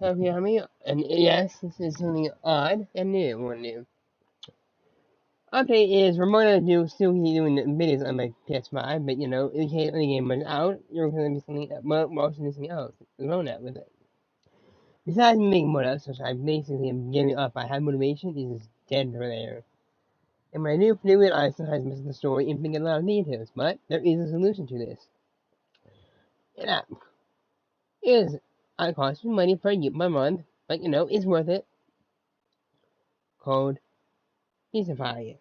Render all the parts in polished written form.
Okay, I mean, and yes, this is something odd and new, or new. Update is reminded you still keep doing the videos on my PS5, but you know, in case the game runs out, you're gonna be something watching something else alone out with it. Besides me making more which I basically am giving up. I have motivation, is just dead for there. And when I do it, I sometimes miss the story and forget a lot of details, but there is a solution to this. An app is I cost you money for you per month, but you know, it's worth it. Called Peacify.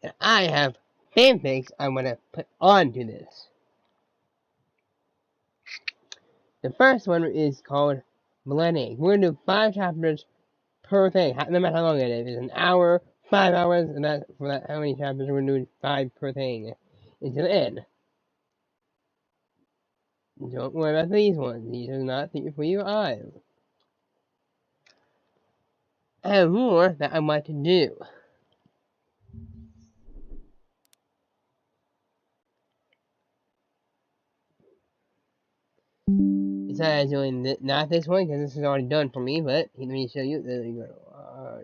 And I have fanfics I want to put onto this. The first one is called Millennium. We're gonna do 5 chapters per thing, no matter how long it is. It's an hour, 5 hours, and that for that how many chapters we're doing 5 per thing until the end. Don't worry about these ones. These are not for your eyes. I have more that I want to do. Besides doing not this one because this is already done for me, but let me show you. There you go.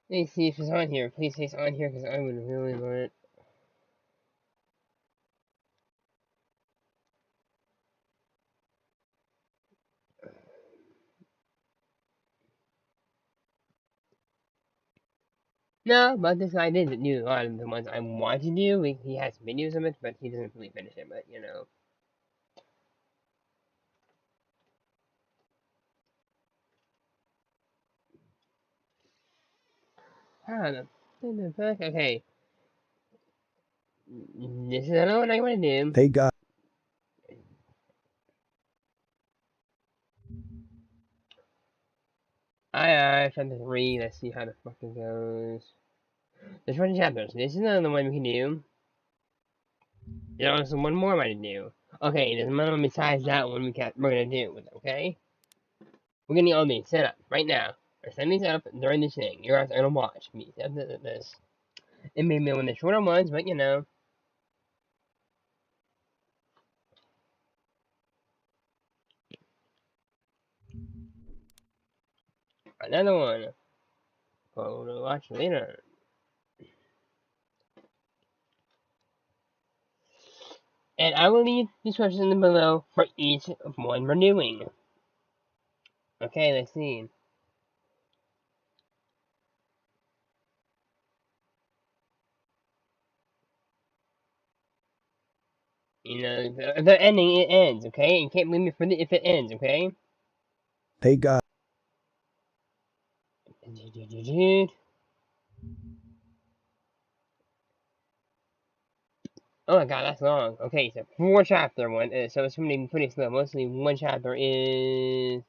Let me see if it's on here. Please say it's on here because I would really want it. No, but this guy did do a lot of the ones I want to do. He has videos of it, but he doesn't really finish it. But you know, ah, the fuck. Okay, this is another one I want to do. Hey guys. I tried to read. Let's see how the fuck it goes. There's 20 chapters. This is another one we can do. There's also one more I want to do. Okay, there's another one besides that one we're gonna do with. Okay, we're gonna need all these set up right now. Or send these up during this thing. You guys are gonna watch me set this. It may be one of the shorter ones, but you know. Another one. Go to watch later. And I will leave instructions below for each one we're doing. Okay, let's see. You know, the ending, it ends, okay? You can't blame me for if it ends, okay? Hey guys. Oh my god, that's long. Okay, so 4 chapter one, so it's gonna be pretty slow. Mostly one chapter is...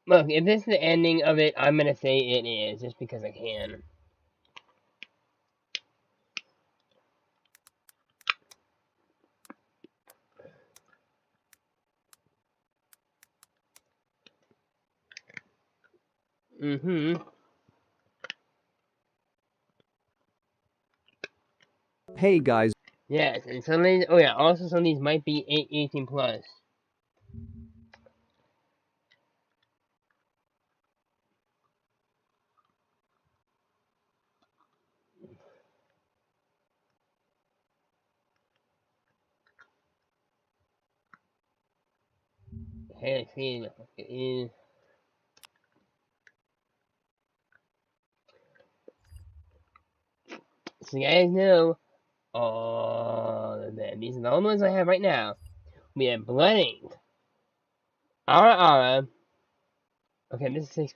Look, if this is the ending of it, I'm gonna say it is, just because I can. Mm-hmm. Hey guys. Yes, and some of these, oh yeah, also some of these might be 18 plus. Okay, let's see what it is. So you guys know all of them. These are the only ones I have right now. We have Blooding, Ara Ara. Okay, this is six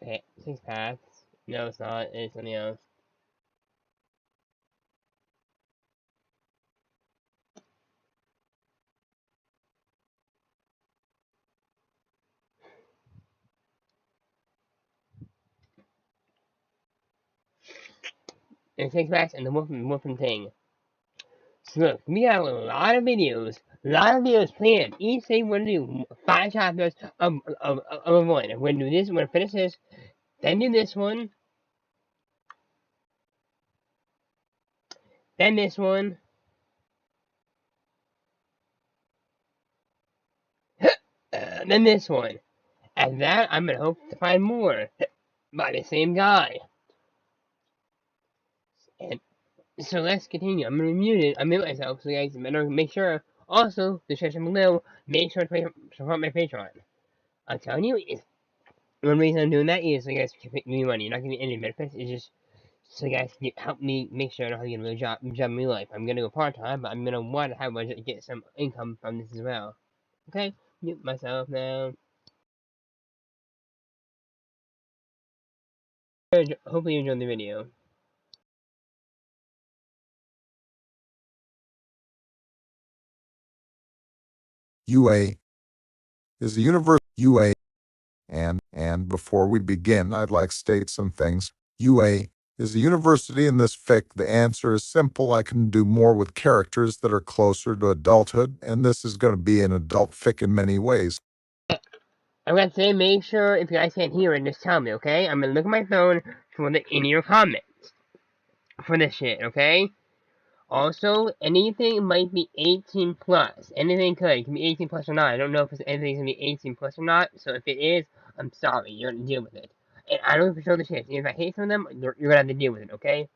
paths. No, it's not. It's something else. And six paths and the Wolfen thing. Look, we got a lot of videos. Planned. Each day we're gonna do 5 chapters of one. We're gonna do this, we're gonna finish this, then do this one, then this one, then this one. And that I'm gonna hope to find more by the same guy. And so let's continue. I'm gonna mute myself, so you guys better make sure. Also, the description below, make sure to support my Patreon. I'm telling you, one reason I'm doing that is so you guys can make me money. You're not getting any benefits. It's just so you guys can help me make sure I know how to get a real job in my life. I'm gonna go part time, but I'm gonna want to have to get some income from this as well. Okay, mute myself now. Hopefully you enjoyed the video. UA is a UA, and before we begin, I'd like to state some things. UA is a university in this fic. The answer is simple. I can do more with characters that are closer to adulthood, and this is going to be an adult fic in many ways. I'm gonna say make sure if you guys can't hear it, just tell me, okay? I'm gonna look at my phone for the in your comments for this shit, okay? Also, anything might be 18 plus. Anything could. It can be 18 plus or not. I don't know if anything's gonna be 18 plus or not. So if it is, I'm sorry. You're gonna deal with it. And I don't control the shit. If I hate some of them, you're gonna have to deal with it, okay?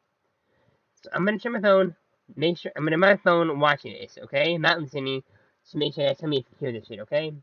So I'm gonna check my phone. Make sure I'm gonna my phone watching this, okay? Not listening. So make sure you guys tell me if you hear this shit, okay?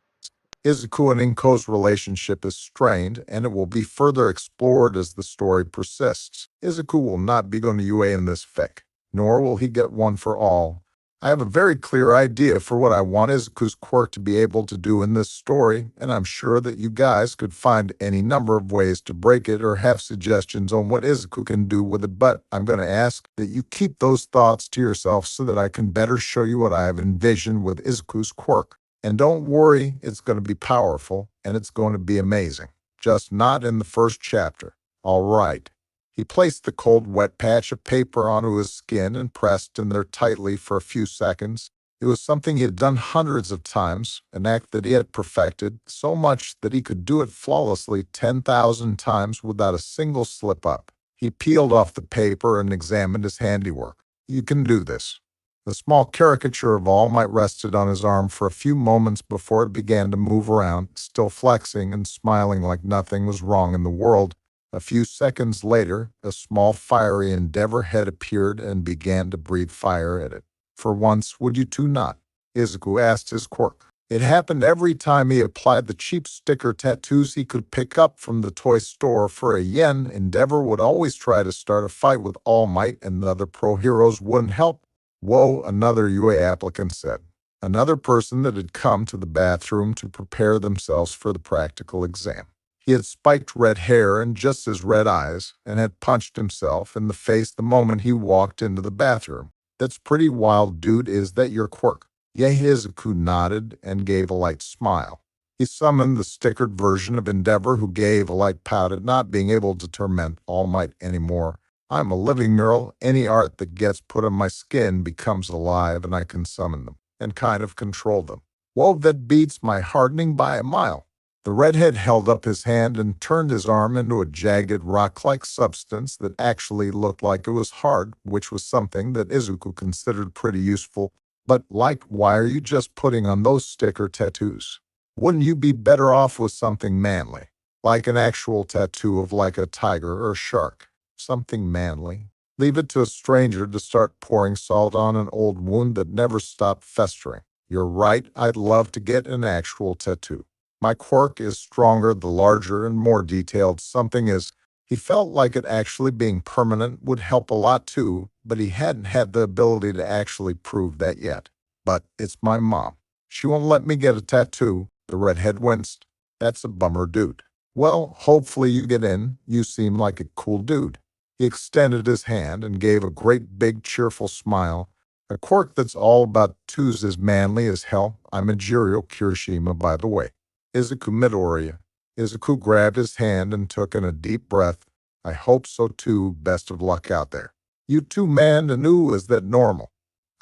Izuku and Inko's relationship is strained, and it will be further explored as the story persists. Izuku will not be going to UA in this fic, nor will he get one for all. I have a very clear idea for what I want Izuku's quirk to be able to do in this story, and I'm sure that you guys could find any number of ways to break it or have suggestions on what Izuku can do with it, but I'm going to ask that you keep those thoughts to yourself so that I can better show you what I have envisioned with Izuku's quirk. And don't worry, it's going to be powerful, and it's going to be amazing. Just not in the first chapter. All right. He placed the cold, wet patch of paper onto his skin and pressed in there tightly for a few seconds. It was something he had done hundreds of times, an act that he had perfected so much that he could do it flawlessly 10,000 times without a single slip-up. He peeled off the paper and examined his handiwork. You can do this. The small caricature of All Might rested on his arm for a few moments before it began to move around, still flexing and smiling like nothing was wrong in the world. A few seconds later, a small fiery endeavor head appeared and began to breathe fire at it. For once, would you two not? Izuku asked his quirk. It happened every time he applied the cheap sticker tattoos he could pick up from the toy store for a yen. Endeavor would always try to start a fight with All Might, and the other pro heroes wouldn't help. Whoa, another UA applicant said. Another person that had come to the bathroom to prepare themselves for the practical exam. He had spiked red hair and just as red eyes, and had punched himself in the face the moment he walked into the bathroom. That's pretty wild, dude. Is that your quirk? Izuku nodded and gave a light smile. He summoned the stickered version of Endeavor, who gave a light pout at not being able to torment All Might anymore. I'm a living mural. Any art that gets put on my skin becomes alive, and I can summon them and kind of control them. Whoa, that beats my hardening by a mile. The redhead held up his hand and turned his arm into a jagged rock-like substance that actually looked like it was hard, which was something that Izuku considered pretty useful. But, why are you just putting on those sticker tattoos? Wouldn't you be better off with something manly, like an actual tattoo of like a tiger or a shark? Something manly. Leave it to a stranger to start pouring salt on an old wound that never stopped festering. You're right, I'd love to get an actual tattoo. My quirk is stronger the larger and more detailed something is. He felt like it actually being permanent would help a lot too, but he hadn't had the ability to actually prove that yet. But it's my mom. She won't let me get a tattoo. The redhead winced. That's a bummer, dude. Well, hopefully you get in. You seem like a cool dude. He extended his hand and gave a great big cheerful smile. A quirk that's all about twos is manly as hell. I'm a Jirio Kirishima, by the way. Izuku Midoriya. Izuku grabbed his hand and took in a deep breath. I hope so too. Best of luck out there. You too, man, and ooh, is that normal?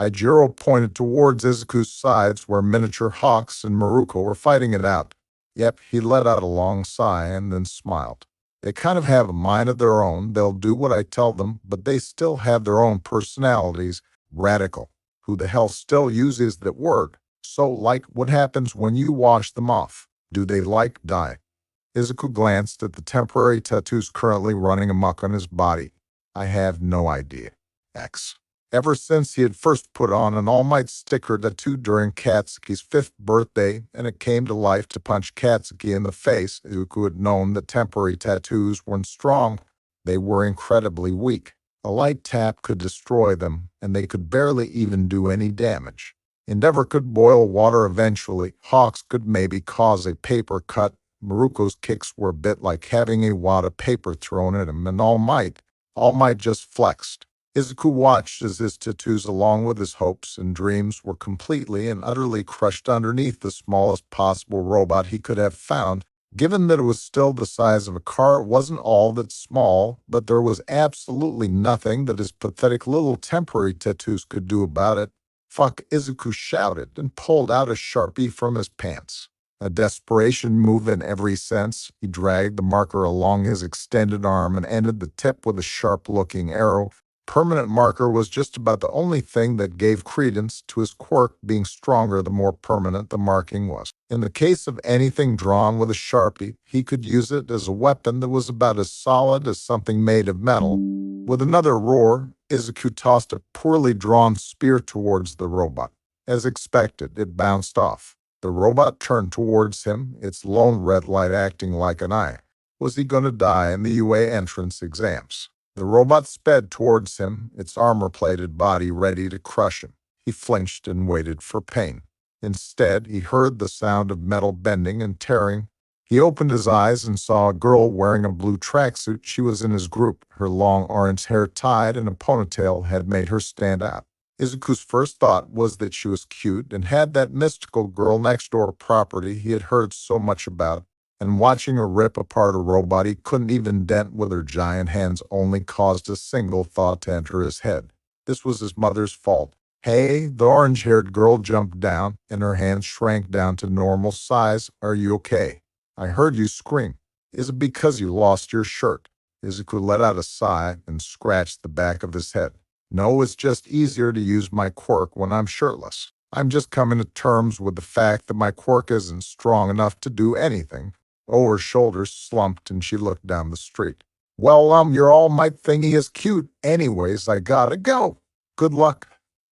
Ijiro pointed towards Izuku's sides where miniature hawks and Maruko were fighting it out. Yep, he let out a long sigh and then smiled. They kind of have a mind of their own. They'll do what I tell them, but they still have their own personalities. Radical. Who the hell still uses that word? So, like, what happens when you wash them off? Do they, like, die? Izuku glanced at the temporary tattoos currently running amok on his body. I have no idea. X. Ever since he had first put on an All Might sticker tattoo during Katsuki's 5th birthday, and it came to life to punch Katsuki in the face, Izuku had known that temporary tattoos weren't strong. They were incredibly weak. A light tap could destroy them, and they could barely even do any damage. Endeavor could boil water eventually. Hawks could maybe cause a paper cut. Maruko's kicks were a bit like having a wad of paper thrown at him, and All Might just flexed. Izuku watched as his tattoos, along with his hopes and dreams, were completely and utterly crushed underneath the smallest possible robot he could have found. Given that it was still the size of a car, it wasn't all that small, but there was absolutely nothing that his pathetic little temporary tattoos could do about it. Fuck, Izuku shouted and pulled out a Sharpie from his pants. A desperation move in every sense, he dragged the marker along his extended arm and ended the tip with a sharp-looking arrow. Permanent marker was just about the only thing that gave credence to his quirk being stronger the more permanent the marking was. In the case of anything drawn with a Sharpie, he could use it as a weapon that was about as solid as something made of metal. With another roar, Izuku tossed a poorly drawn spear towards the robot. As expected, it bounced off. The robot turned towards him, its lone red light acting like an eye. Was he going to die in the UA entrance exams? The robot sped towards him, its armor-plated body ready to crush him. He flinched and waited for pain. Instead, he heard the sound of metal bending and tearing. He opened his eyes and saw a girl wearing a blue tracksuit. She was in his group. Her long orange hair tied in a ponytail had made her stand out. Izuku's first thought was that she was cute and had that mystical girl next door property he had heard so much about. And watching her rip apart a robot he couldn't even dent with her giant hands only caused a single thought to enter his head. This was his mother's fault. Hey, the orange-haired girl jumped down, and her hands shrank down to normal size. Are you okay? I heard you scream. Is it because you lost your shirt? Izuku let out a sigh and scratched the back of his head. No, it's just easier to use my quirk when I'm shirtless. I'm just coming to terms with the fact that my quirk isn't strong enough to do anything. Oh, her shoulders slumped and she looked down the street. Well, your All Might thingy is cute. Anyways, I gotta go. Good luck.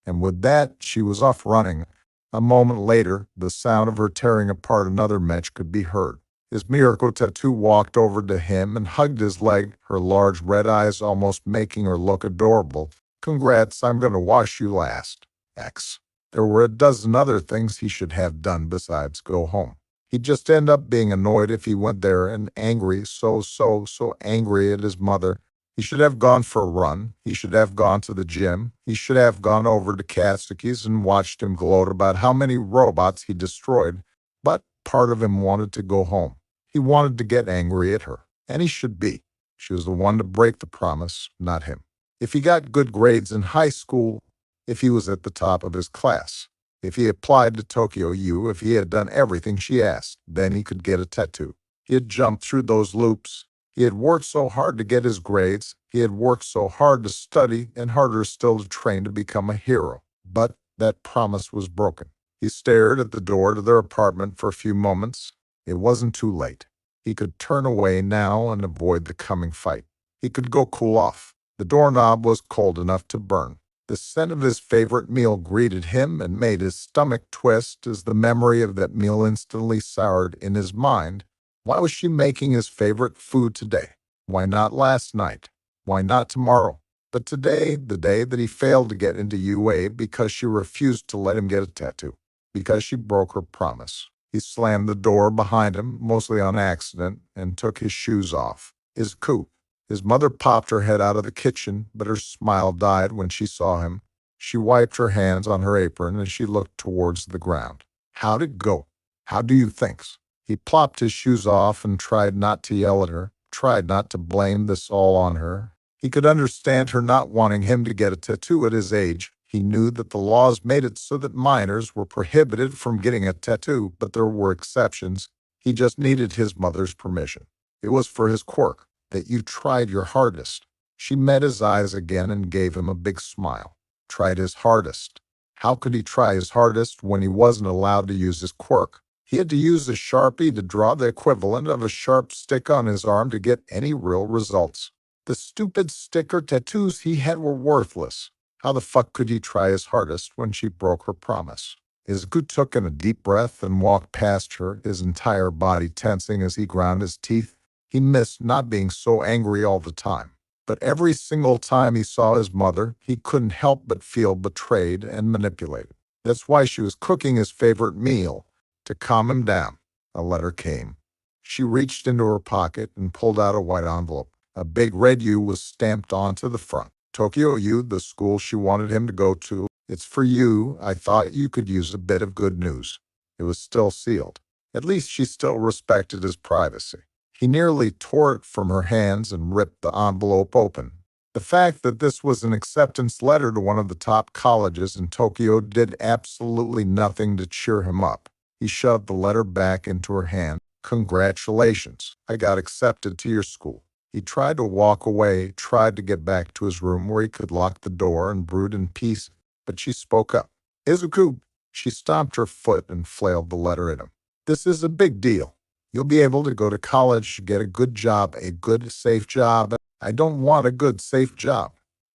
And with that, she was off running. A moment later, the sound of her tearing apart another mech could be heard. His Miracle tattoo walked over to him and hugged his leg, her large red eyes almost making her look adorable. Congrats, I'm gonna wash you last. X. There were a dozen other things he should have done besides go home. He'd just end up being annoyed if he went there and angry, so angry at his mother. He should have gone for a run. He should have gone to the gym. He should have gone over to Katsuki's and watched him gloat about how many robots he destroyed. But part of him wanted to go home. He wanted to get angry at her. And he should be. She was the one to break the promise, not him. If he got good grades in high school, if he was at the top of his class, if he applied to Tokyo U, if he had done everything she asked, then he could get a tattoo. He had jumped through those loops. He had worked so hard to get his grades. He had worked so hard to study and harder still to train to become a hero. But that promise was broken. He stared at the door to their apartment for a few moments. It wasn't too late. He could turn away now and avoid the coming fight. He could go cool off. The doorknob was cold enough to burn. The scent of his favorite meal greeted him and made his stomach twist as the memory of that meal instantly soured in his mind. Why was she making his favorite food today? Why not last night? Why not tomorrow? But today, the day that he failed to get into UA because she refused to let him get a tattoo, because she broke her promise. He slammed the door behind him, mostly on accident, and took his shoes off. His coupe. His mother popped her head out of the kitchen, but her smile died when she saw him. She wiped her hands on her apron as she looked towards the ground. How'd it go? How do you think? He plopped his shoes off and tried not to yell at her, tried not to blame this all on her. He could understand her not wanting him to get a tattoo at his age. He knew that the laws made it so that minors were prohibited from getting a tattoo, but there were exceptions. He just needed his mother's permission. It was for his quirk that you tried your hardest. She met his eyes again and gave him a big smile. Tried his hardest. How could he try his hardest when he wasn't allowed to use his quirk? He had to use a Sharpie to draw the equivalent of a sharp stick on his arm to get any real results. The stupid sticker tattoos he had were worthless. How the fuck could he try his hardest when she broke her promise? Izuku took in a deep breath and walked past her, his entire body tensing as he ground his teeth. He missed not being so angry all the time. But every single time he saw his mother, he couldn't help but feel betrayed and manipulated. That's why she was cooking his favorite meal, to calm him down. A letter came. She reached into her pocket and pulled out a white envelope. A big red U was stamped onto the front. Tokyo U, the school she wanted him to go to. It's for you. I thought you could use a bit of good news. It was still sealed. At least she still respected his privacy. He nearly tore it from her hands and ripped the envelope open. The fact that this was an acceptance letter to one of the top colleges in Tokyo did absolutely nothing to cheer him up. He shoved the letter back into her hand. Congratulations. I got accepted to your school. He tried to walk away, tried to get back to his room where he could lock the door and brood in peace, but she spoke up. Izuku. She stomped her foot and flailed the letter at him. This is a big deal. You'll be able to go to college, get a good job, a good, safe job. I don't want a good, safe job.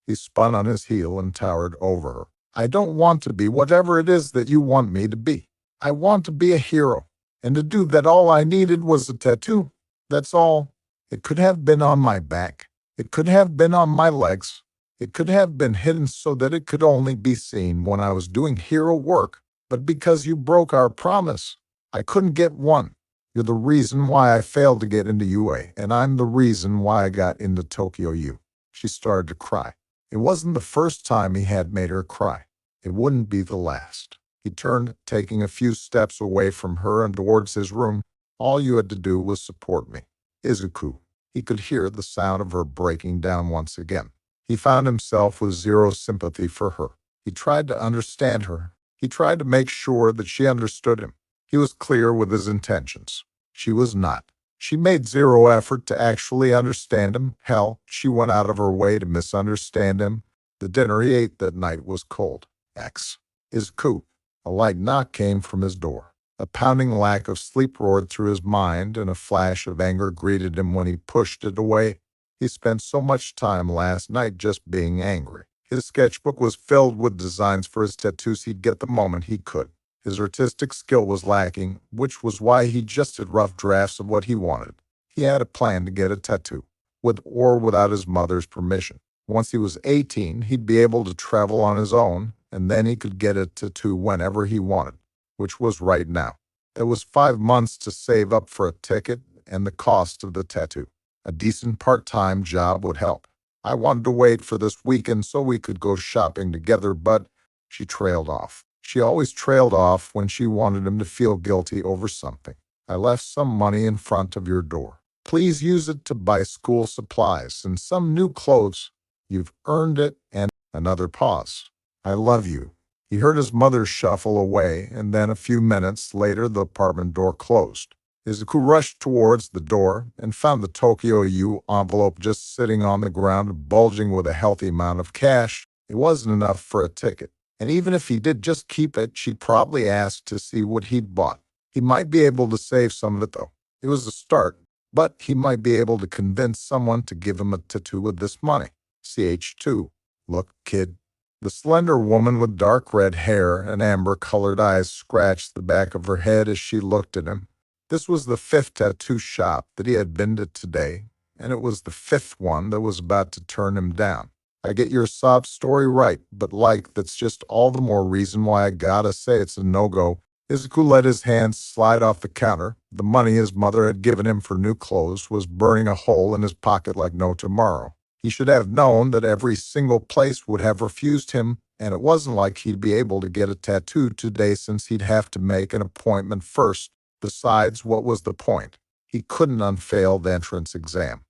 He spun on his heel and towered over her. I don't want to be whatever it is that you want me to be. I want to be a hero. And to do that, all I needed was a tattoo. That's all. It could have been on my back. It could have been on my legs. It could have been hidden so that it could only be seen when I was doing hero work. But because you broke our promise, I couldn't get one. You're the reason why I failed to get into UA, and I'm the reason why I got into Tokyo U. She started to cry. It wasn't the first time he had made her cry. It wouldn't be the last. He turned, taking a few steps away from her and towards his room. All you had to do was support me. Izuku. He could hear the sound of her breaking down once again. He found himself with zero sympathy for her. He tried to understand her. He tried to make sure that she understood him. He was clear with his intentions. She was not. She made zero effort to actually understand him. Hell, she went out of her way to misunderstand him. The dinner he ate that night was cold. X. Izuku. A light knock came from his door. A pounding lack of sleep roared through his mind, and a flash of anger greeted him when he pushed it away. He spent so much time last night just being angry. His sketchbook was filled with designs for his tattoos he'd get the moment he could. His artistic skill was lacking, which was why he just did rough drafts of what he wanted. He had a plan to get a tattoo, with or without his mother's permission. Once he was 18, he'd be able to travel on his own, and then he could get a tattoo whenever he wanted, which was right now. There was 5 months to save up for a ticket and the cost of the tattoo. A decent part-time job would help. I wanted to wait for this weekend so we could go shopping together, but she trailed off. She always trailed off when she wanted him to feel guilty over something. I left some money in front of your door. Please use it to buy school supplies and some new clothes. You've earned it. And another pause. I love you. He heard his mother shuffle away, and then a few minutes later the apartment door closed. Izuku rushed towards the door and found the Tokyo U envelope just sitting on the ground, bulging with a healthy amount of cash. It wasn't enough for a ticket. And even if he did just keep it, she'd probably ask to see what he'd bought. He might be able to save some of it, though. It was a start, but he might be able to convince someone to give him a tattoo with this money. ch2. Look, kid. The slender woman with dark red hair and amber-colored eyes scratched the back of her head as she looked at him. This was the 5th tattoo shop that he had been to today, and it was the 5th one that was about to turn him down. I get your sob story right, but that's just all the more reason why I gotta say it's a no-go. Izuku let his hands slide off the counter. The money his mother had given him for new clothes was burning a hole in his pocket like no tomorrow. He should have known that every single place would have refused him, and it wasn't like he'd be able to get a tattoo today since he'd have to make an appointment first. Besides, what was the point? He couldn't unfail the entrance exam.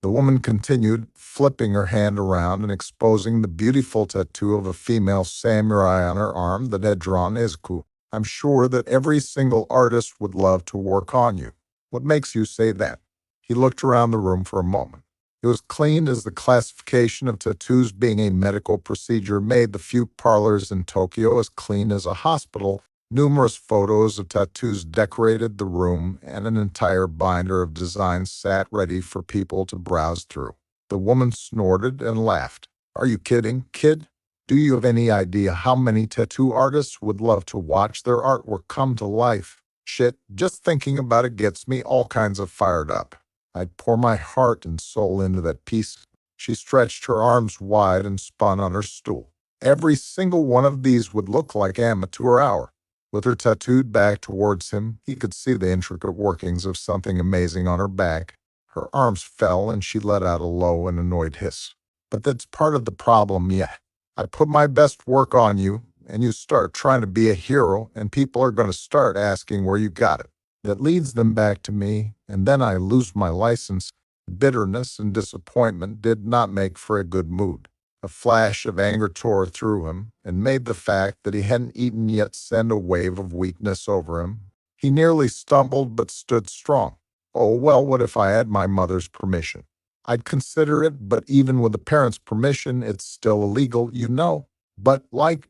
The woman continued, flipping her hand around and exposing the beautiful tattoo of a female samurai on her arm that had drawn Izuku. I'm sure that every single artist would love to work on you. What makes you say that? He looked around the room for a moment. It was clean as the classification of tattoos being a medical procedure made the few parlors in Tokyo as clean as a hospital. Numerous photos of tattoos decorated the room, and an entire binder of designs sat ready for people to browse through. The woman snorted and laughed. Are you kidding, kid? Do you have any idea how many tattoo artists would love to watch their artwork come to life? Shit, just thinking about it gets me all kinds of fired up. I'd pour my heart and soul into that piece. She stretched her arms wide and spun on her stool. Every single one of these would look like amateur hour. With her tattooed back towards him, he could see the intricate workings of something amazing on her back. Her arms fell and she let out a low and annoyed hiss. But that's part of the problem, yeah. I put my best work on you, and you start trying to be a hero, and people are going to start asking where you got it. That leads them back to me, and then I lose my license. Bitterness and disappointment did not make for a good mood. A flash of anger tore through him and made the fact that he hadn't eaten yet send a wave of weakness over him. He nearly stumbled but stood strong. Oh, well, what if I had my mother's permission? I'd consider it, but even with the parents' permission, it's still illegal, you know. But,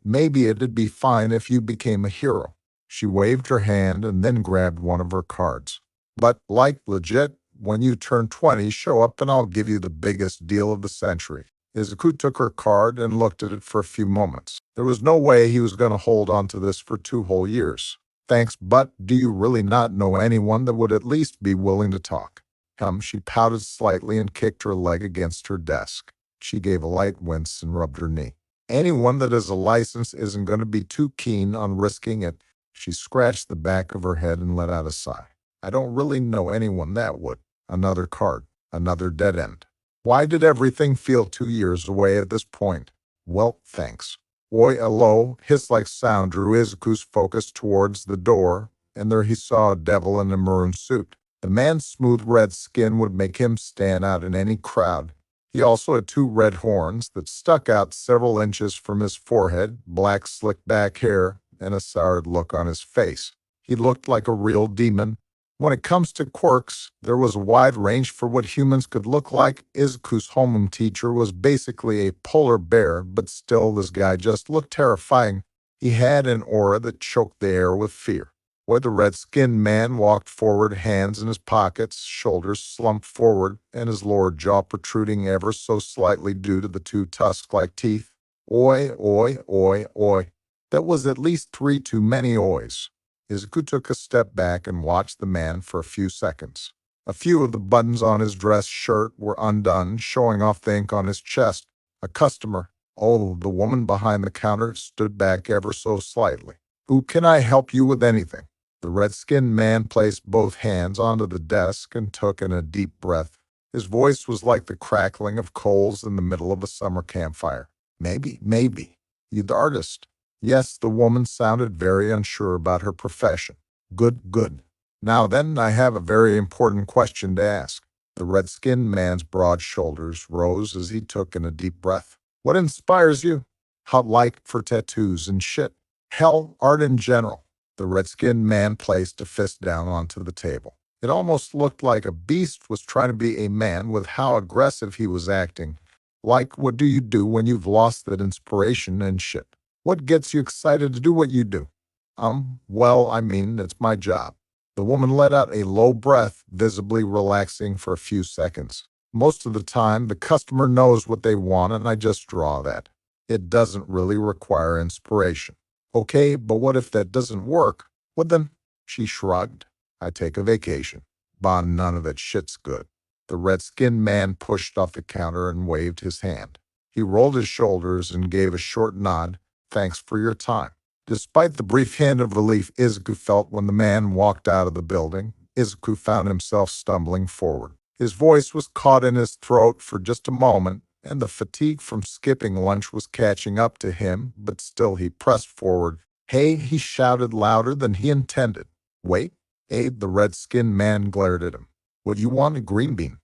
maybe it'd be fine if you became a hero. She waved her hand and then grabbed one of her cards. But, legit, when you turn 20, show up and I'll give you the biggest deal of the century. Izuku took her card and looked at it for a few moments. There was no way he was going to hold on to this for 2 whole years. Thanks, but do you really not know anyone that would at least be willing to talk? She pouted slightly and kicked her leg against her desk. She gave a light wince and rubbed her knee. Anyone that has a license isn't going to be too keen on risking it. She scratched the back of her head and let out a sigh. I don't really know anyone that would. Another card. Another dead end. Why did everything feel 2 years away at this point? Well, thanks. Oi, a low, hiss-like sound drew Izuku's focus towards the door, and there he saw a devil in a maroon suit. The man's smooth red skin would make him stand out in any crowd. He also had 2 red horns that stuck out several inches from his forehead, black slicked back hair, and a soured look on his face. He looked like a real demon. When it comes to quirks, there was a wide range for what humans could look like. Izuku's homeroom teacher was basically a polar bear, but still this guy just looked terrifying. He had an aura that choked the air with fear. Where the red-skinned man walked forward, hands in his pockets, shoulders slumped forward, and his lower jaw protruding ever so slightly due to the 2 tusk-like teeth. Oi, oi, oi, oi. That was at least 3 too many ois. Izuku took a step back and watched the man for a few seconds. A few of the buttons on his dress shirt were undone, showing off the ink on his chest. A customer. Oh, the woman behind the counter stood back ever so slightly. Who can I help you with anything? The red-skinned man placed both hands onto the desk and took in a deep breath. His voice was like the crackling of coals in the middle of a summer campfire. Maybe. You the artist? Yes, the woman sounded very unsure about her profession. Good. Now then, I have a very important question to ask. The red-skinned man's broad shoulders rose as he took in a deep breath. What inspires you? Hot like for tattoos and shit. Hell, art in general. The red-skinned man placed a fist down onto the table. It almost looked like a beast was trying to be a man with how aggressive he was acting. What do you do when you've lost that inspiration and shit? What gets you excited to do what you do? It's my job. The woman let out a low breath, visibly relaxing for a few seconds. Most of the time, the customer knows what they want, and I just draw that. It doesn't really require inspiration. Okay, but what if that doesn't work? Well then, she shrugged. I take a vacation. None of that shit's good. The red-skinned man pushed off the counter and waved his hand. He rolled his shoulders and gave a short nod. Thanks for your time. Despite the brief hint of relief Izuku felt when the man walked out of the building, Izuku found himself stumbling forward. His voice was caught in his throat for just a moment, and the fatigue from skipping lunch was catching up to him, but still he pressed forward. Hey, he shouted louder than he intended. Wait, Abe, the red-skinned man glared at him. What you want, a green bean?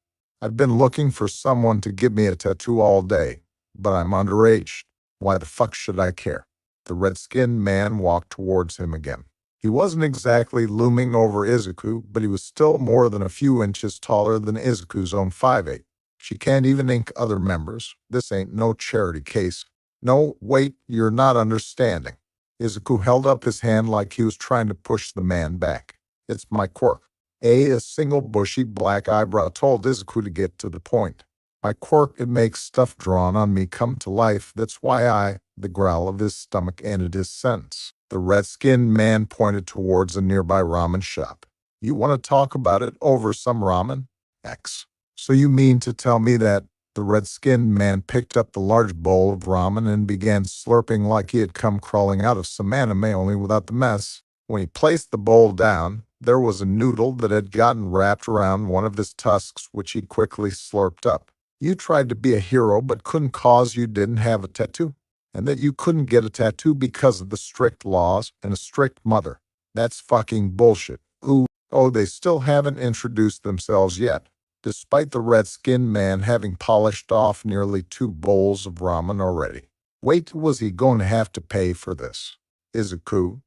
I've been looking for someone to give me a tattoo all day, but I'm underage. Why the fuck should I care? The red-skinned man walked towards him again. He wasn't exactly looming over Izuku, but he was still more than a few inches taller than Izuku's own 5'8". She can't even ink other members. This ain't no charity case. No, wait, you're not understanding. Izuku held up his hand like he was trying to push the man back. It's my quirk. A single bushy black eyebrow told Izuku to get to the point. My quirk, it makes stuff drawn on me come to life. That's why the growl of his stomach ended his sentence. The red-skinned man pointed towards a nearby ramen shop. You want to talk about it over some ramen? X. So you mean to tell me that the red-skinned man picked up the large bowl of ramen and began slurping like he had come crawling out of some anime, only without the mess? When he placed the bowl down, there was a noodle that had gotten wrapped around one of his tusks, which he quickly slurped up. You tried to be a hero but couldn't cause you didn't have a tattoo, and that you couldn't get a tattoo because of the strict laws and a strict mother. That's fucking bullshit. Ooh, oh, they still haven't introduced themselves yet. Despite the red-skinned man having polished off nearly 2 bowls of ramen already. Wait, was he going to have to pay for this? Izuku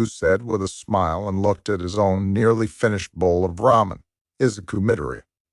said with a smile and looked at his own nearly finished bowl of ramen. Izuku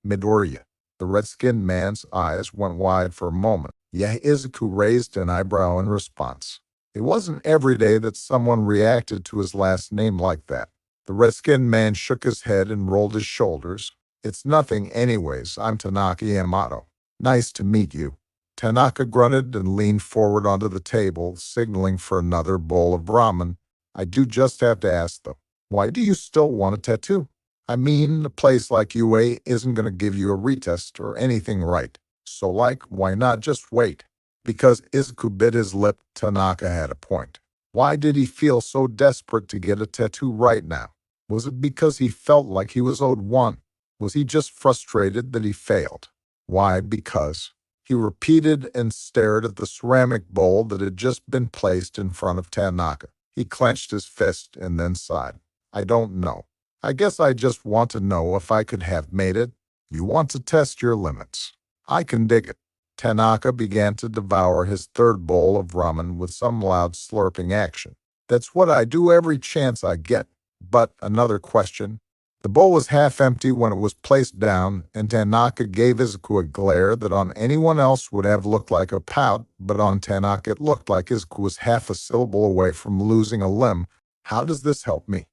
Midoriya. The red-skinned man's eyes went wide for a moment. Yeah, Izuku raised an eyebrow in response. It wasn't every day that someone reacted to his last name like that. The red-skinned man shook his head and rolled his shoulders. It's nothing anyways. I'm Tanaka Yamato. Nice to meet you. Tanaka grunted and leaned forward onto the table, signaling for another bowl of ramen. I do just have to ask though, why do you still want a tattoo? I mean, a place like UA isn't going to give you a retest or anything, right? So why not just wait? Because Izuku bit his lip, Tanaka had a point. Why did he feel so desperate to get a tattoo right now? Was it because he felt like he was owed one? Was he just frustrated that he failed? Why? Because he repeated and stared at the ceramic bowl that had just been placed in front of Tanaka. He clenched his fist and then sighed. I don't know. I guess I just want to know if I could have made it. You want to test your limits. I can dig it. Tanaka began to devour his third bowl of ramen with some loud slurping action. That's what I do every chance I get. But another question. The bowl was half empty when it was placed down, and Tanaka gave Izuku a glare that on anyone else would have looked like a pout, but on Tanaka it looked like Izuku was half a syllable away from losing a limb. How does this help me?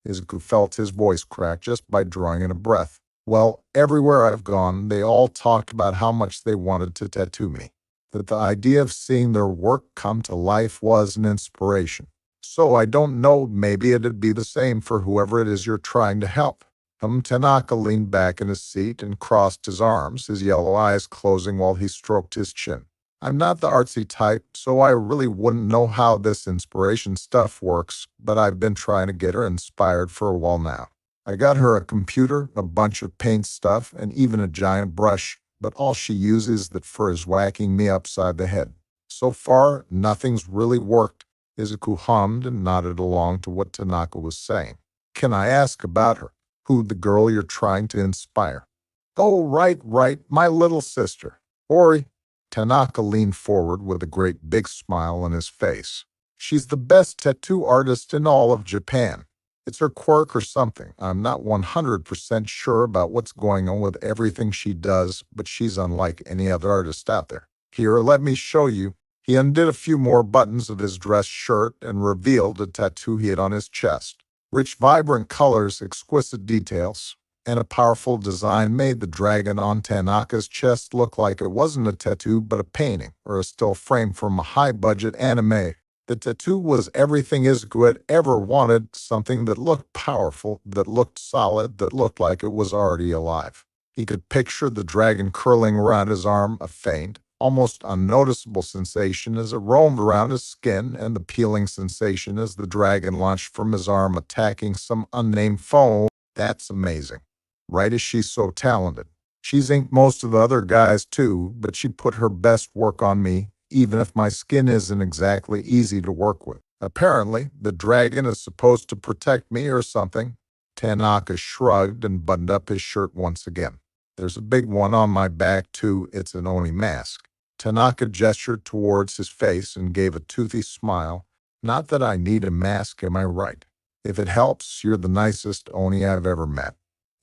Izuku felt his voice crack just by drawing in a breath. Well, everywhere I've gone, they all talked about how much they wanted to tattoo me. That the idea of seeing their work come to life was an inspiration. So I don't know, maybe it'd be the same for whoever it is you're trying to help. Tanaka leaned back in his seat and crossed his arms, his yellow eyes closing while he stroked his chin. I'm not the artsy type, so I really wouldn't know how this inspiration stuff works, but I've been trying to get her inspired for a while now. I got her a computer, a bunch of paint stuff, and even a giant brush, but all she uses that for is whacking me upside the head. So far, nothing's really worked. Izuku hummed and nodded along to what Tanaka was saying. Can I ask about her? Who the girl you're trying to inspire? Oh, right, my little sister. Ori. Tanaka leaned forward with a great big smile on his face. She's the best tattoo artist in all of Japan. It's her quirk or something. I'm not 100% sure about what's going on with everything she does, but she's unlike any other artist out there. Here, let me show you. He undid a few more buttons of his dress shirt and revealed a tattoo he had on his chest. Rich, vibrant colors, exquisite details, and a powerful design made the dragon on Tanaka's chest look like it wasn't a tattoo but a painting or a still frame from a high-budget anime. The tattoo was everything Izuku had ever wanted, something that looked powerful, that looked solid, that looked like it was already alive. He could picture the dragon curling around his arm, a faint, almost unnoticeable sensation as it roamed around his skin, and the peeling sensation as the dragon launched from his arm attacking some unnamed foe. That's amazing. Right, is she so talented? She's inked most of the other guys too, but she put her best work on me, even if my skin isn't exactly easy to work with. Apparently, the dragon is supposed to protect me or something. Tanaka shrugged and buttoned up his shirt once again. There's a big one on my back, too. It's an Oni mask. Tanaka gestured towards his face and gave a toothy smile. Not that I need a mask, am I right? If it helps, you're the nicest Oni I've ever met.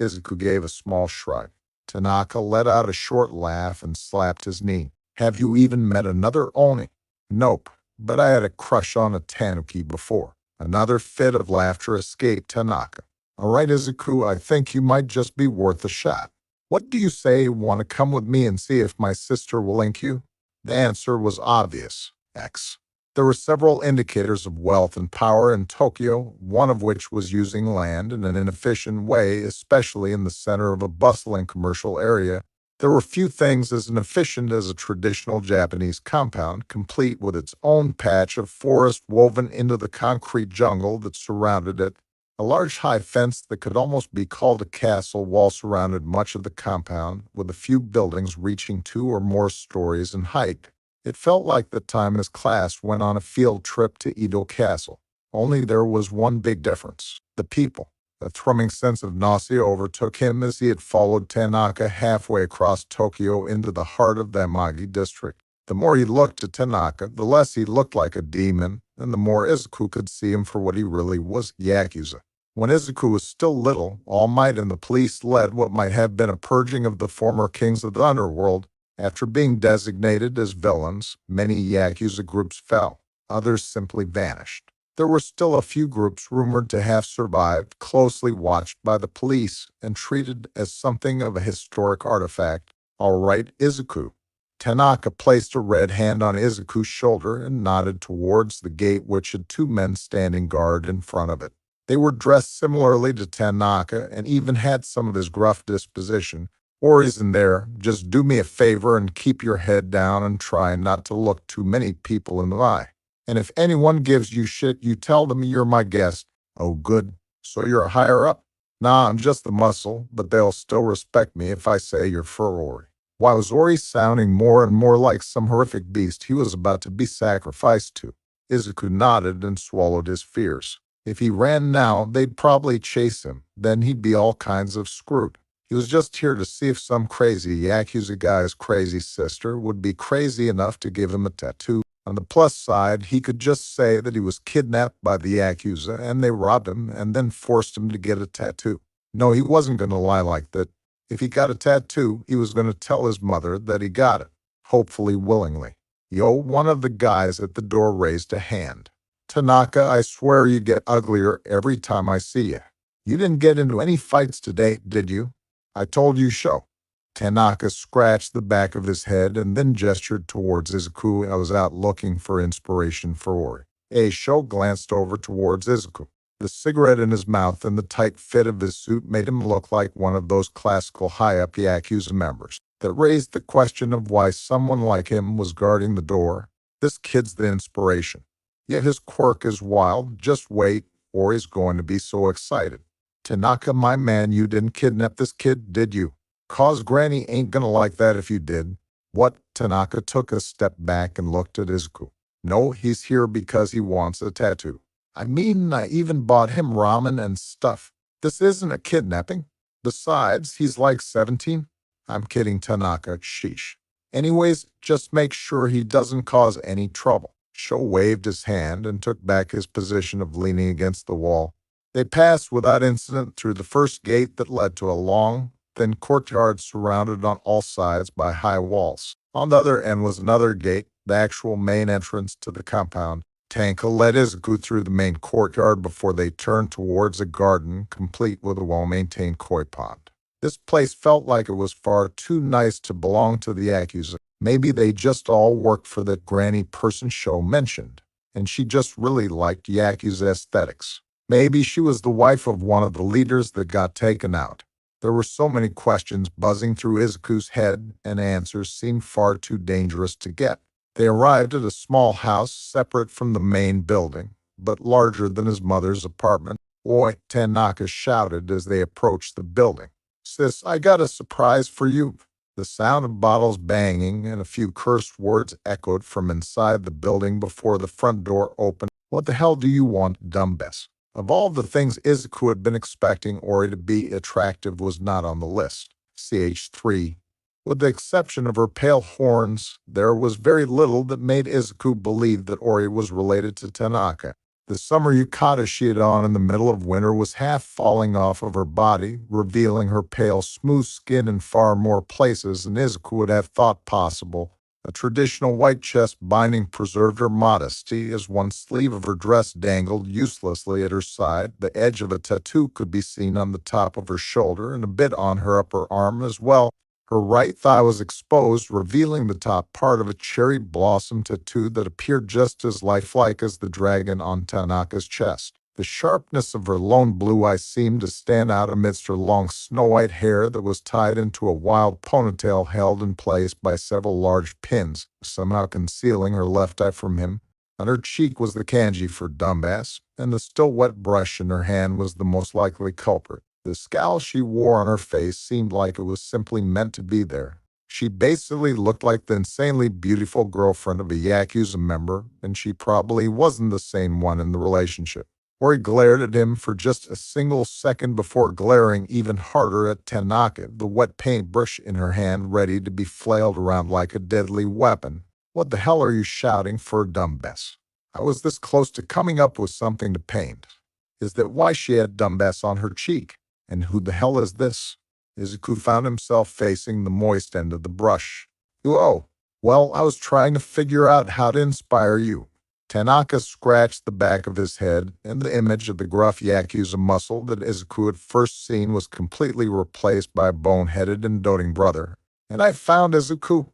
Izuku gave a small shrug. Tanaka let out a short laugh and slapped his knee. Have you even met another Oni? Nope, but I had a crush on a Tanuki before. Another fit of laughter escaped Tanaka. All right, Izuku, I think you might just be worth a shot. What do you say? Want to come with me and see if my sister will link you? The answer was obvious. X. There were several indicators of wealth and power in Tokyo, one of which was using land in an inefficient way, especially in the center of a bustling commercial area. There were few things as inefficient as a traditional Japanese compound, complete with its own patch of forest woven into the concrete jungle that surrounded it. A large high fence that could almost be called a castle wall surrounded much of the compound, with a few buildings reaching 2 or more stories in height. It felt like the time his class went on a field trip to Edo Castle. Only there was one big difference: the people. A thrumming sense of nausea overtook him as he had followed Tanaka halfway across Tokyo into the heart of the Amagi district. The more he looked at Tanaka, the less he looked like a demon, and the more Izuku could see him for what he really was: Yakuza. When Izuku was still little, All Might and the police led what might have been a purging of the former kings of the underworld. After being designated as villains, many Yakuza groups fell. Others simply vanished. There were still a few groups rumored to have survived, closely watched by the police and treated as something of a historic artifact. All right, Izuku. Tanaka placed a red hand on Izuku's shoulder and nodded towards the gate, which had 2 men standing guard in front of it. They were dressed similarly to Tanaka and even had some of his gruff disposition. Or isn't there? Just do me a favor and keep your head down and try not to look too many people in the eye. And if anyone gives you shit, you tell them you're my guest. Oh, good. So you're a higher up? Nah, I'm just the muscle, but they'll still respect me if I say you're for Ori. Why was Ori sounding more and more like some horrific beast he was about to be sacrificed to? Izuku nodded and swallowed his fears. If he ran now, they'd probably chase him. Then he'd be all kinds of screwed. He was just here to see if some crazy Yakuza guy's crazy sister would be crazy enough to give him a tattoo. On the plus side, he could just say that he was kidnapped by the Yakuza and they robbed him and then forced him to get a tattoo. No, he wasn't going to lie like that. If he got a tattoo, he was going to tell his mother that he got it, hopefully willingly. Yo, one of the guys at the door raised a hand. Tanaka, I swear you get uglier every time I see you. You didn't get into any fights today, did you? I told you so. Tanaka scratched the back of his head and then gestured towards Izuku. I was out looking for inspiration for Ori. Sho glanced over towards Izuku. The cigarette in his mouth and the tight fit of his suit made him look like one of those classical high-up Yakuza members. That raised the question of why someone like him was guarding the door. This kid's the inspiration. Yet his quirk is wild. Just wait, Ori's going to be so excited. Tanaka, my man, you didn't kidnap this kid, did you? 'Cause Granny ain't gonna like that if you did. What? Tanaka took a step back and looked at Izuku. No, he's here because he wants a tattoo. I mean, I even bought him ramen and stuff. This isn't a kidnapping. Besides, he's like 17. I'm kidding, Tanaka, sheesh. Anyways, just make sure he doesn't cause any trouble. Sho waved his hand and took back his position of leaning against the wall. They passed without incident through the first gate that led to a long, thin courtyard surrounded on all sides by high walls. On the other end was another gate, the actual main entrance to the compound. Tanka led Izuku through the main courtyard before they turned towards a garden complete with a well-maintained koi pond. This place felt like it was far too nice to belong to the Yakuza. Maybe they just all worked for that granny person Sho mentioned, and she just really liked Yakuza aesthetics. Maybe she was the wife of one of the leaders that got taken out. There were so many questions buzzing through Izuku's head, and answers seemed far too dangerous to get. They arrived at a small house separate from the main building, but larger than his mother's apartment. Oi, Tanaka shouted as they approached the building. Sis, I got a surprise for you. The sound of bottles banging and a few cursed words echoed from inside the building before the front door opened. What the hell do you want, dumbass? Of all the things Izuku had been expecting, Ori to be attractive was not on the list. ch3. With the exception of her pale horns, there was very little that made Izuku believe that Ori was related to Tanaka. The summer yukata she had on in the middle of winter was half falling off of her body, revealing her pale, smooth skin in far more places than Izuku would have thought possible. A traditional white chest binding preserved her modesty as one sleeve of her dress dangled uselessly at her side. The edge of a tattoo could be seen on the top of her shoulder and a bit on her upper arm as well. Her right thigh was exposed, revealing the top part of a cherry blossom tattoo that appeared just as lifelike as the dragon on Tanaka's chest. The sharpness of her lone blue eyes seemed to stand out amidst her long snow-white hair that was tied into a wild ponytail held in place by several large pins, somehow concealing her left eye from him. On her cheek was the kanji for dumbass, and the still wet brush in her hand was the most likely culprit. The scowl she wore on her face seemed like it was simply meant to be there. She basically looked like the insanely beautiful girlfriend of a Yakuza member, and she probably wasn't the same one in the relationship. Ori glared at him for just a single second before glaring even harder at Tanaka, the wet paintbrush in her hand ready to be flailed around like a deadly weapon. "What the hell are you shouting for, dumbass? I was this close to coming up with something to paint. Is that why she had dumbass on her cheek? And who the hell is this?" Izuku found himself facing the moist end of the brush. "Oh, well, I was trying to figure out how to inspire you." Tanaka scratched the back of his head, and the image of the gruff Yakuza muscle that Izuku had first seen was completely replaced by a bone-headed and doting brother. "And I found Izuku.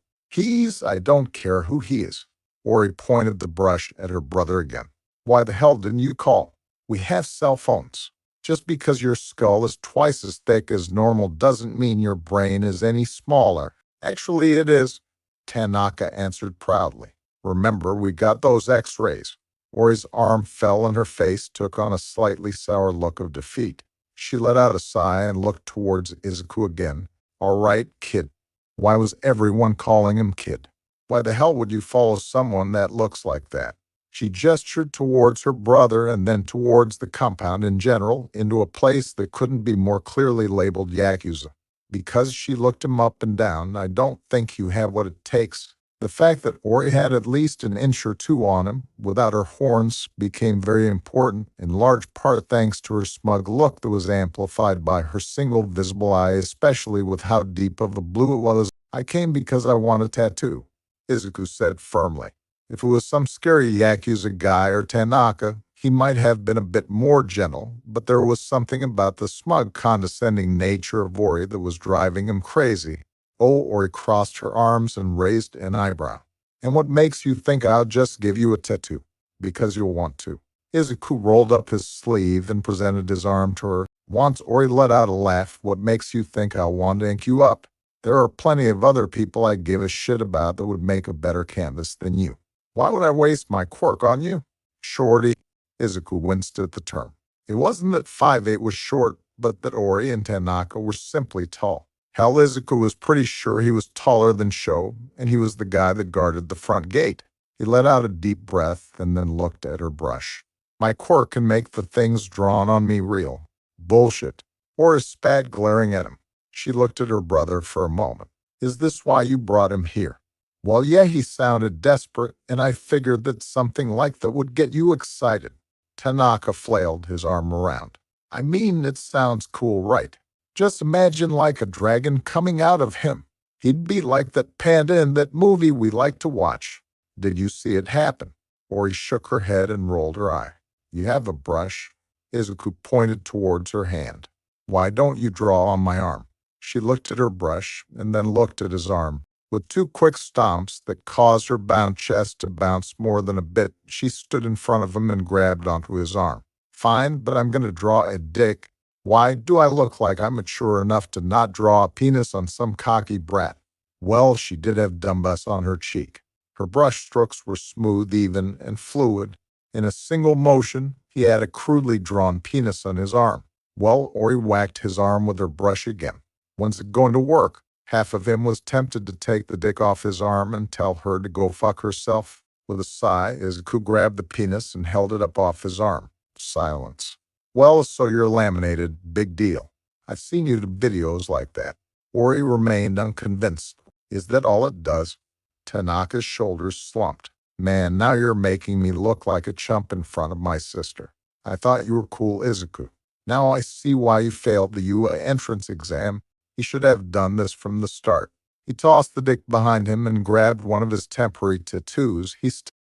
I don't care who he is." Ori pointed the brush at her brother again. "Why the hell didn't you call? We have cell phones. Just because your skull is twice as thick as normal doesn't mean your brain is any smaller." "Actually, it is," Tanaka answered proudly. "Remember, we got those x-rays." Ori's arm fell and her face took on a slightly sour look of defeat. She let out a sigh and looked towards Izuku again. "All right, kid." Why was everyone calling him kid? Why the hell would you follow someone that looks like that? She gestured towards her brother and then towards the compound in general, into a place that couldn't be more clearly labeled Yakuza. "Because she looked him up and down, I don't think you have what it takes." The fact that Ori had at least an inch or two on him, without her horns, became very important, in large part thanks to her smug look that was amplified by her single visible eye, especially with how deep of a blue it was. "I came because I want a tattoo," Izuku said firmly. If it was some scary Yakuza guy or Tanaka, he might have been a bit more gentle, but there was something about the smug, condescending nature of Ori that was driving him crazy. "Oh," Ori crossed her arms and raised an eyebrow. "And what makes you think I'll just give you a tattoo? Because you'll want to." Izuku rolled up his sleeve and presented his arm to her. Once Ori let out a laugh. "What makes you think I'll want to ink you up? There are plenty of other people I give a shit about that would make a better canvas than you." "Why would I waste my quirk on you?" "Shorty." Izuku winced at the term. It wasn't that 5'8" was short, but that Ori and Tanaka were simply tall. Hell, Izuku was pretty sure he was taller than Sho, and he was the guy that guarded the front gate. He let out a deep breath and then looked at her brush. "My quirk can make the things drawn on me real." "Bullshit." Ori spat, glaring at him. She looked at her brother for a moment. "Is this why you brought him here?" "Well, yeah," he sounded desperate, "and I figured that something like that would get you excited." Tanaka flailed his arm around. "I mean, it sounds cool, right? Just imagine like a dragon coming out of him. He'd be like that panda in that movie we like to watch." "Did you see it happen?" Ori shook her head and rolled her eye. "You have a brush?" Izuku pointed towards her hand. "Why don't you draw on my arm?" She looked at her brush and then looked at his arm. With two quick stomps that caused her bound chest to bounce more than a bit, she stood in front of him and grabbed onto his arm. "Fine, but I'm going to draw a dick." "Why, do I look like I'm mature enough to not draw a penis on some cocky brat?" Well, she did have dumbass on her cheek. Her brush strokes were smooth, even, and fluid. In a single motion, he had a crudely drawn penis on his arm. Well, Ori whacked his arm with her brush again. "When's it going to work?" Half of him was tempted to take the dick off his arm and tell her to go fuck herself. With a sigh, Izuku grabbed the penis and held it up off his arm. Silence. "Well, so you're laminated. Big deal. I've seen you do videos like that." Ori remained unconvinced. Is that all it does? Tanaka's shoulders slumped. Man, now you're making me look like a chump in front of my sister. I thought you were cool, Izuku. Now I see why you failed the UA entrance exam. He should have done this from the start. He tossed the dick behind him and grabbed one of his temporary tattoos. He stuck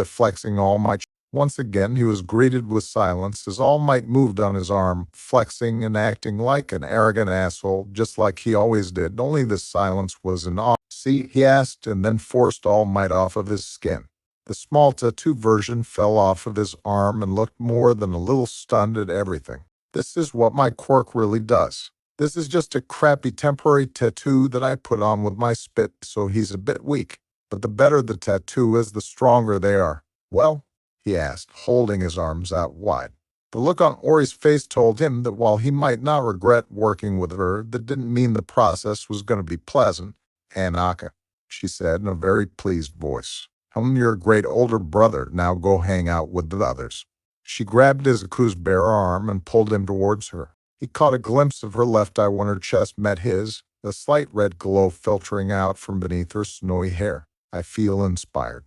flexing All Might. Once again, he was greeted with silence as All Might moved on his arm, flexing and acting like an arrogant asshole, just like he always did, only this silence was an awe. See, he asked, and then forced All Might off of his skin. The small tattoo version fell off of his arm and looked more than a little stunned at everything. This is what my quirk really does. This is just a crappy temporary tattoo that I put on with my spit, so he's a bit weak. But the better the tattoo is, the stronger they are. Well, he asked, holding his arms out wide. The look on Ori's face told him that while he might not regret working with her, that didn't mean the process was going to be pleasant. Tanaka, she said in a very pleased voice. I'm your great older brother. Now go hang out with the others. She grabbed Izuku's bare arm and pulled him towards her. He caught a glimpse of her left eye when her chest met his, a slight red glow filtering out from beneath her snowy hair. I feel inspired.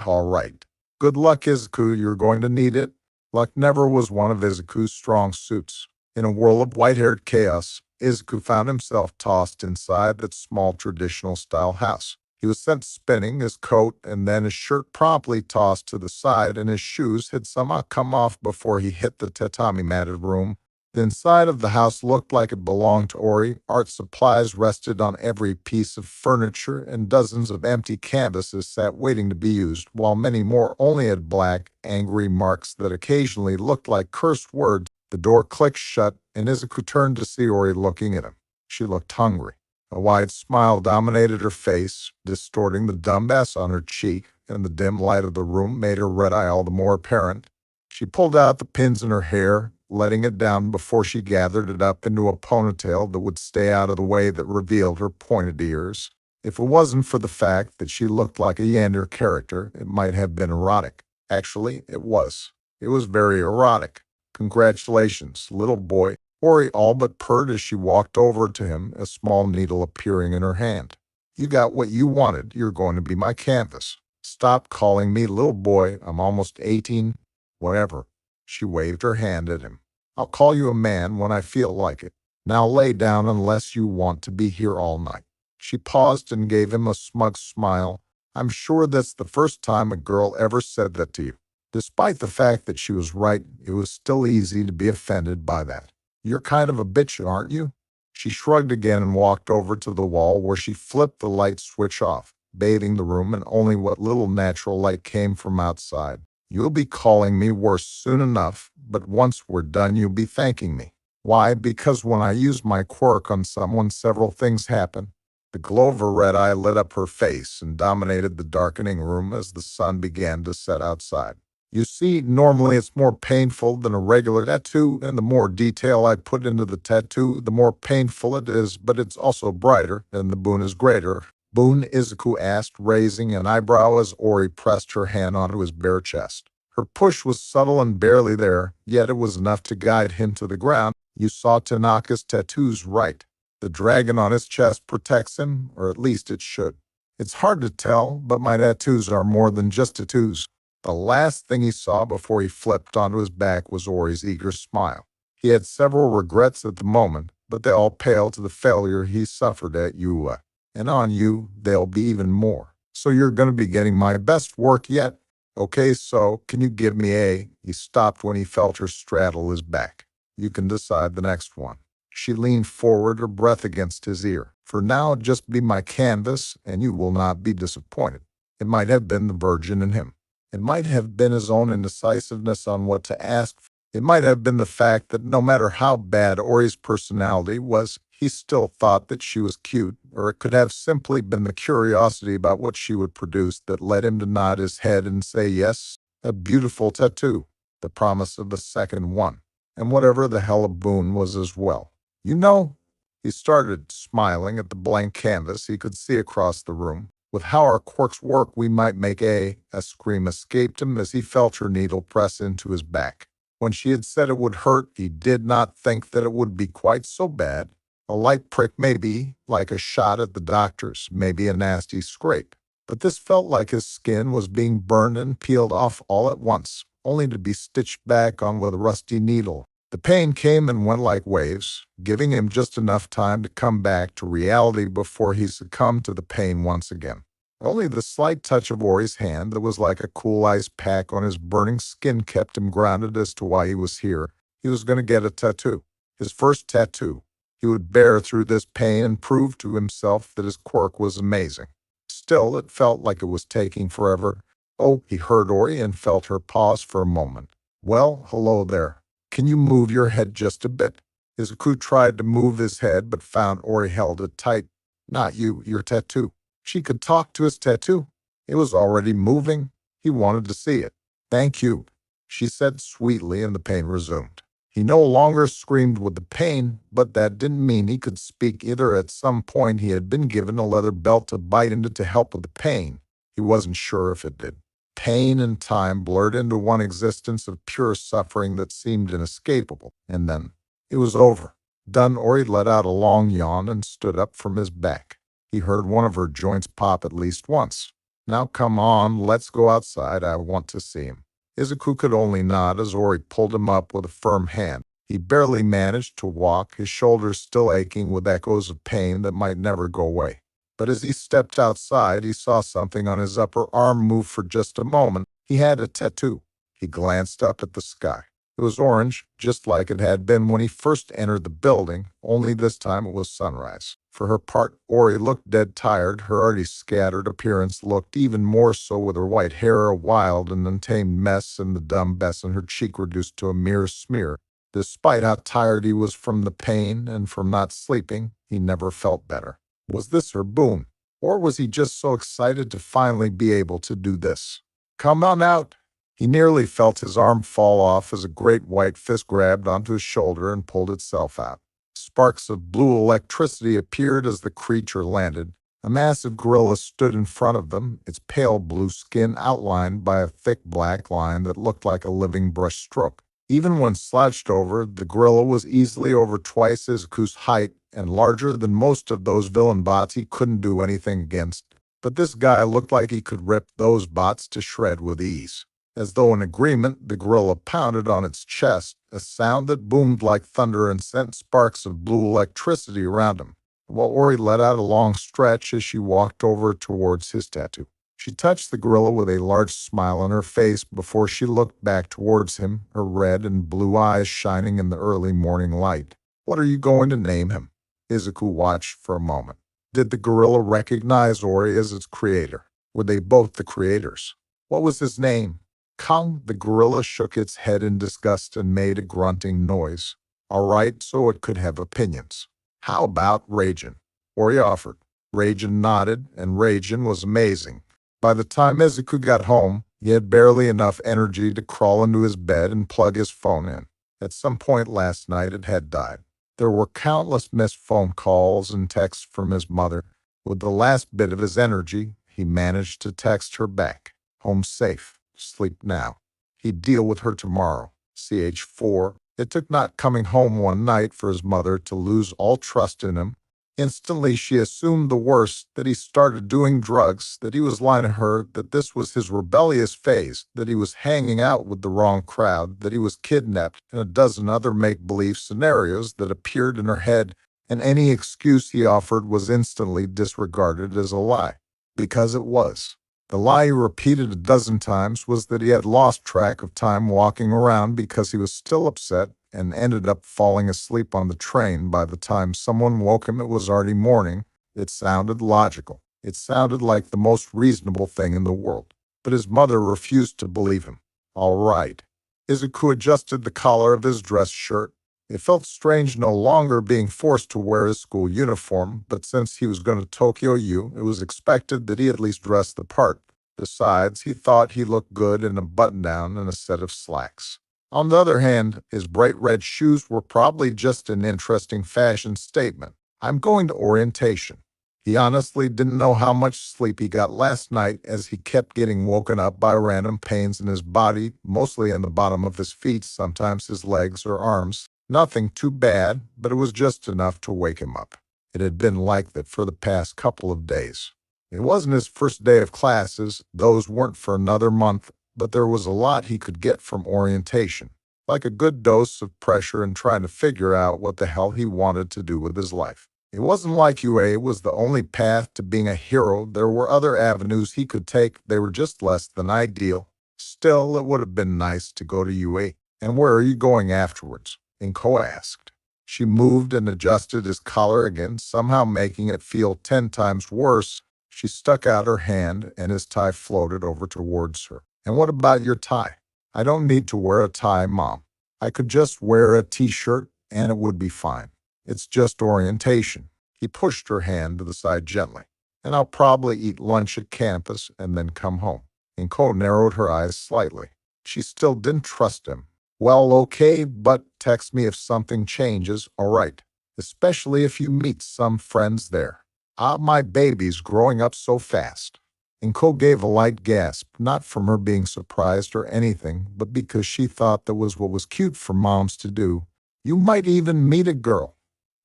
All right. Good luck, Izuku. You're going to need it. Luck never was one of Izuku's strong suits. In a whirl of white-haired chaos, Izuku found himself tossed inside that small traditional-style house. He was sent spinning, his coat and then his shirt promptly tossed to the side, and his shoes had somehow come off before he hit the tatami-matted room. The inside of the house looked like it belonged to Ori. Art supplies rested on every piece of furniture, and dozens of empty canvases sat waiting to be used, while many more only had black, angry marks that occasionally looked like cursed words. The door clicked shut, and Izuku turned to see Ori looking at him. She looked hungry. A wide smile dominated her face, distorting the dumbass on her cheek, and the dim light of the room made her red eye all the more apparent. She pulled out the pins in her hair, letting it down before she gathered it up into a ponytail that would stay out of the way that revealed her pointed ears. If it wasn't for the fact that she looked like a Yander character, it might have been erotic. Actually, it was. It was very erotic. Congratulations, little boy. Ori all but purred as she walked over to him, a small needle appearing in her hand. You got what you wanted. You're going to be my canvas. Stop calling me little boy. I'm almost 18. Whatever. She waved her hand at him. I'll call you a man when I feel like it. Now lay down unless you want to be here all night. She paused and gave him a smug smile. I'm sure that's the first time a girl ever said that to you. Despite the fact that she was right, it was still easy to be offended by that. You're kind of a bitch, aren't you? She shrugged again and walked over to the wall where she flipped the light switch off, bathing the room in only what little natural light came from outside. You'll be calling me worse soon enough, but once we're done you'll be thanking me. Why? Because when I use my quirk on someone, several things happen. The glow of her red eye lit up her face and dominated the darkening room as the sun began to set outside. You see, normally it's more painful than a regular tattoo, and the more detail I put into the tattoo, the more painful it is, but it's also brighter, and the boon is greater. Boon? Izuku asked, raising an eyebrow as Ori pressed her hand onto his bare chest. Her push was subtle and barely there, yet it was enough to guide him to the ground. You saw Tanaka's tattoos right. The dragon on his chest protects him, or at least it should. It's hard to tell, but my tattoos are more than just tattoos. The last thing he saw before he flipped onto his back was Ori's eager smile. He had several regrets at the moment, but they all paled to the failure he suffered at UA. And on you, they'll be even more. So you're going to be getting my best work yet? Okay, so can you give me a... He stopped when he felt her straddle his back. You can decide the next one. She leaned forward, her breath against his ear. For now, just be my canvas, and you will not be disappointed. It might have been the virgin in him. It might have been his own indecisiveness on what to ask. It might have been the fact that no matter how bad Ori's personality was, he still thought that she was cute, or it could have simply been the curiosity about what she would produce that led him to nod his head and say yes, a beautiful tattoo, the promise of the second one, and whatever the hell a boon was as well. You know, he started, smiling at the blank canvas he could see across the room. With how our quirks work, we might make a scream escaped him as he felt her needle press into his back. When she had said it would hurt, he did not think that it would be quite so bad. A light prick maybe, like a shot at the doctor's, maybe a nasty scrape. But this felt like his skin was being burned and peeled off all at once, only to be stitched back on with a rusty needle. The pain came and went like waves, giving him just enough time to come back to reality before he succumbed to the pain once again. Only the slight touch of Ori's hand that was like a cool ice pack on his burning skin kept him grounded as to why he was here. He was going to get a tattoo. His first tattoo. He would bear through this pain and prove to himself that his quirk was amazing. Still, it felt like it was taking forever. Oh, he heard Ori and felt her pause for a moment. Well, hello there. Can you move your head just a bit? Izuku tried to move his head but found Ori held it tight. Not you, your tattoo. She could talk to his tattoo. It was already moving. He wanted to see it. Thank you, she said sweetly, and the pain resumed. He no longer screamed with the pain, but that didn't mean he could speak either. At some point he had been given a leather belt to bite into to help with the pain. He wasn't sure if it did. Pain and time blurred into one existence of pure suffering that seemed inescapable. And then it was over. Done. Ori let out a long yawn and stood up from his back. He heard one of her joints pop at least once. Now come on, let's go outside. I want to see him. Izuku could only nod as Ori pulled him up with a firm hand. He barely managed to walk, his shoulders still aching with echoes of pain that might never go away. But as he stepped outside, he saw something on his upper arm move for just a moment. He had a tattoo. He glanced up at the sky. It was orange, just like it had been when he first entered the building, only this time it was sunrise. For her part, Ori looked dead tired. Her already scattered appearance looked even more so, with her white hair a wild and untamed mess and the dumb bess in her cheek reduced to a mere smear. Despite how tired he was from the pain and from not sleeping, he never felt better. Was this her boon? Or was he just so excited to finally be able to do this? Come on out. He nearly felt his arm fall off as a great white fist grabbed onto his shoulder and pulled itself out. Sparks of blue electricity appeared as the creature landed. A massive gorilla stood in front of them, its pale blue skin outlined by a thick black line that looked like a living brush stroke. Even when slouched over, the gorilla was easily over twice Izuku's height and larger than most of those villain bots he couldn't do anything against. But this guy looked like he could rip those bots to shred with ease. As though in agreement, the gorilla pounded on its chest, a sound that boomed like thunder and sent sparks of blue electricity around him, while Ori let out a long stretch as she walked over towards his tattoo. She touched the gorilla with a large smile on her face before she looked back towards him, her red and blue eyes shining in the early morning light. What are you going to name him? Izuku watched for a moment. Did the gorilla recognize Ori as its creator? Were they both the creators? What was his name? Kong. The gorilla shook its head in disgust and made a grunting noise. All right, so it could have opinions. How about Raijin? Ori offered. Raijin nodded, and Raijin was amazing. By the time Izuku got home, he had barely enough energy to crawl into his bed and plug his phone in. At some point last night, it had died. There were countless missed phone calls and texts from his mother. With the last bit of his energy, he managed to text her back. Home safe. Sleep now. He'd deal with her tomorrow. ch4. It took not coming home one night for his mother to lose all trust in him. Instantly she assumed the worst, that he started doing drugs, that he was lying to her, that this was his rebellious phase, that he was hanging out with the wrong crowd, that he was kidnapped, and a dozen other make-believe scenarios that appeared in her head, and any excuse he offered was instantly disregarded as a lie. Because it was. The lie he repeated a dozen times was that he had lost track of time walking around because he was still upset and ended up falling asleep on the train. By the time someone woke him, it was already morning. It sounded logical. It sounded like the most reasonable thing in the world. But his mother refused to believe him. All right. Izuku adjusted the collar of his dress shirt. It felt strange no longer being forced to wear his school uniform, but since he was going to Tokyo U, it was expected that he at least dress the part. Besides, he thought he looked good in a button-down and a set of slacks. On the other hand, his bright red shoes were probably just an interesting fashion statement. I'm going to orientation. He honestly didn't know how much sleep he got last night, as he kept getting woken up by random pains in his body, mostly in the bottom of his feet, sometimes his legs or arms. Nothing too bad, but it was just enough to wake him up. It had been like that for the past couple of days. It wasn't his first day of classes, those weren't for another month, but there was a lot he could get from orientation, like a good dose of pressure in trying to figure out what the hell he wanted to do with his life. It wasn't like UA was the only path to being a hero. There were other avenues he could take. They were just less than ideal. Still, it would have been nice to go to UA. And where are you going afterwards? Inko asked. She moved and adjusted his collar again, somehow making it feel 10 times worse. She stuck out her hand, and his tie floated over towards her. And what about your tie? I don't need to wear a tie, Mom. I could just wear a t-shirt, and it would be fine. It's just orientation. He pushed her hand to the side gently. And I'll probably eat lunch at campus and then come home. Inko narrowed her eyes slightly. She still didn't trust him. Well, okay, but text me if something changes, all right? Especially if you meet some friends there. Ah, my baby's growing up so fast. Inko gave a light gasp, not from her being surprised or anything, but because she thought that was what was cute for moms to do. You might even meet a girl.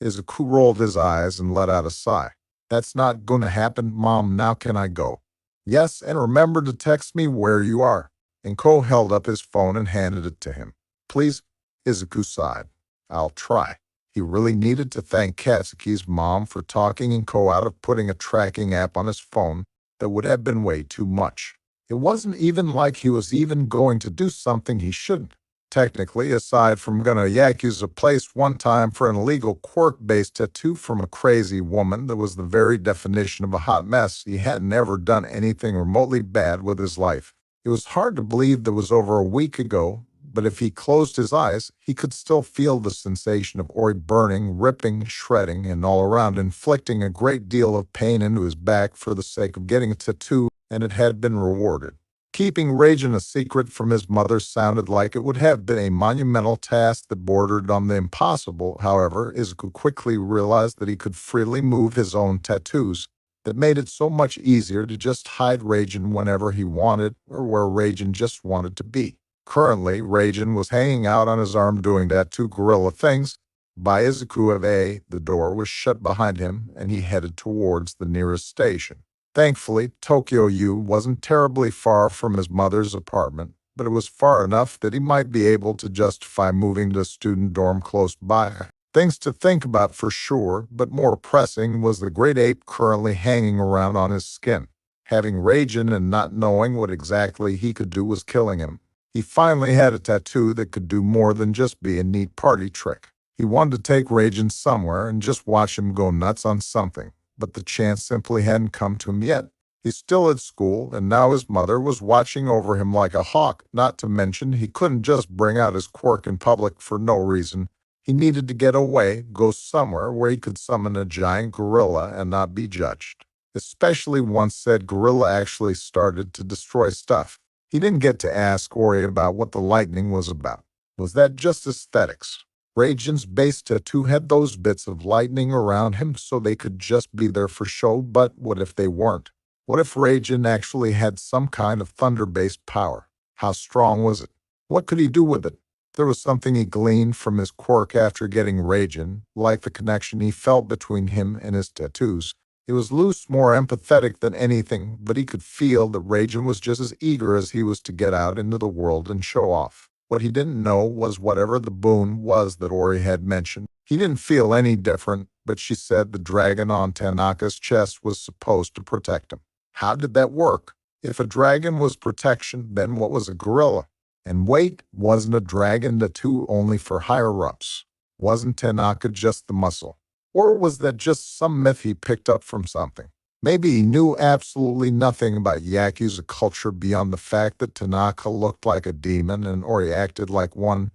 Izuku rolled his eyes and let out a sigh. That's not going to happen, Mom. Now can I go? Yes, and remember to text me where you are. Inko held up his phone and handed it to him. Please, Izuku sighed. I'll try. He really needed to thank Katsuki's mom for talking Inko out of putting a tracking app on his phone. That would have been way too much. It wasn't even like he was even going to do something he shouldn't. Technically, aside from gonna Yakuza place one time for an illegal quirk-based tattoo from a crazy woman that was the very definition of a hot mess, he hadn't ever done anything remotely bad with his life. It was hard to believe that was over a week ago, but if he closed his eyes, he could still feel the sensation of Ori burning, ripping, shredding, and all around inflicting a great deal of pain into his back for the sake of getting a tattoo, and it had been rewarded. Keeping Raijin a secret from his mother sounded like it would have been a monumental task that bordered on the impossible. However, Izuku quickly realized that he could freely move his own tattoos. That made it so much easier to just hide Raijin whenever he wanted or where Raijin just wanted to be. Currently, Raijin was hanging out on his arm doing tattoo gorilla things. By Izuku of A, the door was shut behind him and he headed towards the nearest station. Thankfully, Tokyo U wasn't terribly far from his mother's apartment, but it was far enough that he might be able to justify moving to a student dorm close by. Things to think about for sure, but more pressing was the great ape currently hanging around on his skin. Having Raijin and not knowing what exactly he could do was killing him. He finally had a tattoo that could do more than just be a neat party trick. He wanted to take Raijin somewhere and just watch him go nuts on something, but the chance simply hadn't come to him yet. He's still at school, and now his mother was watching over him like a hawk, not to mention he couldn't just bring out his quirk in public for no reason. He needed to get away, go somewhere where he could summon a giant gorilla and not be judged. Especially once said gorilla actually started to destroy stuff. He didn't get to ask Ori about what the lightning was about. Was that just aesthetics? Raijin's base tattoo had those bits of lightning around him so they could just be there for show, but what if they weren't? What if Raijin actually had some kind of thunder-based power? How strong was it? What could he do with it? There was something he gleaned from his quirk after getting Raijin, like the connection he felt between him and his tattoos. It was loose, more empathetic than anything, but he could feel that Raijin was just as eager as he was to get out into the world and show off. What he didn't know was whatever the boon was that Ori had mentioned. He didn't feel any different, but she said the dragon on Tanaka's chest was supposed to protect him. How did that work? If a dragon was protection, then what was a gorilla? And wait, wasn't a dragon tattoo only for higher-ups? Wasn't Tanaka just the muscle? Or was that just some myth he picked up from something? Maybe he knew absolutely nothing about Yakuza culture beyond the fact that Tanaka looked like a demon and Ori acted like one.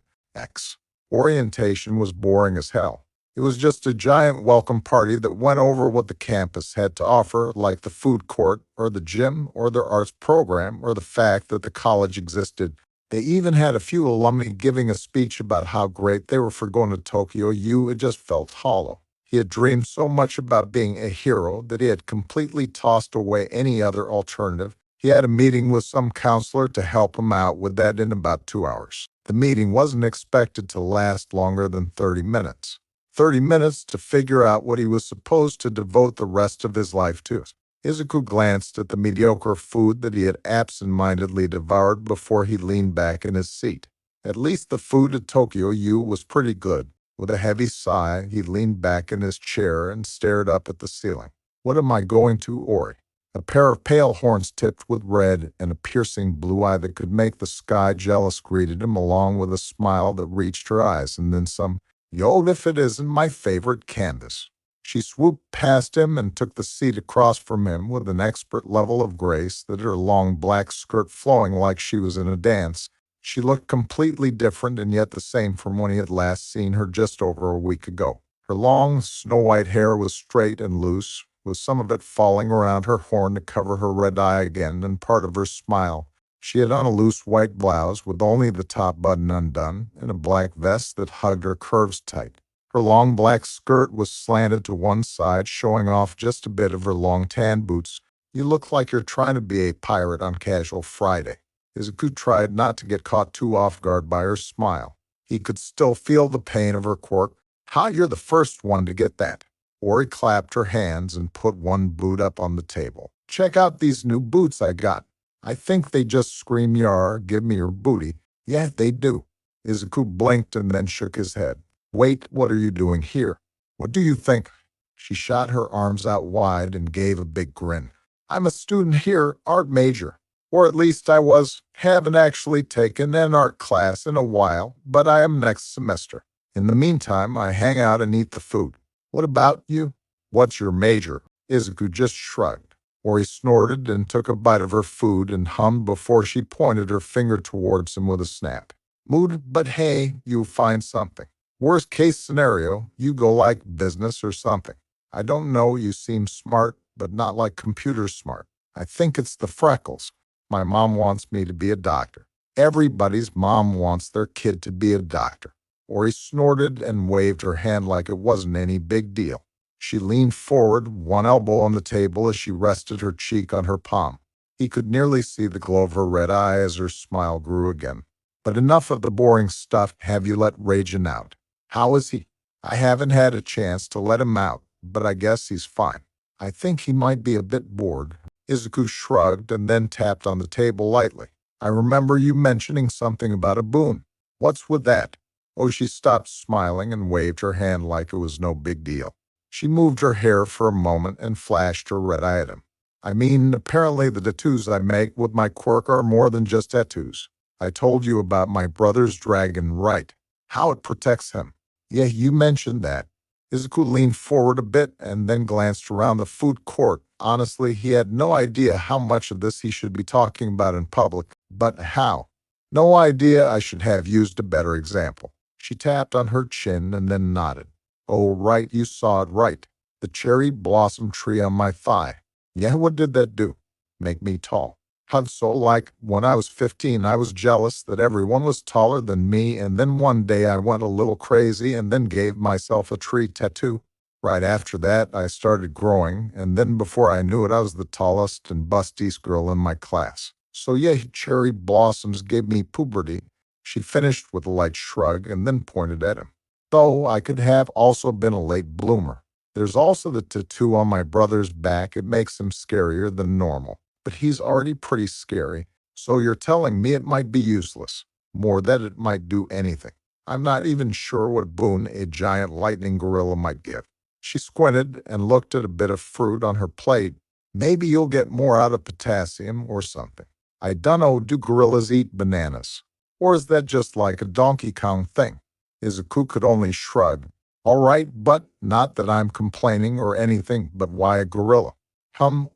Orientation was boring as hell. It was just a giant welcome party that went over what the campus had to offer, like the food court, or the gym, or their arts program, or the fact that the college existed. They even had a few alumni giving a speech about how great they were for going to Tokyo U. It just felt hollow. He had dreamed so much about being a hero that he had completely tossed away any other alternative. He had a meeting with some counselor to help him out with that in about 2 hours. The meeting wasn't expected to last longer than 30 minutes. 30 minutes to figure out what he was supposed to devote the rest of his life to. Izuku glanced at the mediocre food that he had absent-mindedly devoured before he leaned back in his seat. At least the food at Tokyo U was pretty good. With a heavy sigh, he leaned back in his chair and stared up at the ceiling. What am I going to, Ori? A pair of pale horns tipped with red and a piercing blue eye that could make the sky jealous greeted him, along with a smile that reached her eyes, and then some. Yo, if it isn't my favorite Candace. She swooped past him and took the seat across from him with an expert level of grace that her long black skirt flowing like she was in a dance. She looked completely different and yet the same from when he had last seen her just over a week ago. Her long, snow-white hair was straight and loose, with some of it falling around her horn to cover her red eye again and part of her smile. She had on a loose white blouse with only the top button undone and a black vest that hugged her curves tight. Her long black skirt was slanted to one side, showing off just a bit of her long tan boots. You look like you're trying to be a pirate on Casual Friday. Izuku tried not to get caught too off guard by her smile. He could still feel the pain of her quirk. How you're the first one to get that. Ori clapped her hands and put one boot up on the table. Check out these new boots I got. I think they just scream yar, give me your booty. Yeah, they do. Izuku blinked and then shook his head. Wait, what are you doing here? What do you think? She shot her arms out wide and gave a big grin. I'm a student here, art major. Or at least I was. Haven't actually taken an art class in a while, but I am next semester. In the meantime, I hang out and eat the food. What about you? What's your major? Izuku just shrugged. Ori snorted and took a bite of her food and hummed before she pointed her finger towards him with a snap. Mood, but hey, you find something. Worst case scenario, you go like business or something. I don't know, you seem smart, but not like computer smart. I think it's the freckles. My mom wants me to be a doctor. Everybody's mom wants their kid to be a doctor. Ori snorted and waved her hand like it wasn't any big deal. She leaned forward, one elbow on the table as she rested her cheek on her palm. He could nearly see the glow of her red eye as her smile grew again. But enough of the boring stuff. Have you let Raijin out? How is he? I haven't had a chance to let him out, but I guess he's fine. I think he might be a bit bored. Izuku shrugged and then tapped on the table lightly. I remember you mentioning something about a boon. What's with that? Oh, she stopped smiling and waved her hand like it was no big deal. She moved her hair for a moment and flashed her red eye at him. I mean, apparently the tattoos I make with my quirk are more than just tattoos. I told you about my brother's dragon, right? How it protects him. Yeah, you mentioned that. Izuku leaned forward a bit and then glanced around the food court. Honestly, he had no idea how much of this he should be talking about in public, but how? No idea. I should have used a better example. She tapped on her chin and then nodded. Oh, right, you saw it right. The cherry blossom tree on my thigh. Yeah, what did that do? Make me tall. So like, when I was 15, I was jealous that everyone was taller than me, and then one day I went a little crazy and then gave myself a tree tattoo. Right after that, I started growing, and then before I knew it, I was the tallest and bustiest girl in my class. So yeah, cherry blossoms gave me puberty. She finished with a light shrug and then pointed at him. Though I could have also been a late bloomer. There's also the tattoo on my brother's back. It makes him scarier than normal. But he's already pretty scary, so you're telling me it might be useless. More that it might do anything. I'm not even sure what boon a giant lightning gorilla might give. She squinted and looked at a bit of fruit on her plate. Maybe you'll get more out of potassium or something. I dunno, do gorillas eat bananas? Or is that just like a Donkey Kong thing? Izuku could only shrug. All right, but not that I'm complaining or anything, but why a gorilla?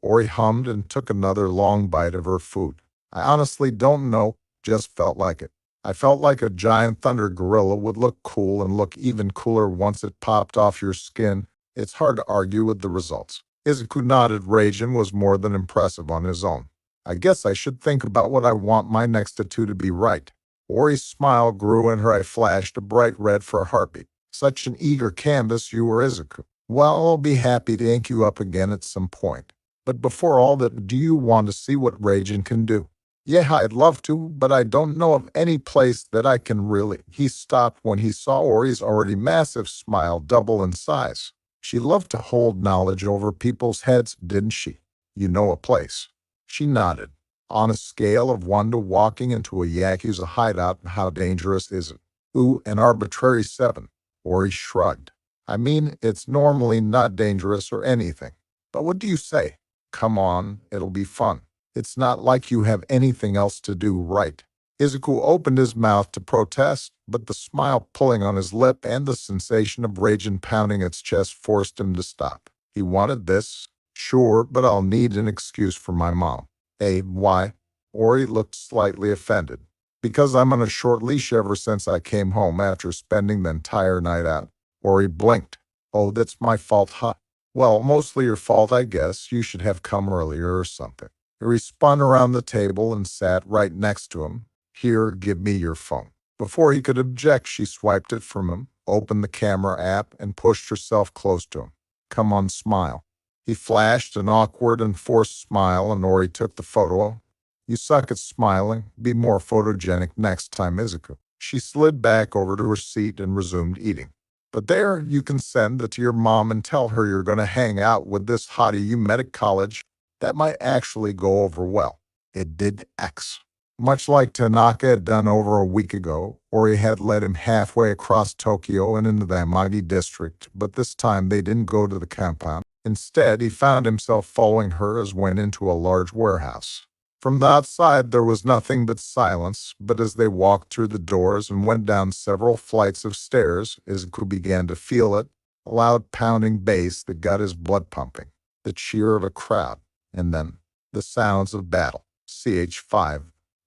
Ori hummed and took another long bite of her food. I honestly don't know, just felt like it. I felt like a giant thunder gorilla would look cool and look even cooler once it popped off your skin. It's hard to argue with the results. Izuku nodded. Raijin was more than impressive on his own. I guess I should think about what I want my next tattoo to be, right? Ori's smile grew and her eye flashed a bright red for a heartbeat. Such an eager canvas you were, Izuku. Well, I'll be happy to ink you up again at some point. But before all that, do you want to see what Raijin can do? Yeah, I'd love to, but I don't know of any place that I can really. He stopped when he saw Ori's already massive smile double in size. She loved to hold knowledge over people's heads, didn't she? You know a place. She nodded. On a scale of 1 to walking into a Yakuza hideout, how dangerous is it? Ooh, an arbitrary 7. Ori shrugged. I mean, it's normally not dangerous or anything. But what do you say? Come on, it'll be fun. It's not like you have anything else to do, right? Izuku opened his mouth to protest, but the smile pulling on his lip and the sensation of rage pounding its chest forced him to stop. He wanted this. Sure, but I'll need an excuse for my mom. Why? Ori looked slightly offended. Because I'm on a short leash ever since I came home after spending the entire night out. Ori blinked. Oh, that's my fault, huh? Well, mostly your fault, I guess. You should have come earlier or something. He spun around the table and sat right next to him. Here, give me your phone. Before he could object, she swiped it from him, opened the camera app, and pushed herself close to him. Come on, smile. He flashed an awkward and forced smile, and Ori took the photo. You suck at smiling. Be more photogenic next time, Izuku. She slid back over to her seat and resumed eating. But there, you can send it to your mom and tell her you're going to hang out with this hottie you met at college. That might actually go over well. It did X. Much like Tanaka had done over a week ago, Ori had led him halfway across Tokyo and into the Amagi district, but this time they didn't go to the compound. Instead, he found himself following her as went into a large warehouse. From the outside, there was nothing but silence, but as they walked through the doors and went down several flights of stairs, Izuku began to feel it, a loud pounding bass that got his blood pumping, the cheer of a crowd, and then the sounds of battle. ch-5.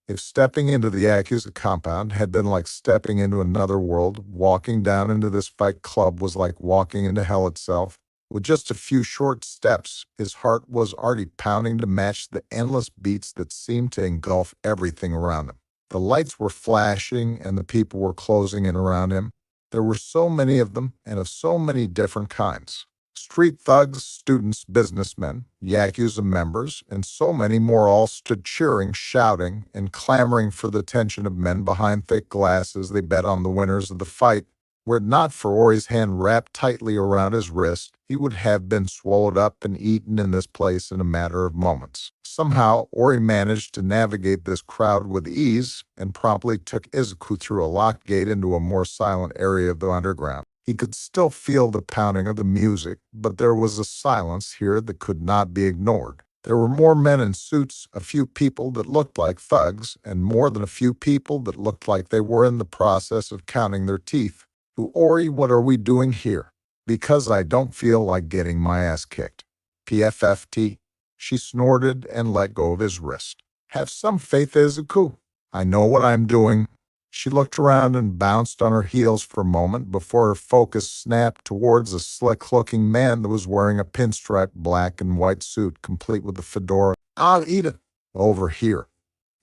If stepping into the Yakuza compound had been like stepping into another world, walking down into this fight club was like walking into hell itself. With just a few short steps, his heart was already pounding to match the endless beats that seemed to engulf everything around him. The lights were flashing and the people were closing in around him. There were so many of them and of so many different kinds. Street thugs, students, businessmen, Yakuza members, and so many more all stood cheering, shouting, and clamoring for the attention of men behind thick glasses. They bet on the winners of the fight. Were it not for Ori's hand wrapped tightly around his wrist, he would have been swallowed up and eaten in this place in a matter of moments. Somehow, Ori managed to navigate this crowd with ease and promptly took Izuku through a locked gate into a more silent area of the underground. He could still feel the pounding of the music, but there was a silence here that could not be ignored. There were more men in suits, a few people that looked like thugs, and more than a few people that looked like they were in the process of counting their teeth. Ori, what are we doing here? Because I don't feel like getting my ass kicked. PFFT. She snorted and let go of his wrist. Have some faith, Izuku. I know what I'm doing. She looked around and bounced on her heels for a moment before her focus snapped towards a slick-looking man that was wearing a pinstripe black and white suit complete with a fedora. Ida. Over here.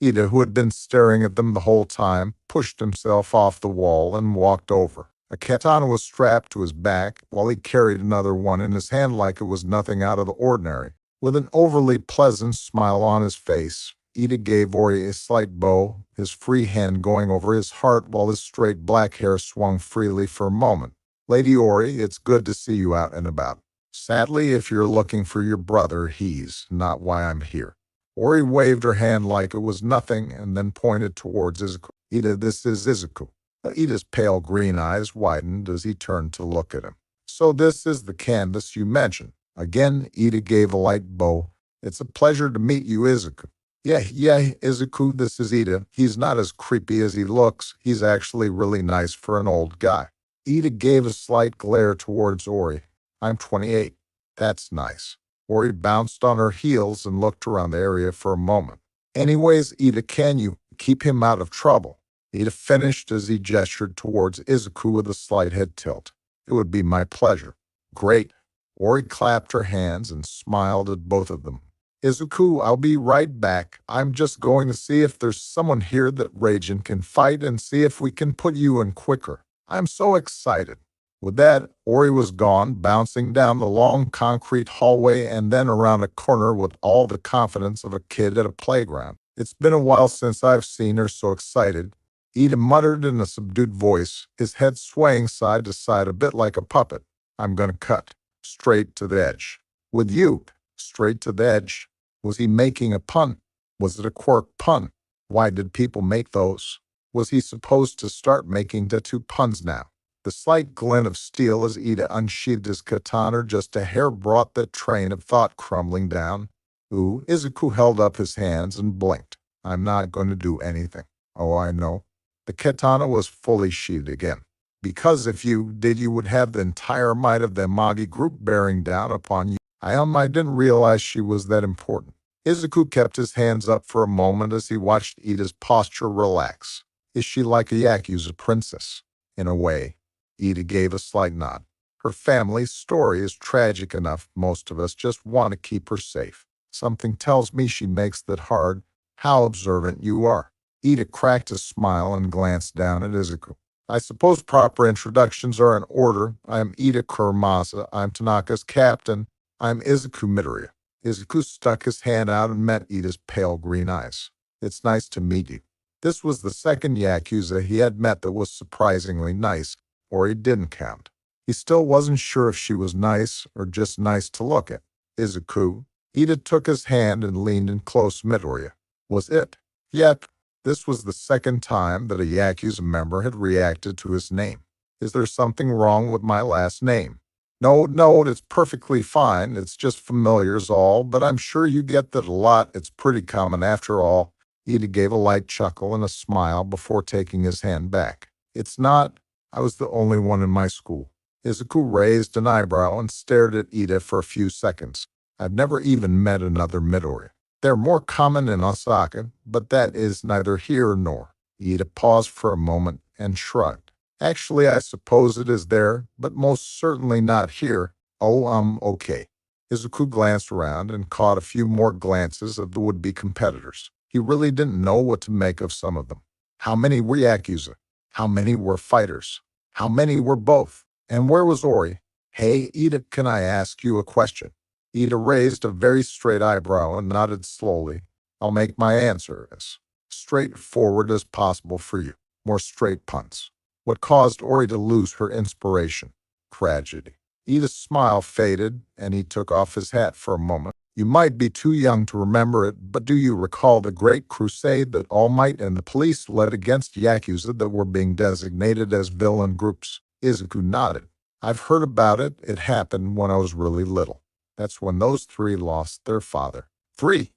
Ida, who had been staring at them the whole time, pushed himself off the wall and walked over. A katana was strapped to his back, while he carried another one in his hand like it was nothing out of the ordinary. With an overly pleasant smile on his face, Ida gave Ori a slight bow, his free hand going over his heart while his straight black hair swung freely for a moment. Lady Ori, it's good to see you out and about. Sadly, if you're looking for your brother, he's not why I'm here. Ori waved her hand like it was nothing and then pointed towards Izuku. Ida, this is Izuku. Ida's pale green eyes widened as he turned to look at him. So this is the canvas you mentioned. Again, Ida gave a light bow. It's a pleasure to meet you, Izuku. Yeah, Izuku, this is Ida. He's not as creepy as he looks. He's actually really nice for an old guy. Ida gave a slight glare towards Ori. I'm 28. That's nice. Ori bounced on her heels and looked around the area for a moment. Anyways, Ida, can you keep him out of trouble? Ida finished as he gestured towards Izuku with a slight head tilt. It would be my pleasure. Great. Ori clapped her hands and smiled at both of them. Izuku, I'll be right back. I'm just going to see if there's someone here that Raijin can fight and see if we can put you in quicker. I'm so excited. With that, Ori was gone, bouncing down the long concrete hallway and then around a corner with all the confidence of a kid at a playground. It's been a while since I've seen her so excited, Ida muttered in a subdued voice, his head swaying side to side a bit like a puppet. I'm gonna cut. Straight to the edge. With you. Straight to the edge. Was he making a pun? Was it a quirk pun? Why did people make those? Was he supposed to start making tattoo puns now? The slight glint of steel as Ida unsheathed his katana just a hair brought that train of thought crumbling down. Ooh, Izuku held up his hands and blinked. I'm not going to do anything. Oh, I know. The katana was fully sheathed again. Because if you did, you would have the entire might of the Amagi group bearing down upon you. I didn't realize she was that important. Izuku kept his hands up for a moment as he watched Ida's posture relax. Is she like a Yakuza princess? In a way. Ida gave a slight nod. Her family's story is tragic enough. Most of us just want to keep her safe. Something tells me she makes that hard. How observant you are. Ida cracked a smile and glanced down at Izuku. I suppose proper introductions are in order. I am Ida Kuramasa. I'm Tanaka's captain. I'm Izuku Midoriya. Izuku stuck his hand out and met Ida's pale green eyes. It's nice to meet you. This was the second Yakuza he had met that was surprisingly nice, or he didn't count. He still wasn't sure if she was nice or just nice to look at. Izuku. Ida took his hand and leaned in close. Midoriya. Was it? Yep. This was the second time that a Yakuza member had reacted to his name. Is there something wrong with my last name? No, it's perfectly fine. It's just familiar's all, but I'm sure you get that a lot. It's pretty common after all. Ida gave a light chuckle and a smile before taking his hand back. It's not. I was the only one in my school. Izuku raised an eyebrow and stared at Ida for a few seconds. I've never even met another Midoriya. They're more common in Osaka, but that is neither here nor. Ida paused for a moment and shrugged. Actually, I suppose it is there, but most certainly not here. Oh, okay. Izuku glanced around and caught a few more glances of the would-be competitors. He really didn't know what to make of some of them. How many were Yakuza? How many were fighters? How many were both? And where was Ori? Hey, Ida, can I ask you a question? Ida raised a very straight eyebrow and nodded slowly. I'll make my answer as straightforward as possible for you. More straight punts. What caused Ori to lose her inspiration? Tragedy. Ida's smile faded, and he took off his hat for a moment. You might be too young to remember it, but do you recall the great crusade that All Might and the police led against Yakuza that were being designated as villain groups? Izuku nodded. I've heard about it. It happened when I was really little. That's when those three lost their father. 3.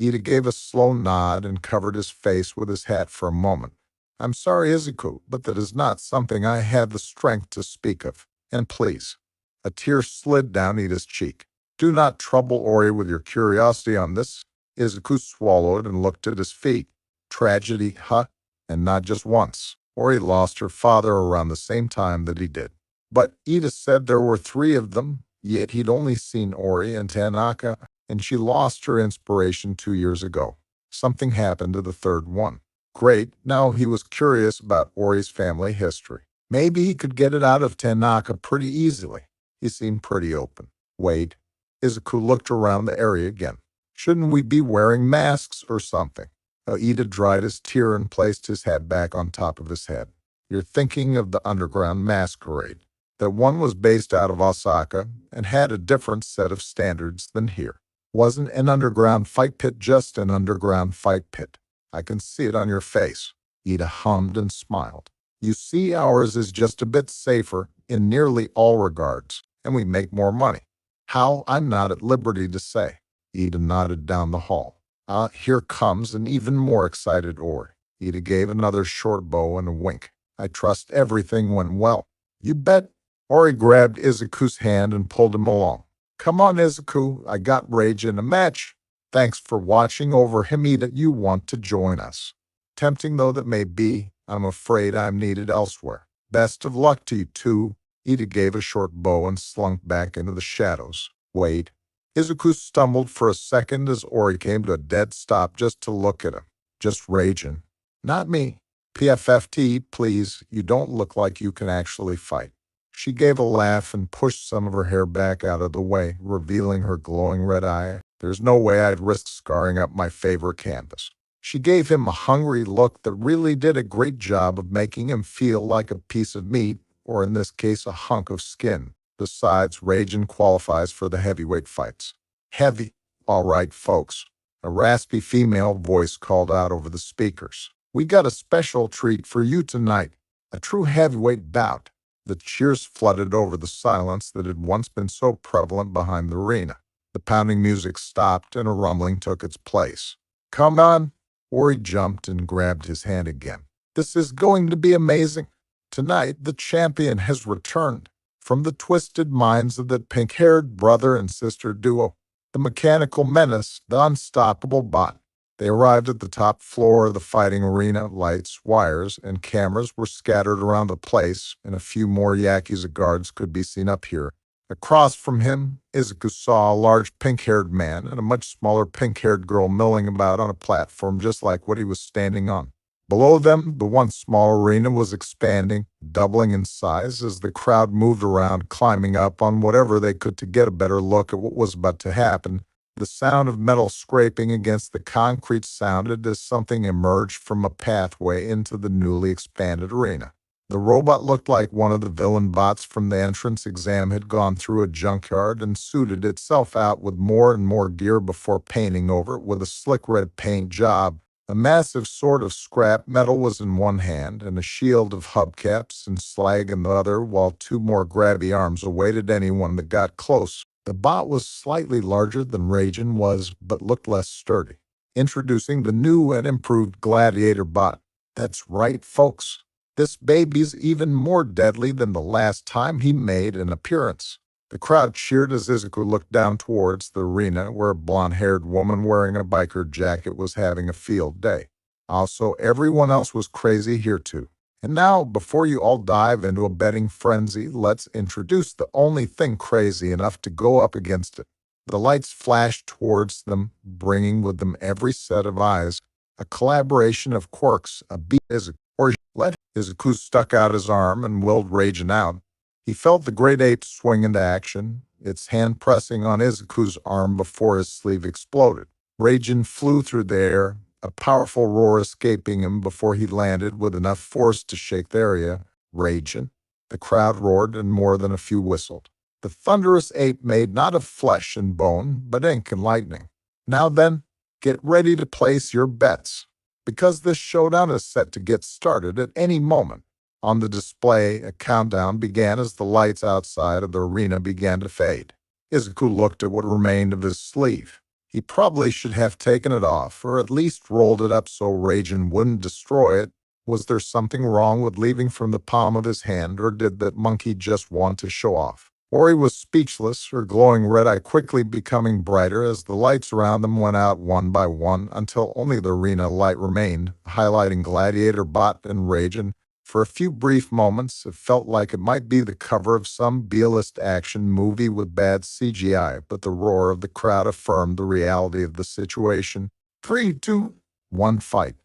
Ida gave a slow nod and covered his face with his hat for a moment. I'm sorry, Izuku, but that is not something I have the strength to speak of. And please. A tear slid down Ida's cheek. Do not trouble Ori with your curiosity on this. Izuku swallowed and looked at his feet. Tragedy, huh? And not just once. Ori lost her father around the same time that he did. But Ida said there were 3 of them, yet he'd only seen Ori and Tanaka, and she lost her inspiration 2 years ago. Something happened to the third one. Great, now he was curious about Ori's family history. Maybe he could get it out of Tanaka pretty easily. He seemed pretty open. Wait. Izuku looked around the area again. Shouldn't we be wearing masks or something? Ida dried his tear and placed his hat back on top of his head. You're thinking of the underground masquerade. That one was based out of Osaka and had a different set of standards than here. Wasn't an underground fight pit just an underground fight pit? I can see it on your face. Ida hummed and smiled. You see, ours is just a bit safer in nearly all regards, and we make more money. How? I'm not at liberty to say. Ida nodded down the hall. Here comes an even more excited Ori. Ida gave another short bow and a wink. I trust everything went well. You bet. Ori grabbed Izuku's hand and pulled him along. Come on, Izuku. I got rage in a match. Thanks for watching over him. Ida, you want to join us. Tempting though that may be, I'm afraid I'm needed elsewhere. Best of luck to you two. Ida gave a short bow and slunk back into the shadows. Wait. Izuku stumbled for a second as Ori came to a dead stop just to look at him. Just raging. Not me. PFFT, please. You don't look like you can actually fight. She gave a laugh and pushed some of her hair back out of the way, revealing her glowing red eye. There's no way I'd risk scarring up my favorite canvas. She gave him a hungry look that really did a great job of making him feel like a piece of meat, or in this case, a hunk of skin. Besides, Ragin qualifies for the heavyweight fights. Heavy? All right, folks. A raspy female voice called out over the speakers. We got a special treat for you tonight. A true heavyweight bout. The cheers flooded over the silence that had once been so prevalent behind the arena. The pounding music stopped and a rumbling took its place. Come on. Ori jumped and grabbed his hand again. This is going to be amazing. Tonight, the champion has returned from the twisted minds of that pink-haired brother and sister duo. The mechanical menace, the unstoppable bot. They arrived at the top floor of the fighting arena. Lights, wires, and cameras were scattered around the place, and a few more Yakuza guards could be seen up here. Across from him, Izuku saw a large pink-haired man and a much smaller pink-haired girl milling about on a platform just like what he was standing on. Below them, the once small arena was expanding, doubling in size as the crowd moved around, climbing up on whatever they could to get a better look at what was about to happen. The sound of metal scraping against the concrete sounded as something emerged from a pathway into the newly expanded arena. The robot looked like one of the villain bots from the entrance exam had gone through a junkyard and suited itself out with more and more gear before painting over it with a slick red paint job. A massive sword of scrap metal was in one hand and a shield of hubcaps and slag in the other, while two more grabby arms awaited anyone that got close. The bot was slightly larger than Ragin was, but looked less sturdy. Introducing the new and improved Gladiator bot. That's right, folks. This baby's even more deadly than the last time he made an appearance. The crowd cheered as Izuku looked down towards the arena where a blonde-haired woman wearing a biker jacket was having a field day. Also, everyone else was crazy here too. And now, before you all dive into a betting frenzy, let's introduce the only thing crazy enough to go up against it. The lights flashed towards them, bringing with them every set of eyes, a collaboration of quirks, a beat Izuku, or let Izuku stuck out his arm and willed Ragin out. He felt the great ape swing into action, its hand pressing on Izuku's arm before his sleeve exploded. Ragin flew through the air, a powerful roar escaping him before he landed with enough force to shake the area. Ragin. The crowd roared and more than a few whistled. The thunderous ape made not of flesh and bone, but ink and lightning. Now then, get ready to place your bets, because this showdown is set to get started at any moment. On the display, a countdown began as the lights outside of the arena began to fade. Izuku looked at what remained of his sleeve. He probably should have taken it off, or at least rolled it up so Ragin wouldn't destroy it. Was there something wrong with leaving from the palm of his hand, or did that monkey just want to show off? Ori was speechless, her glowing red eye quickly becoming brighter as the lights around them went out one by one until only the arena light remained, highlighting Gladiator, Bot, and Ragin. For a few brief moments, it felt like it might be the cover of some B-list action movie with bad CGI, but the roar of the crowd affirmed the reality of the situation. 3, 2, 1, fight.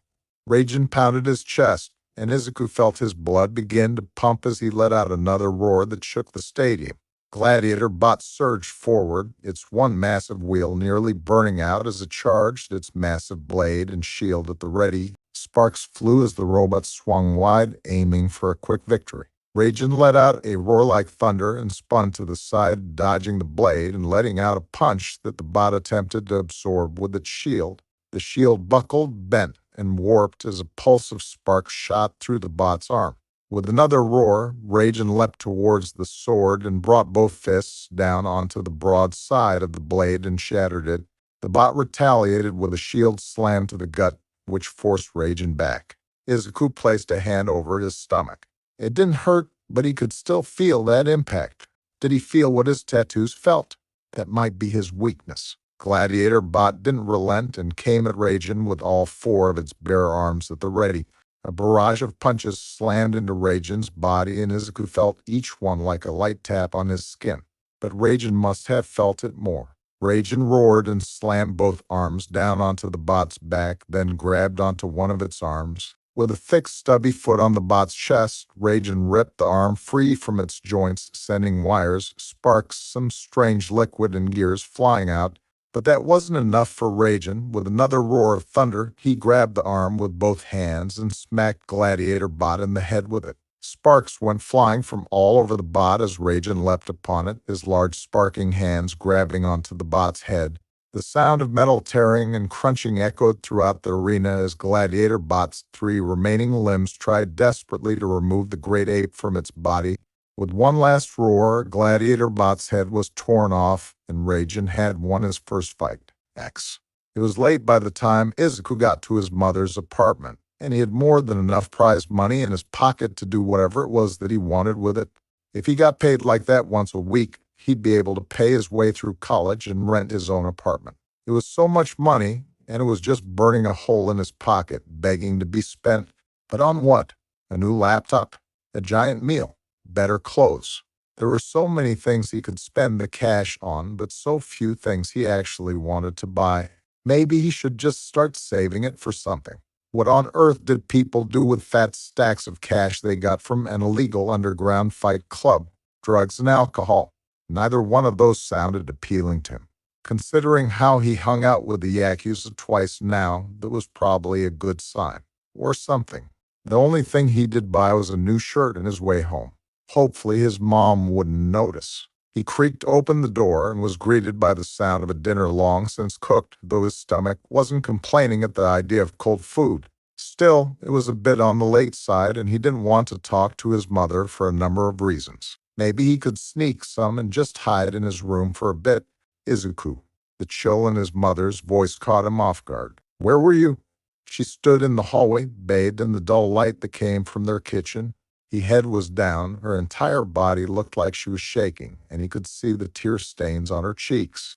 Ragin pounded his chest, and Izuku felt his blood begin to pump as he let out another roar that shook the stadium. Gladiator Bot surged forward, its one massive wheel nearly burning out as it charged, its massive blade and shield at the ready. Sparks flew as the robot swung wide, aiming for a quick victory. Ragin let out a roar like thunder and spun to the side, dodging the blade and letting out a punch that the bot attempted to absorb with its shield. The shield buckled, bent, and warped as a pulse of sparks shot through the bot's arm. With another roar, Ragin leapt towards the sword and brought both fists down onto the broad side of the blade and shattered it. The bot retaliated with a shield slam to the gut, which forced Ragin back. Izuku placed a hand over his stomach. It didn't hurt, but he could still feel that impact. Did he feel what his tattoos felt? That might be his weakness. Gladiator Bot didn't relent and came at Ragin with all four of its bare arms at the ready. A barrage of punches slammed into Ragin's body, and Izuku felt each one like a light tap on his skin. But Ragin must have felt it more. Ragin roared and slammed both arms down onto the bot's back, then grabbed onto one of its arms. With a thick, stubby foot on the bot's chest, Ragin ripped the arm free from its joints, sending wires, sparks, some strange liquid, and gears flying out. But that wasn't enough for Rajan. With another roar of thunder, he grabbed the arm with both hands and smacked Gladiator Bot in the head with it. Sparks went flying from all over the bot as Rajan leapt upon it, his large sparking hands grabbing onto the bot's head. The sound of metal tearing and crunching echoed throughout the arena as Gladiator Bot's 3 remaining limbs tried desperately to remove the great ape from its body. With one last roar, Gladiator Bot's head was torn off, and Rajan had won his first fight. X. It was late by the time Izuku got to his mother's apartment, and he had more than enough prize money in his pocket to do whatever it was that he wanted with it. If he got paid like that once a week, he'd be able to pay his way through college and rent his own apartment. It was so much money, and it was just burning a hole in his pocket, begging to be spent. But on what? A new laptop? A giant meal? Better clothes? There were so many things he could spend the cash on, but so few things he actually wanted to buy. Maybe he should just start saving it for something. What on earth did people do with fat stacks of cash they got from an illegal underground fight club? Drugs and alcohol. Neither one of those sounded appealing to him. Considering how he hung out with the Yakuza twice now, that was probably a good sign. Or something. The only thing he did buy was a new shirt on his way home. Hopefully his mom wouldn't notice. He creaked open the door and was greeted by the sound of a dinner long since cooked, though his stomach wasn't complaining at the idea of cold food. Still, it was a bit on the late side, and he didn't want to talk to his mother for a number of reasons. Maybe he could sneak some and just hide in his room for a bit. Izuku. The chill in his mother's voice caught him off guard. Where were you? She stood in the hallway, bathed in the dull light that came from their kitchen. Her head was down, her entire body looked like she was shaking, and he could see the tear stains on her cheeks.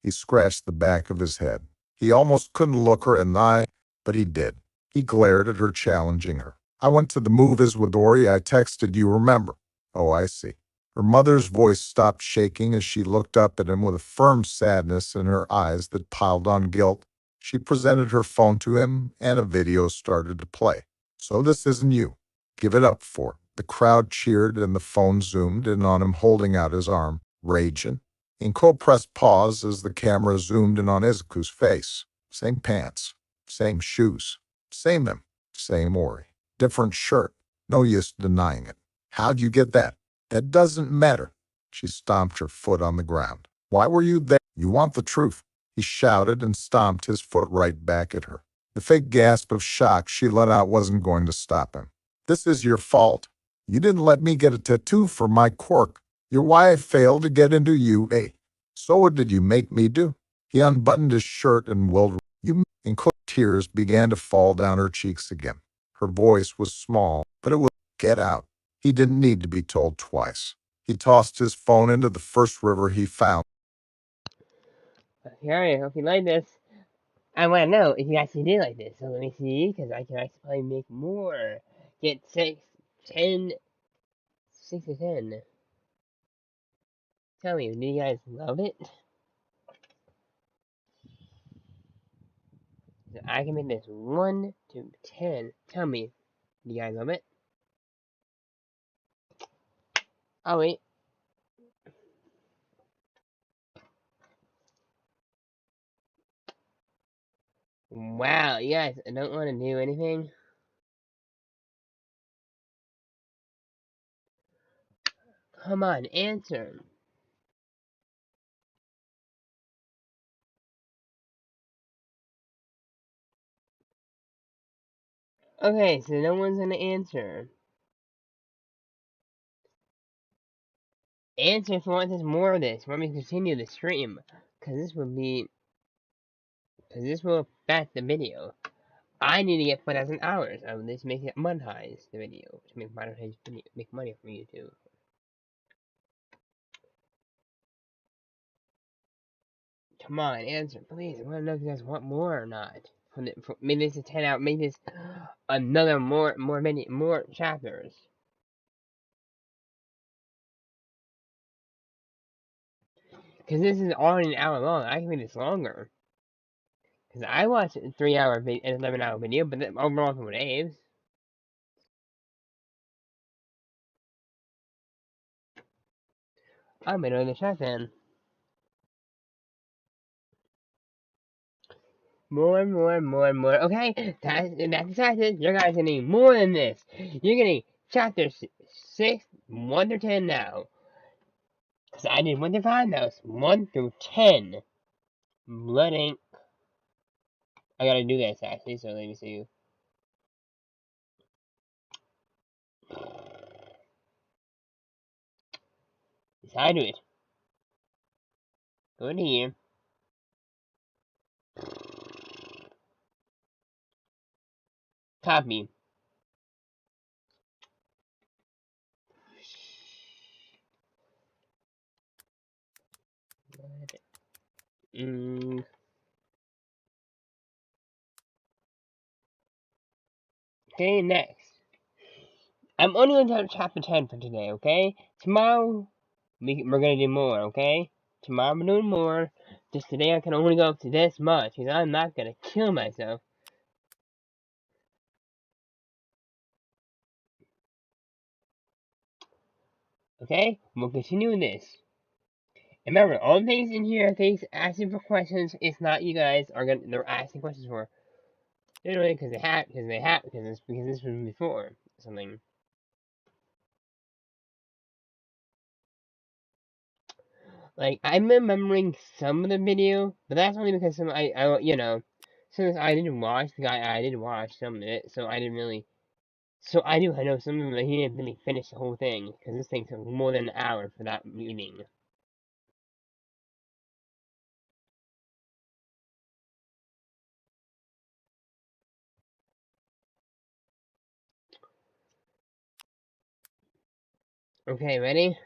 He scratched the back of his head. He almost couldn't look her in the eye, but he did. He glared at her, challenging her. I went to the movies with Ori. I texted you, remember? Oh, I see. Her mother's voice stopped shaking as she looked up at him with a firm sadness in her eyes that piled on guilt. She presented her phone to him, and a video started to play. So this isn't you. Give it up for. The crowd cheered and the phone zoomed in on him holding out his arm, raging. Inko pressed pause as the camera zoomed in on Izuku's face. Same pants, same shoes, same him, same Ori. Different shirt. No use denying it. How'd you get that? That doesn't matter. She stomped her foot on the ground. Why were you there? You want the truth. He shouted and stomped his foot right back at her. The fake gasp of shock she let out wasn't going to stop him. This is your fault. You didn't let me get a tattoo for my quirk. You're why I failed to get into UA. So what did you make me do? He unbuttoned his shirt and willed. And tears began to fall down her cheeks again. Her voice was small, but it was, get out. He didn't need to be told twice. He tossed his phone into the first river he found. Okay, I hope you like this. I want to know if you actually did like this. So let me see, because I can actually make more. Get 6, 10, 6 to 10. Tell me, do you guys love it? So I can make this 1 to 10. Tell me, do you guys love it? Oh, wait. Wow, you guys don't want to do anything? Come on, answer. Okay, so no one's gonna answer. Answer if you want this more of this. Want me to continue the stream? Cause this will affect the video. I need to get 4,000 hours of this, make it monetize the video to make money from YouTube. Come on, answer, please. I want to know if you guys want more or not. Make this a 10 out. Make this another more chapters. Cause this is already an hour long. I can make this longer. Cause I watched a 3-hour and 11-hour video, but then overall for Dave's. I'm in the chat then. More. Okay, that's decided. You guys are getting more than this. You're getting chapter 6, 1 through 10 now. Because I did 1 through 5 now. It's 1 through 10. Blood ink. I gotta do this actually, so let me see. Yes, I do it. Go in here. Copy. Mm. Okay, next. I'm only going to have chapter 10 for today, okay? Tomorrow, we're going to do more, okay? Tomorrow we're doing more. Just today I can only go up to this much, because I'm not going to kill myself. Okay? We'll continue this. Remember, all the things in here, things asking for questions, it's not you guys they're asking questions for. They're doing it because this was before something. Like, I'm remembering some of the video, but that's only because since I didn't watch the guy, I did watch some of it, so I didn't really. So I know some of them, but he didn't really finish the whole thing, because this thing took more than an hour for that meeting. Okay, ready?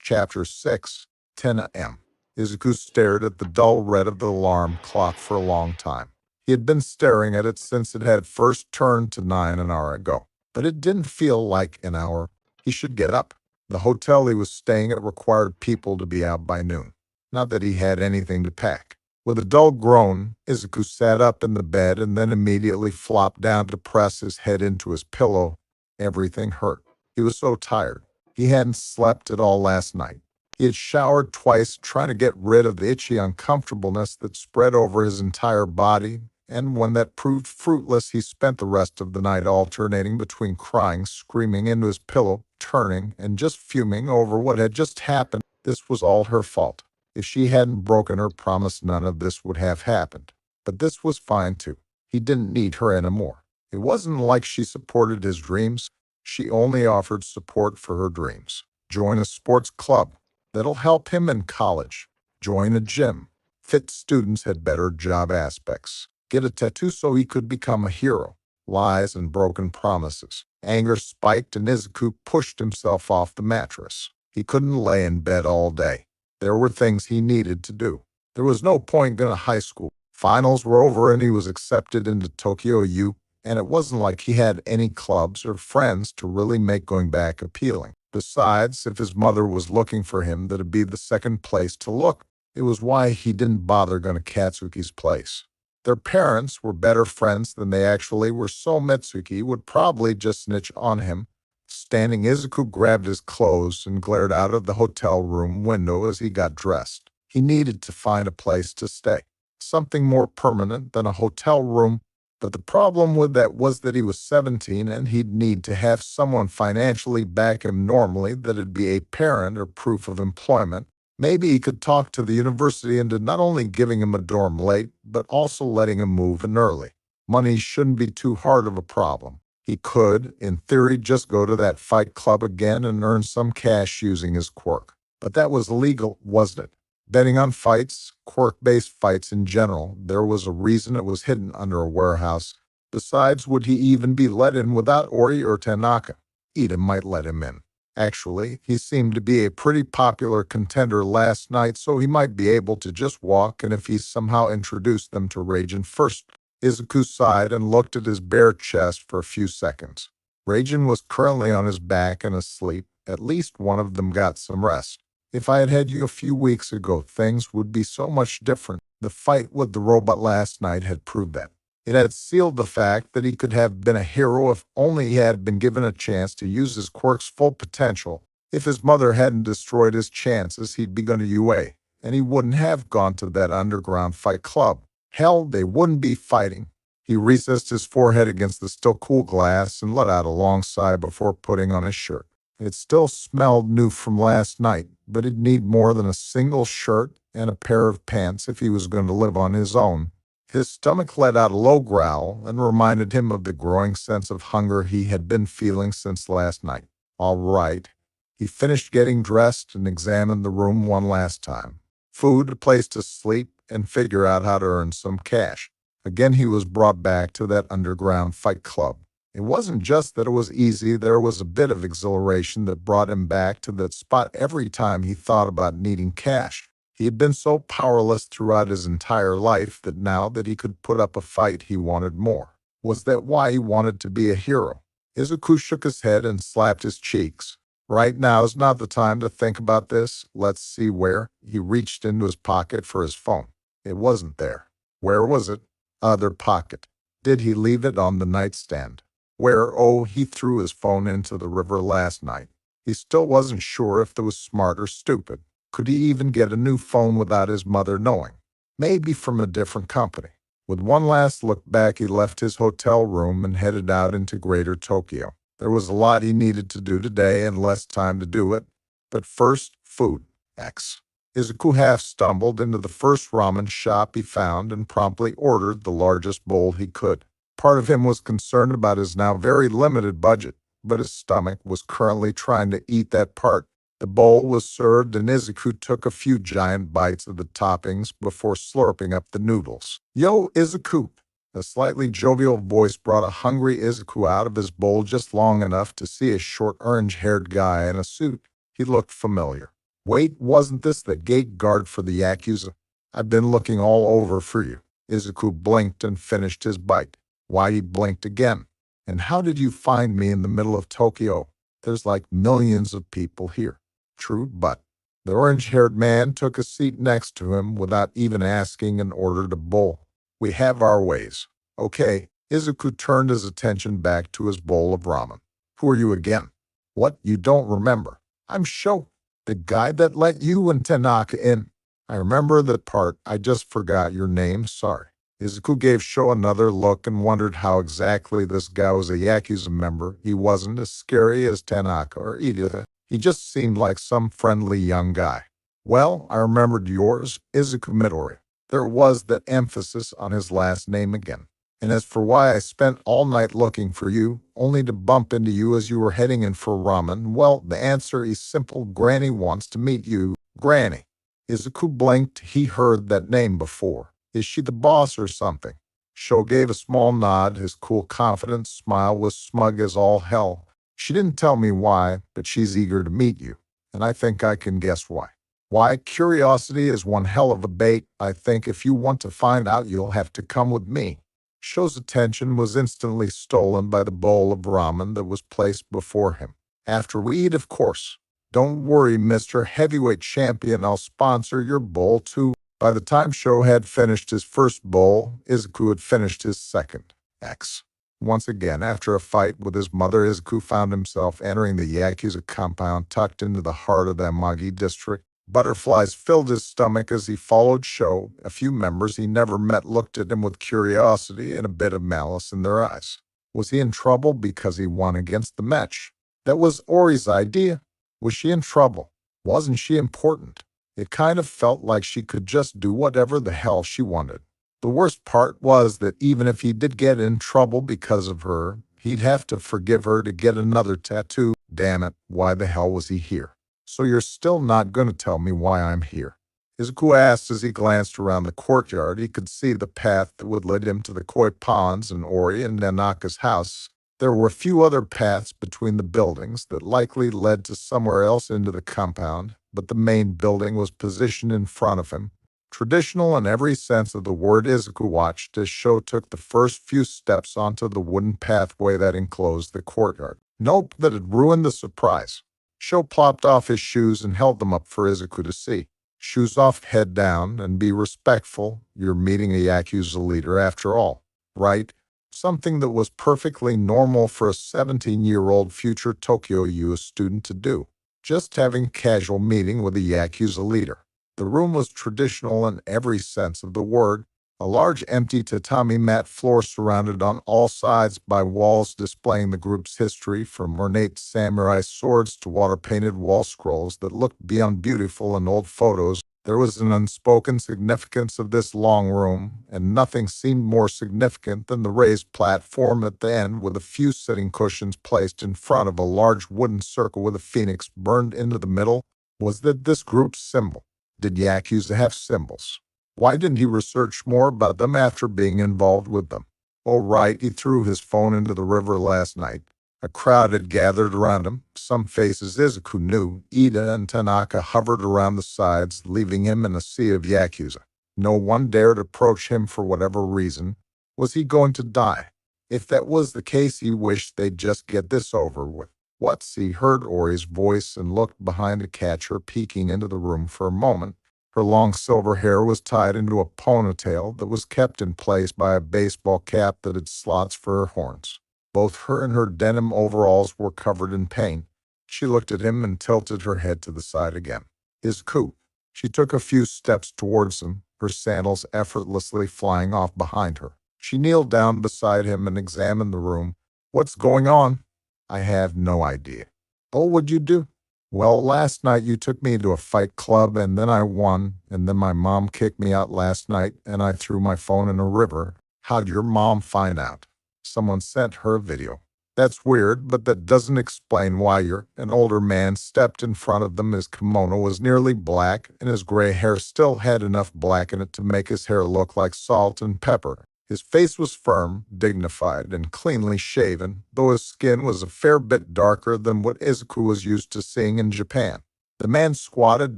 Chapter 6, 10 a.m. Izuku stared at the dull red of the alarm clock for a long time. He had been staring at it since it had first turned to 9 an hour ago, but it didn't feel like an hour. He should get up. The hotel he was staying at required people to be out by noon. Not that he had anything to pack. With a dull groan, Izuku sat up in the bed and then immediately flopped down to press his head into his pillow. Everything hurt. He was so tired. He hadn't slept at all last night. He had showered twice, trying to get rid of the itchy uncomfortableness that spread over his entire body, and when that proved fruitless, he spent the rest of the night alternating between crying, screaming into his pillow, turning, and just fuming over what had just happened. This was all her fault. If she hadn't broken her promise, none of this would have happened. But this was fine, too. He didn't need her anymore. It wasn't like she supported his dreams. She only offered support for her dreams. Join a sports club. That'll help him in college. Join a gym. Fit students had better job aspects. Get a tattoo so he could become a hero. Lies and broken promises. Anger spiked and Izuku pushed himself off the mattress. He couldn't lay in bed all day. There were things he needed to do. There was no point going to high school. Finals were over and he was accepted into Tokyo U, and it wasn't like he had any clubs or friends to really make going back appealing. Besides, if his mother was looking for him, that'd be the second place to look. It was why he didn't bother going to Katsuki's place. Their parents were better friends than they actually were, so Mitsuki would probably just snitch on him. Standing, Izuku grabbed his clothes and glared out of the hotel room window as he got dressed. He needed to find a place to stay, something more permanent than a hotel room. But the problem with that was that he was 17 and he'd need to have someone financially back him, normally that'd be a parent or proof of employment. Maybe he could talk to the university into not only giving him a dorm late, but also letting him move in early. Money shouldn't be too hard of a problem. He could, in theory, just go to that fight club again and earn some cash using his quirk. But that was illegal, wasn't it? Betting on fights, quirk-based fights in general, there was a reason it was hidden under a warehouse. Besides, would he even be let in without Ori or Tanaka? Ida might let him in. Actually, he seemed to be a pretty popular contender last night, so he might be able to just walk, and if he somehow introduced them to Raijin first. Izuku sighed and looked at his bare chest for a few seconds. Raijin was currently on his back and asleep. At least one of them got some rest. If I had had you a few weeks ago, things would be so much different. The fight with the robot last night had proved that. It had sealed the fact that he could have been a hero if only he had been given a chance to use his quirk's full potential. If his mother hadn't destroyed his chances, he'd be going to UA. and he wouldn't have gone to that underground fight club. Hell, they wouldn't be fighting. He recessed his forehead against the still cool glass and let out a long sigh before putting on his shirt. It still smelled new from last night, but he'd need more than a single shirt and a pair of pants if he was going to live on his own. His stomach let out a low growl and reminded him of the growing sense of hunger he had been feeling since last night. All right. He finished getting dressed and examined the room one last time. Food, a place to sleep, and figure out how to earn some cash. Again, he was brought back to that underground fight club. It wasn't just that it was easy, there was a bit of exhilaration that brought him back to that spot every time he thought about needing cash. He had been so powerless throughout his entire life that now that he could put up a fight, he wanted more. Was that why he wanted to be a hero? Izuku shook his head and slapped his cheeks. Right now is not the time to think about this. Let's see where. He reached into his pocket for his phone. It wasn't there. Where was it? Other pocket. Did he leave it on the nightstand? Where? Oh, he threw his phone into the river last night. He still wasn't sure if it was smart or stupid. Could he even get a new phone without his mother knowing? Maybe from a different company. With one last look back, he left his hotel room and headed out into Greater Tokyo. There was a lot he needed to do today and less time to do it. But first, food. X. Izuku half stumbled into the first ramen shop he found and promptly ordered the largest bowl he could. Part of him was concerned about his now very limited budget, but his stomach was currently trying to eat that part. The bowl was served and Izuku took a few giant bites of the toppings before slurping up the noodles. Yo, Izuku! A slightly jovial voice brought a hungry Izuku out of his bowl just long enough to see a short orange-haired guy in a suit. He looked familiar. Wait, wasn't this the gate guard for the Yakuza? I've been looking all over for you. Izuku blinked and finished his bite. Why, he blinked again. And how did you find me in the middle of Tokyo? There's like millions of people here. True, but the orange-haired man took a seat next to him without even asking and ordered a bowl. We have our ways. Okay. Izuku turned his attention back to his bowl of ramen. Who are you again? What, you don't remember? I'm Sho, the guy that let you and Tanaka in. I remember that part. I just forgot your name. Sorry. Izuku gave Sho another look and wondered how exactly this guy was a Yakuza member. He wasn't as scary as Tanaka or Ida. He just seemed like some friendly young guy. Well, I remembered yours, Izuku Midori. There was that emphasis on his last name again. And as for why I spent all night looking for you, only to bump into you as you were heading in for ramen, well, the answer is simple. Granny wants to meet you. Granny. Izuku blinked. He heard that name before. Is she the boss or something? Sho gave a small nod. His cool, confident smile was smug as all hell. She didn't tell me why, but she's eager to meet you. And I think I can guess why. Why? Curiosity is one hell of a bait. I think if you want to find out, you'll have to come with me. Sho's attention was instantly stolen by the bowl of ramen that was placed before him. After we eat, of course. Don't worry, Mr. Heavyweight Champion, I'll sponsor your bowl too. By the time Sho had finished his first bowl, Izuku had finished his second. X. Once again, after a fight with his mother, Izuku found himself entering the Yakuza compound tucked into the heart of the Amagi district. Butterflies filled his stomach as he followed Sho. A few members he never met looked at him with curiosity and a bit of malice in their eyes. Was he in trouble because he won against the match? That was Ori's idea. Was she in trouble? Wasn't she important? It kind of felt like she could just do whatever the hell she wanted. The worst part was that even if he did get in trouble because of her, he'd have to forgive her to get another tattoo. Damn it, why the hell was he here? So you're still not going to tell me why I'm here? Izuku asked as he glanced around the courtyard. He could see the path that would lead him to the koi ponds and Ori and Nanaka's house. There were a few other paths between the buildings that likely led to somewhere else into the compound, but the main building was positioned in front of him. Traditional in every sense of the word, Izuku watched as Sho took the first few steps onto the wooden pathway that enclosed the courtyard. Nope, that had ruined the surprise. Sho plopped off his shoes and held them up for Izuku to see. Shoes off, head down, and be respectful. You're meeting a Yakuza leader after all, right? Something that was perfectly normal for a 17-year-old future Tokyo U student to do. Just having a casual meeting with a Yakuza leader. The room was traditional in every sense of the word. A large empty tatami mat floor surrounded on all sides by walls displaying the group's history, from ornate samurai swords to water-painted wall scrolls that looked beyond beautiful in old photos. There was an unspoken significance of this long room, and nothing seemed more significant than the raised platform at the end with a few sitting cushions placed in front of a large wooden circle with a phoenix burned into the middle. Was that this group's symbol? Did Yakuza have symbols? Why didn't he research more about them after being involved with them? Oh, right, he threw his phone into the river last night. A crowd had gathered around him. Some faces Izuku knew. Ida and Tanaka hovered around the sides, leaving him in a sea of Yakuza. No one dared approach him for whatever reason. Was he going to die? If that was the case, he wished they'd just get this over with. What's he heard Ori's voice and looked behind to catch her peeking into the room for a moment. Her long silver hair was tied into a ponytail that was kept in place by a baseball cap that had slots for her horns. Both her and her denim overalls were covered in paint. She looked at him and tilted her head to the side again. His coupe. She took a few steps towards him, her sandals effortlessly flying off behind her. She kneeled down beside him and examined the room. What's going on? I have no idea. Oh, what'd you do? Well, last night you took me to a fight club and then I won, and then my mom kicked me out last night and I threw my phone in a river. How'd your mom find out? Someone sent her a video. That's weird, but that doesn't explain why an older man stepped in front of them. His kimono was nearly black, and his gray hair still had enough black in it to make his hair look like salt and pepper. His face was firm, dignified, and cleanly shaven, though his skin was a fair bit darker than what Izuku was used to seeing in Japan. The man squatted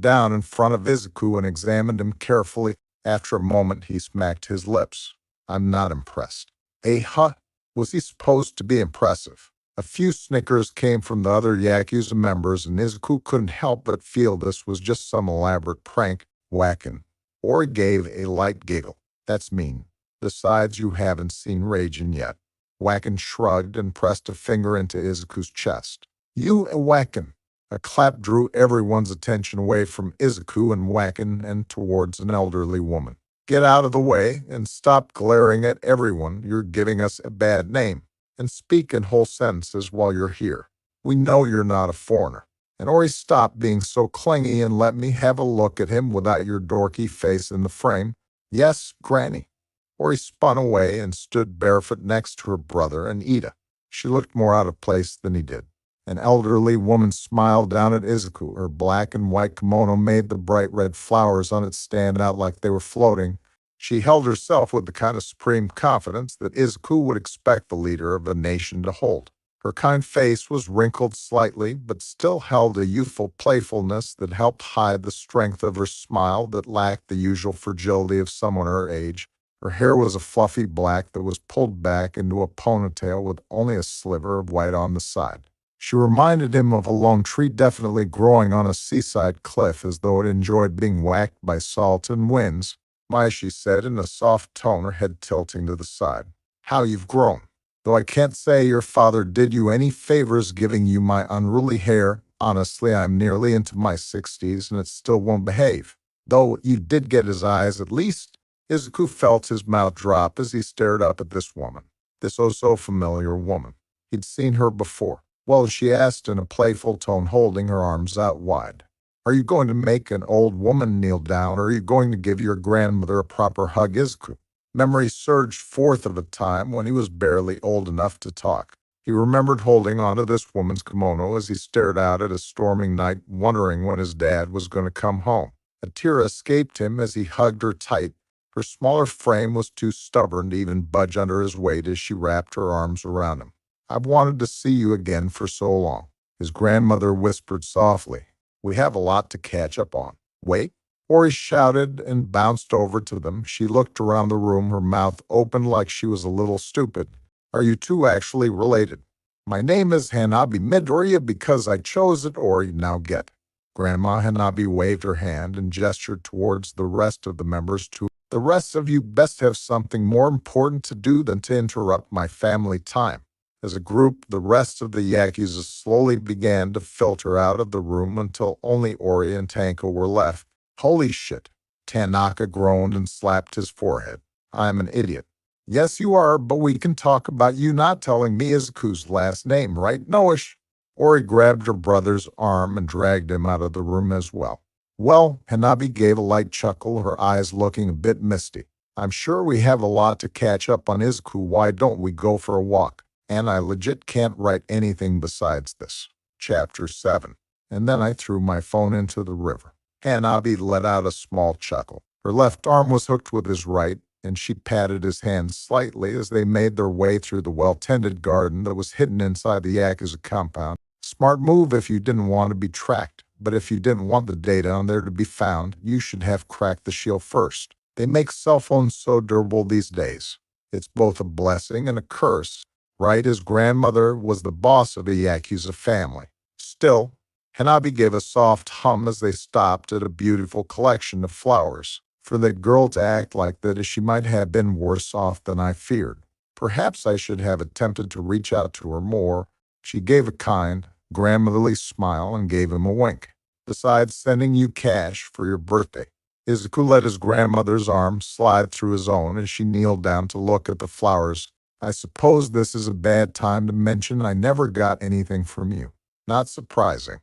down in front of Izuku and examined him carefully. After a moment, he smacked his lips. I'm not impressed. Huh? Was he supposed to be impressive? A few snickers came from the other Yakuza members, and Izuku couldn't help but feel this was just some elaborate prank. Whackin'. Ori gave a light giggle. That's mean. Besides, you haven't seen Ragin yet. Whackin shrugged and pressed a finger into Izuku's chest. You and Whackin. A clap drew everyone's attention away from Izuku and Whackin and towards an elderly woman. Get out of the way and stop glaring at everyone. You're giving us a bad name. And speak in whole sentences while you're here. We know you're not a foreigner. And Ori, stop being so clingy and let me have a look at him without your dorky face in the frame. Yes, Granny. Ori spun away and stood barefoot next to her brother and Ida. She looked more out of place than he did. An elderly woman smiled down at Izuku. Her black and white kimono made the bright red flowers on it stand out like they were floating. She held herself with the kind of supreme confidence that Izuku would expect the leader of a nation to hold. Her kind face was wrinkled slightly, but still held a youthful playfulness that helped hide the strength of her smile that lacked the usual fragility of someone her age. Her hair was a fluffy black that was pulled back into a ponytail with only a sliver of white on the side. She reminded him of a lone tree definitely growing on a seaside cliff, as though it enjoyed being whacked by salt and winds. My, she said in a soft tone, her head tilting to the side. How you've grown. Though I can't say your father did you any favors giving you my unruly hair. Honestly, I'm nearly into my 60s and it still won't behave. Though you did get his eyes at least. Izuku felt his mouth drop as he stared up at this woman. This oh-so-familiar woman. He'd seen her before. Well, she asked in a playful tone, holding her arms out wide. Are you going to make an old woman kneel down, or are you going to give your grandmother a proper hug, Izuku? Memory surged forth of a time when he was barely old enough to talk. He remembered holding onto this woman's kimono as he stared out at a storming night, wondering when his dad was going to come home. A tear escaped him as he hugged her tight. Her smaller frame was too stubborn to even budge under his weight as she wrapped her arms around him. I've wanted to see you again for so long, his grandmother whispered softly. We have a lot to catch up on. Wait, Ori shouted and bounced over to them. She looked around the room, her mouth open like she was a little stupid. Are you two actually related? My name is Hanabi Midoriya because I chose it, Ori. Now get. Grandma Hanabi waved her hand and gestured towards the rest of the members to the rest of you best have something more important to do than to interrupt my family time. As a group, the rest of the Yakuza slowly began to filter out of the room until only Ori and Tanko were left. Holy shit. Tanaka groaned and slapped his forehead. I'm an idiot. Yes, you are, but we can talk about you not telling me Izuku's last name, right, Noish? Ori grabbed her brother's arm and dragged him out of the room as well. Well, Hanabi gave a light chuckle, her eyes looking a bit misty. I'm sure we have a lot to catch up on Izuku. Why don't we go for a walk? And I legit can't write anything besides this. Chapter 7. And then I threw my phone into the river. Hanabi let out a small chuckle. Her left arm was hooked with his right, and she patted his hand slightly as they made their way through the well-tended garden that was hidden inside the Yakuza compound. Smart move if you didn't want to be tracked, but if you didn't want the data on there to be found, you should have cracked the shield first. They make cell phones so durable these days. It's both a blessing and a curse, right? His grandmother was the boss of the Yakuza family. Still, Hanabi gave a soft hum as they stopped at a beautiful collection of flowers. For that girl to act like that, she might have been worse off than I feared. Perhaps I should have attempted to reach out to her more. She gave a kind, grandmotherly smile and gave him a wink. Besides sending you cash for your birthday. Izuku let his grandmother's arm slide through his own as she kneeled down to look at the flowers. I suppose this is a bad time to mention I never got anything from you. Not surprising.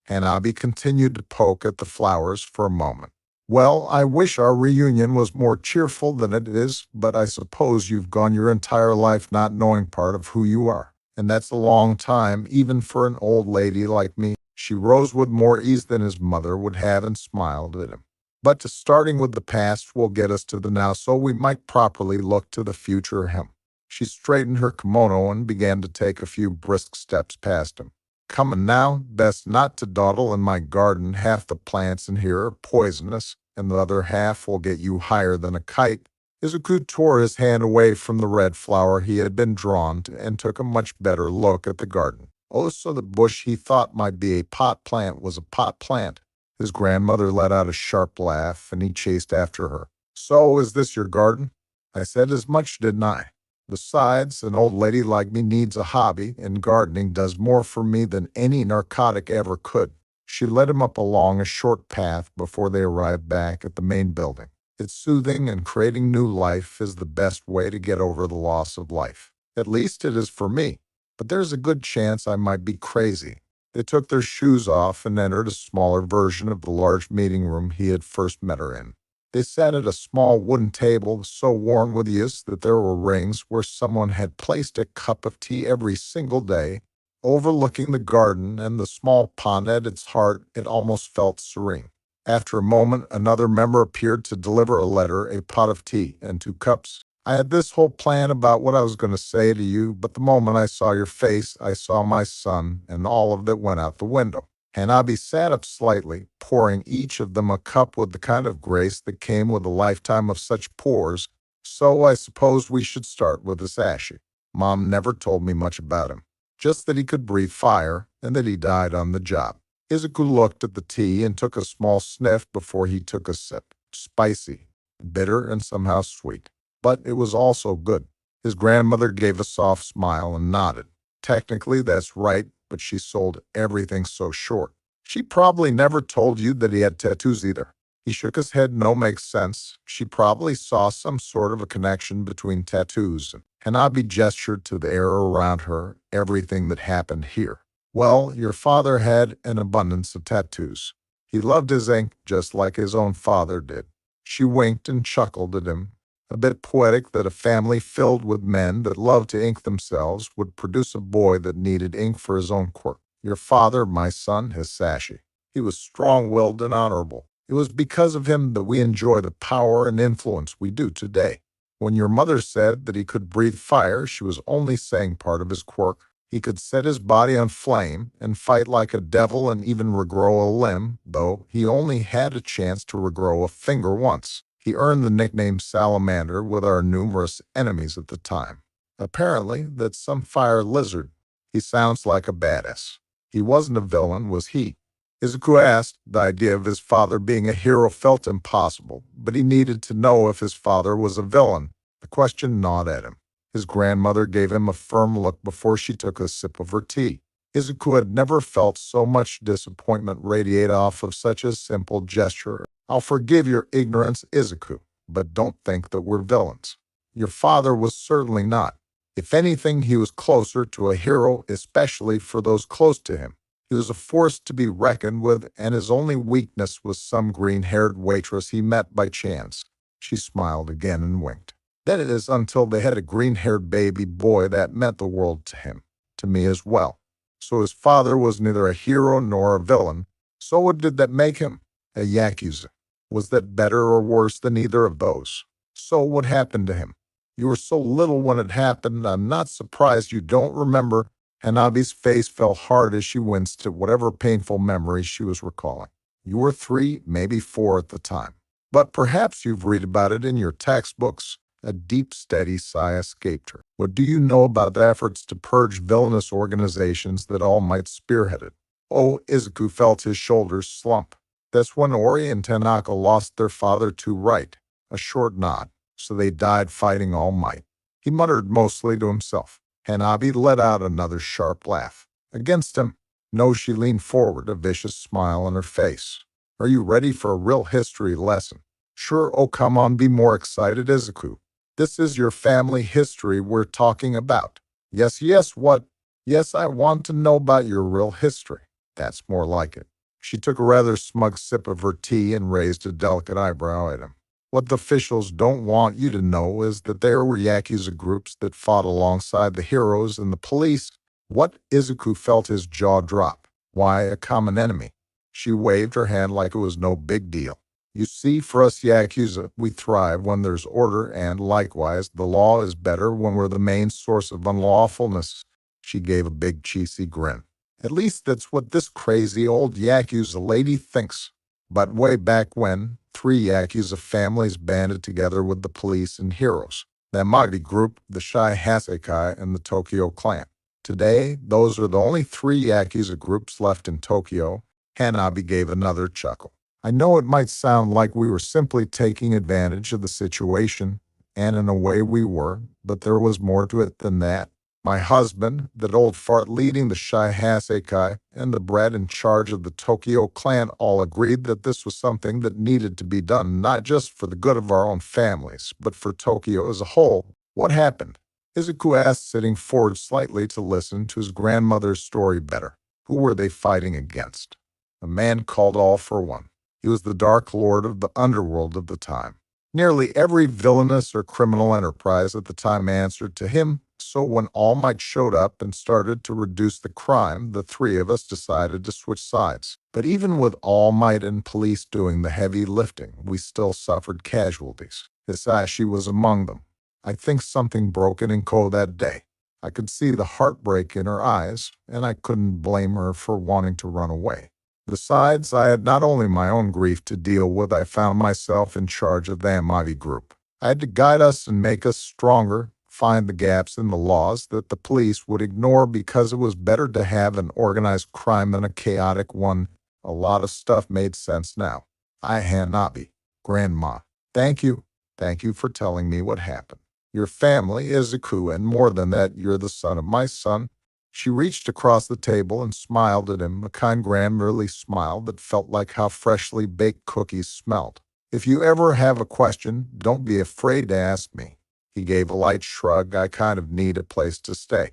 Hanabi continued to poke at the flowers for a moment. Well, I wish our reunion was more cheerful than it is, but I suppose you've gone your entire life not knowing part of who you are. And that's a long time, even for an old lady like me. She rose with more ease than his mother would have and smiled at him. But starting with the past will get us to the now, so we might properly look to the future him. She straightened her kimono and began to take a few brisk steps past him. Come now, best not to dawdle in my garden. Half the plants in here are poisonous, and the other half will get you higher than a kite. Izuku tore his hand away from the red flower he had been drawn to and took a much better look at the garden. Oh, so the bush he thought might be a pot plant was a pot plant. His grandmother let out a sharp laugh, and he chased after her. So, is this your garden? I said as much, didn't I? Besides, an old lady like me needs a hobby, and gardening does more for me than any narcotic ever could. She led him up along a short path before they arrived back at the main building. It's soothing, and creating new life is the best way to get over the loss of life. At least it is for me. But there's a good chance I might be crazy. They took their shoes off and entered a smaller version of the large meeting room he had first met her in. They sat at a small wooden table so worn with use that there were rings where someone had placed a cup of tea every single day. Overlooking the garden and the small pond at its heart, it almost felt serene. After a moment, another member appeared to deliver a letter, a pot of tea, and 2 cups. I had this whole plan about what I was going to say to you, but the moment I saw your face, I saw my son, and all of it went out the window. Hanabi sat up slightly, pouring each of them a cup with the kind of grace that came with a lifetime of such pours. So I suppose we should start with Isashi. Mom never told me much about him, just that he could breathe fire and that he died on the job. Izuku looked at the tea and took a small sniff before he took a sip. Spicy, bitter, and somehow sweet. But it was also good. His grandmother gave a soft smile and nodded. Technically, that's right, but she sold everything so short. She probably never told you that he had tattoos either. He shook his head. No, makes sense. She probably saw some sort of a connection between tattoos. Hanabi gestured to the air around her, everything that happened here. Well, your father had an abundance of tattoos. He loved his ink just like his own father did. She winked and chuckled at him. A bit poetic that a family filled with men that loved to ink themselves would produce a boy that needed ink for his own quirk. Your father, my son, Hisashi. He was strong-willed and honorable. It was because of him that we enjoy the power and influence we do today. When your mother said that he could breathe fire, she was only saying part of his quirk. He could set his body on flame and fight like a devil and even regrow a limb, though he only had a chance to regrow a finger once. He earned the nickname Salamander with our numerous enemies at the time. Apparently, that's some fire lizard. He sounds like a badass. He wasn't a villain, was he? Izuku asked. The idea of his father being a hero felt impossible, but he needed to know if his father was a villain. The question gnawed at him. His grandmother gave him a firm look before she took a sip of her tea. Izuku had never felt so much disappointment radiate off of such a simple gesture. I'll forgive your ignorance, Izuku, but don't think that we're villains. Your father was certainly not. If anything, he was closer to a hero, especially for those close to him. He was a force to be reckoned with, and his only weakness was some green-haired waitress he met by chance. She smiled again and winked. That is until they had a green-haired baby boy that meant the world to him, to me as well. So his father was neither a hero nor a villain. So what did that make him? A Yakuza. Was that better or worse than either of those? So what happened to him? You were so little when it happened, I'm not surprised you don't remember. Hanabi's face fell hard as she winced at whatever painful memory she was recalling. You were 3, maybe 4 at the time. But perhaps you've read about it in your textbooks. A deep, steady sigh escaped her. What do you know about the efforts to purge villainous organizations that All Might spearheaded? Oh, Izuku felt his shoulders slump. That's when Ori and Tanaka lost their father too, right? A short nod. So they died fighting All Might. He muttered mostly to himself. Hanabi let out another sharp laugh. Against him? No, she leaned forward, a vicious smile on her face. Are you ready for a real history lesson? Sure, oh come on, be more excited, Izuku. This is your family history we're talking about. Yes, what? Yes, I want to know about your real history. That's more like it. She took a rather smug sip of her tea and raised a delicate eyebrow at him. What the officials don't want you to know is that there were Yakuza groups that fought alongside the heroes and the police. What? Izuku felt his jaw drop. Why a common enemy? She waved her hand like it was no big deal. You see, for us Yakuza, we thrive when there's order, and likewise, the law is better when we're the main source of unlawfulness. She gave a big cheesy grin. At least that's what this crazy old Yakuza lady thinks. But way back when, 3 Yakuza families banded together with the police and heroes. The Amagi group, the Shai Hasekai, and the Tokyo clan. Today, those are the only 3 Yakuza groups left in Tokyo. Hanabi gave another chuckle. I know it might sound like we were simply taking advantage of the situation, and in a way we were, but there was more to it than that. My husband, that old fart leading the Shai Hasekai, and the brat in charge of the Tokyo clan all agreed that this was something that needed to be done, not just for the good of our own families, but for Tokyo as a whole. What happened? Izuku asked, sitting forward slightly to listen to his grandmother's story better. Who were they fighting against? A man called All for One. He was the Dark Lord of the underworld of the time. Nearly every villainous or criminal enterprise at the time answered to him, so when All Might showed up and started to reduce the crime, the 3 of us decided to switch sides. But even with All Might and police doing the heavy lifting, we still suffered casualties. Hisashi was among them. I think something broke in Ko that day. I could see the heartbreak in her eyes, and I couldn't blame her for wanting to run away. Besides, I had not only my own grief to deal with, I found myself in charge of the Amagi group. I had to guide us and make us stronger, find the gaps in the laws that the police would ignore because it was better to have an organized crime than a chaotic one. A lot of stuff made sense now. Hanabi, Grandma, thank you. Thank you for telling me what happened. Your family, Izuku, and more than that, you're the son of my son. She reached across the table and smiled at him, a kind grandmotherly smile that felt like how freshly baked cookies smelled. If you ever have a question, don't be afraid to ask me. He gave a light shrug. I kind of need a place to stay.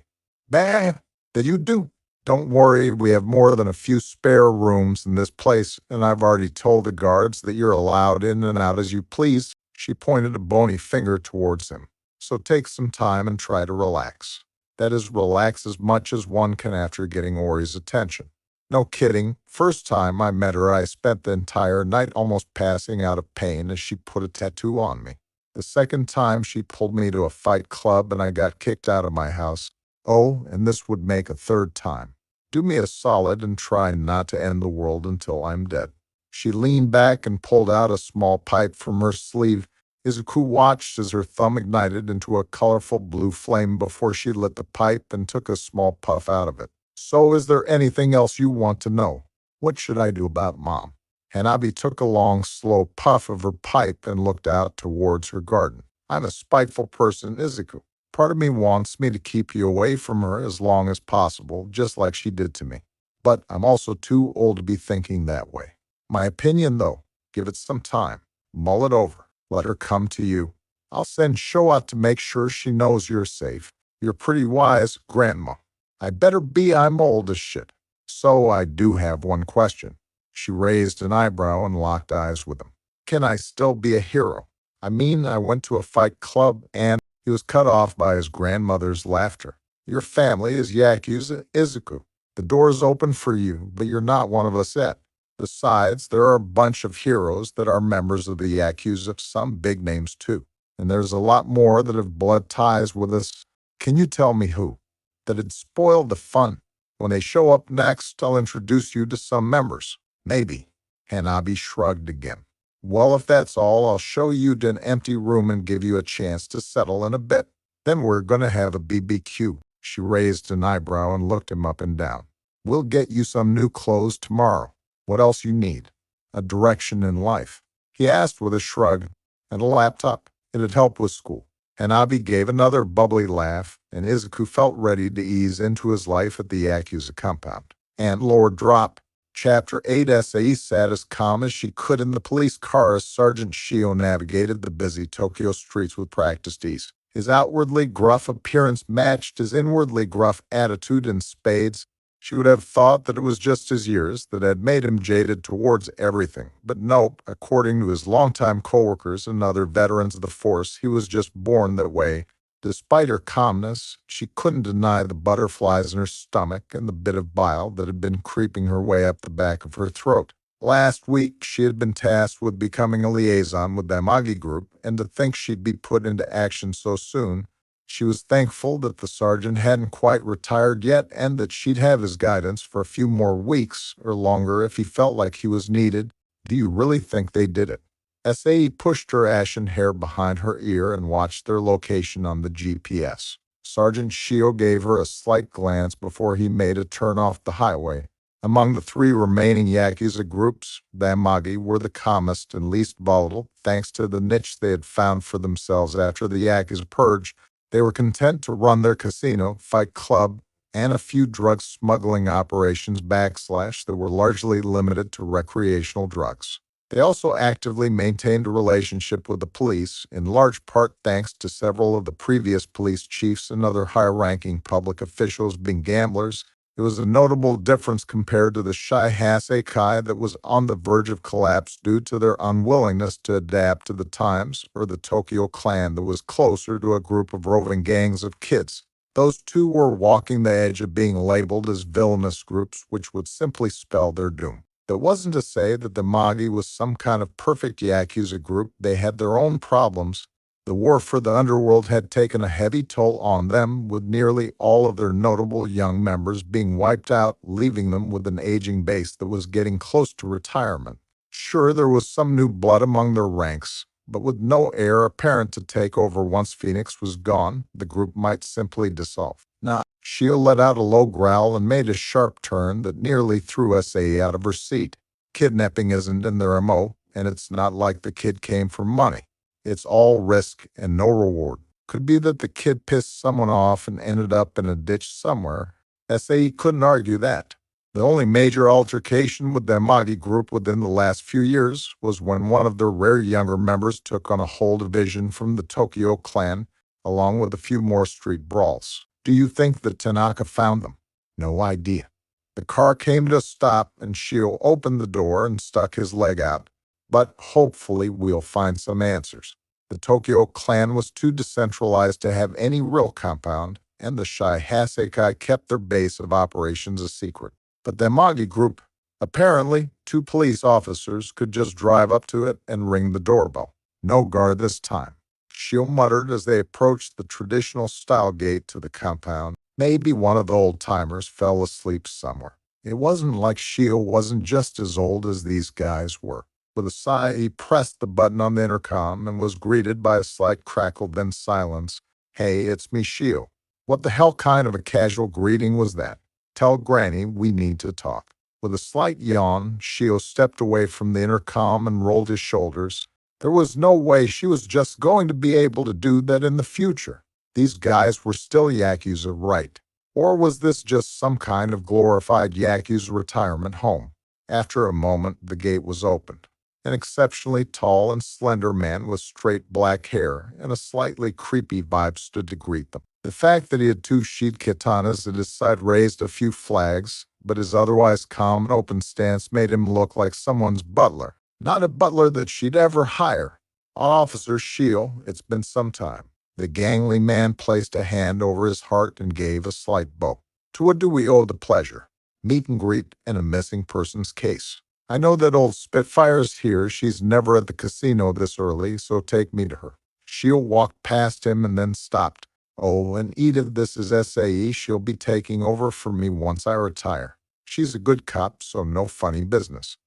Bah! That you do? Don't worry, we have more than a few spare rooms in this place, and I've already told the guards that you're allowed in and out as you please. She pointed a bony finger towards him. So take some time and try to relax. That is, relax as much as one can after getting Ori's attention. No kidding. First time I met her, I spent the entire night almost passing out of pain as she put a tattoo on me. The second time she pulled me to a fight club and I got kicked out of my house. Oh, and this would make a third time. Do me a solid and try not to end the world until I'm dead. She leaned back and pulled out a small pipe from her sleeve. Izuku watched as her thumb ignited into a colorful blue flame before she lit the pipe and took a small puff out of it. So is there anything else you want to know? What should I do about Mom? Hanabi took a long, slow puff of her pipe and looked out towards her garden. I'm a spiteful person, Izuku. Part of me wants me to keep you away from her as long as possible, just like she did to me. But I'm also too old to be thinking that way. My opinion, though, Give it some time. Mull it over. Let her come to you. I'll send Sho out to make sure she knows you're safe. You're pretty wise, Grandma. I better be. I'm old as shit. So I do have one question. She raised an eyebrow and locked eyes with him. Can I still be a hero? I mean, I went to a fight club and he was cut off by his grandmother's laughter. Your family is Yakuza Izuku. The door's open for you, but you're not one of us yet. Besides, there are a bunch of heroes that are members of the Yakuza, some big names too. And there's a lot more that have blood ties with us. Can you tell me who? That'd spoil the fun. When they show up next, I'll introduce you to some members. Maybe. Hanabi shrugged again. Well, if that's all, I'll show you to an empty room and give you a chance to settle in a bit. Then we're going to have a BBQ. She raised an eyebrow and looked him up and down. We'll get you some new clothes tomorrow. What else you need? A direction in life? He asked with a shrug. And a laptop. It'd help with school. Hanabi gave another bubbly laugh, and Izuku felt ready to ease into his life at the Yakuza compound. And Lord drop. Chapter 8 SAE sat as calm as she could in the police car as Sergeant Shio navigated the busy Tokyo streets with practiced ease. His outwardly gruff appearance matched his inwardly gruff attitude in spades. She would have thought that it was just his years that had made him jaded towards everything. But nope, according to his longtime coworkers and other veterans of the force, he was just born that way. Despite her calmness, she couldn't deny the butterflies in her stomach and the bit of bile that had been creeping her way up the back of her throat. Last week, she had been tasked with becoming a liaison with the Amagi group, and to think she'd be put into action so soon, she was thankful that the sergeant hadn't quite retired yet and that she'd have his guidance for a few more weeks or longer if he felt like he was needed. Do you really think they did it? SAE pushed her ashen hair behind her ear and watched their location on the GPS. Sergeant Shio gave her a slight glance before he made a turn off the highway. Among the three remaining Yakuza groups, the Amagi were the calmest and least volatile, thanks to the niche they had found for themselves after the Yakuza purge. They were content to run their casino, fight club, and a few drug smuggling operations that were largely limited to recreational drugs. They also actively maintained a relationship with the police, in large part thanks to several of the previous police chiefs and other high-ranking public officials being gamblers. It was a notable difference compared to the ch1-5 that was on the verge of collapse due to their unwillingness to adapt to the times, or the Tokyo clan that was closer to a group of roving gangs of kids. Those two were walking the edge of being labeled as villainous groups, which would simply spell their doom. That wasn't to say that the Magi was some kind of perfect Yakuza group. They had their own problems. The war for the underworld had taken a heavy toll on them, with nearly all of their notable young members being wiped out, leaving them with an aging base that was getting close to retirement. Sure, there was some new blood among their ranks, but with no heir apparent to take over once Phoenix was gone, the group might simply dissolve. Nah. Shio let out a low growl and made a sharp turn that nearly threw SAE out of her seat. Kidnapping isn't in their MO, and it's not like the kid came for money. It's all risk and no reward. Could be that the kid pissed someone off and ended up in a ditch somewhere. SAE couldn't argue that. The only major altercation with the Amagi group within the last few years was when one of their rare younger members took on a whole division from the Tokyo clan, along with a few more street brawls. Do you think that Tanaka found them? No idea. The car came to a stop and Shio opened the door and stuck his leg out. But hopefully we'll find some answers. The Tokyo clan was too decentralized to have any real compound, and the ch1-5 kept their base of operations a secret. But the Amagi group, apparently 2 police officers could just drive up to it and ring the doorbell. No guard this time. Shio muttered as they approached the traditional style gate to the compound. Maybe one of the old-timers fell asleep somewhere. It wasn't like Shio wasn't just as old as these guys were. With a sigh, he pressed the button on the intercom and was greeted by a slight crackle, then silence. Hey, it's me, Shio. What the hell kind of a casual greeting was that? Tell Granny we need to talk. With a slight yawn, Shio stepped away from the intercom and rolled his shoulders. There was no way she was just going to be able to do that in the future. These guys were still Yakuza, right? Or was this just some kind of glorified Yakuza retirement home? After a moment, the gate was opened. an exceptionally tall and slender man with straight black hair and a slightly creepy vibe stood to greet them. The fact that he had two sheath katanas at his side raised a few flags, but his otherwise calm and open stance made him look like someone's butler. Not a butler that she'd ever hire. Officer Shield, it's been some time. The gangly man placed a hand over his heart and gave a slight bow. To what do we owe the pleasure? Meet and greet and a missing persons case. I know that old Spitfire's here. She's never at the casino this early, so take me to her. Shield walked past him and then stopped. Oh, and Edith, this is SAE. She'll be taking over for me once I retire. She's a good cop, so no funny business.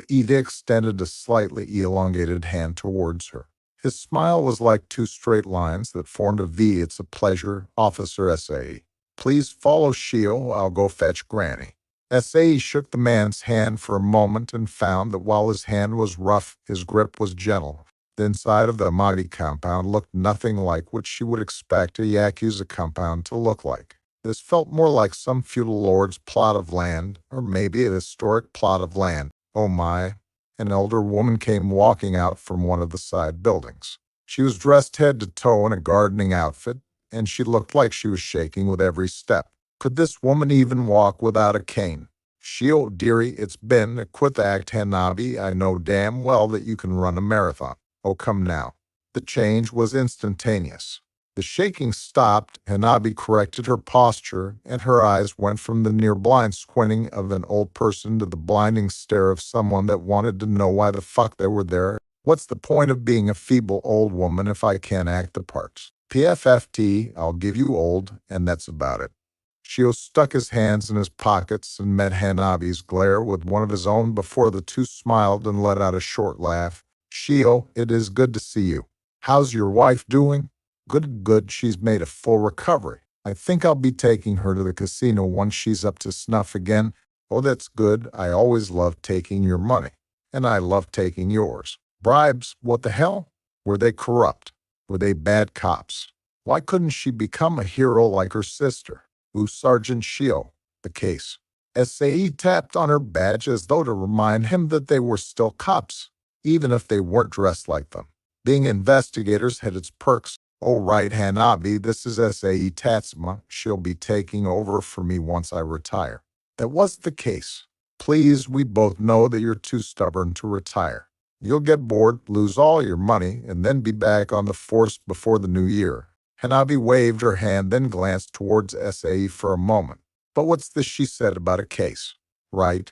Edith extended a slightly elongated hand towards her. His smile was like two straight lines that formed a V. It's a pleasure, Officer SAE. Please follow Shield. I'll go fetch Granny. S.A. shook the man's hand for a moment and found that while his hand was rough, his grip was gentle. The inside of the Amati compound looked nothing like what she would expect a Yakuza compound to look like. This felt more like some feudal lord's plot of land, or maybe a historic plot of land. Oh my. An elder woman came walking out from one of the side buildings. She was dressed head to toe in a gardening outfit, and she looked like she was shaking with every step. Could this woman even walk without a cane? Shield, dearie, it's been quit the act, Hanabi. I know damn well that you can run a marathon. Oh, come now. The change was instantaneous. The shaking stopped, Hanabi corrected her posture, and her eyes went from the near-blind squinting of an old person to the blinding stare of someone that wanted to know why the fuck they were there. What's the point of being a feeble old woman if I can't act the parts? PFFT, I'll give you old, and that's about it. Shio stuck his hands in his pockets and met Hanabi's glare with one of his own before the two smiled and let out a short laugh. Shio, it is good to see you. How's your wife doing? Good, good. She's made a full recovery. I think I'll be taking her to the casino once she's up to snuff again. Oh, that's good. I always loved taking your money. And I love taking yours. Bribes? What the hell? Were they corrupt? Were they bad cops? Why couldn't she become a hero like her sister? Sergeant Shio, the case. SAE tapped on her badge as though to remind him that they were still cops, even if they weren't dressed like them. Being investigators had its perks. Oh, right, Hanabi, this is SAE Tatsuma. She'll be taking over for me once I retire. That wasn't the case. Please, we both know that you're too stubborn to retire. You'll get bored, lose all your money, and then be back on the force before the new year. Hanabi waved her hand, then glanced towards SAE for a moment. But what's this she said about a case? Right.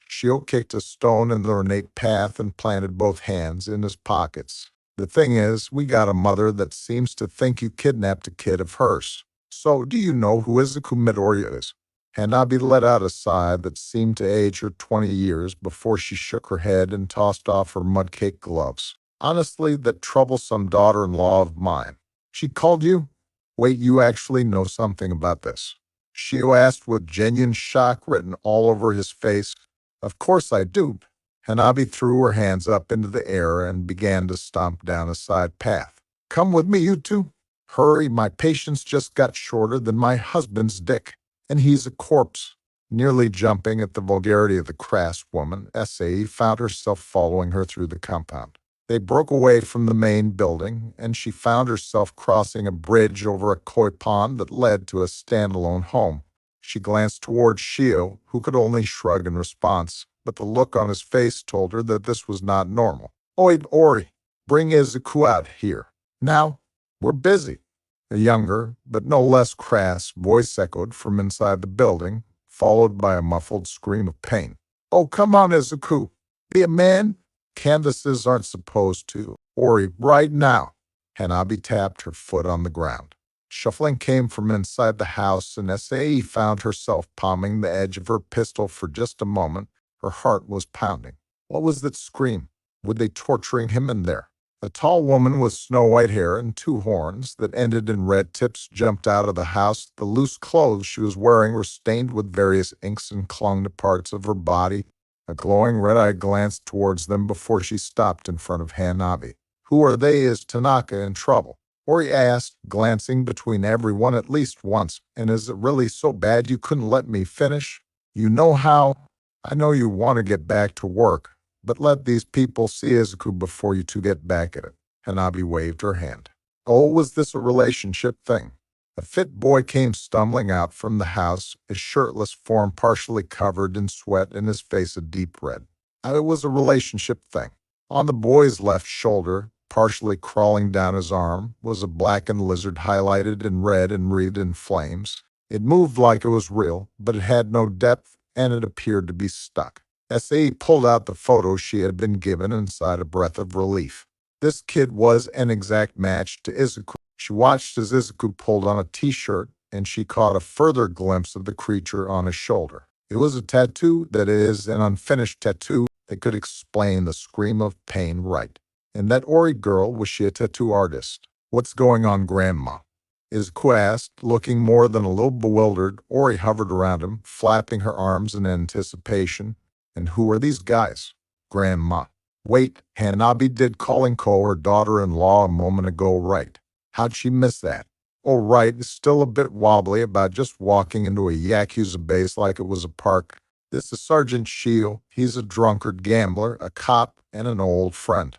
Shio kicked a stone in the ornate path and planted both hands in his pockets. The thing is, we got a mother that seems to think you kidnapped a kid of hers. So, do you know who Izuku Midoriya is? Hanabi let out a sigh that seemed to age her 20 years before she shook her head and tossed off her mudcake gloves. Honestly, that troublesome daughter-in-law of mine. She called you? Wait, you actually know something about this? Shio asked with genuine shock written all over his face. Of course I do. Hanabi threw her hands up into the air and began to stomp down a side path. Come with me, you two. Hurry, my patience just got shorter than my husband's dick, and he's a corpse. Nearly jumping at the vulgarity of the crass woman, SAE found herself following her through the compound. They broke away from the main building, and she found herself crossing a bridge over a koi pond that led to a standalone home. She glanced toward Shio, who could only shrug in response, but the look on his face told her that this was not normal. Oi, Ori, bring Izuku out here. Now, we're busy. A younger, but no less crass, voice echoed from inside the building, followed by a muffled scream of pain. Oh, come on, Izuku. Be a man. Canvases aren't supposed to. Ori, right now. Hanabi tapped her foot on the ground. Shuffling came from inside the house, and SAE found herself palming the edge of her pistol for just a moment. Her heart was pounding. What was that scream? Were they torturing him in there? A tall woman with snow-white hair and two horns that ended in red tips jumped out of the house. The loose clothes she was wearing were stained with various inks and clung to parts of her body. A glowing red eye glanced towards them before she stopped in front of Hanabi. Who are they? Is Tanaka in trouble? Ori asked, glancing between everyone at least once. And is it really so bad you couldn't let me finish? You know how? I know you want to get back to work, But let these people see Izuku before you two get back at it. Hanabi waved her hand. Oh, was this a relationship thing? A fit boy came stumbling out from the house, his shirtless form partially covered in sweat and his face a deep red. It was a relationship thing. On the boy's left shoulder, partially crawling down his arm, was a blackened lizard highlighted in red and wreathed in flames. It moved like it was real, but it had no depth, and it appeared to be stuck. S.A. pulled out the photo she had been given and sighed a breath of relief. This kid was an exact match to Izuku. She watched as Izuku pulled on a t-shirt, and she caught a further glimpse of the creature on his shoulder. It was a tattoo, that is, an unfinished tattoo that could explain the scream of pain right. And that Ori girl, was she a tattoo artist? What's going on, Grandma? Izuku asked, looking more than a little bewildered. Ori hovered around him, flapping her arms in anticipation. And who are these guys? Grandma. Wait, Hanabi did calling Ko her daughter-in-law a moment ago, right? How'd she miss that? Oh, right, still a bit wobbly about just walking into a Yakuza base like it was a park. This is Sergeant Shield. He's a drunkard gambler, a cop, and an old friend.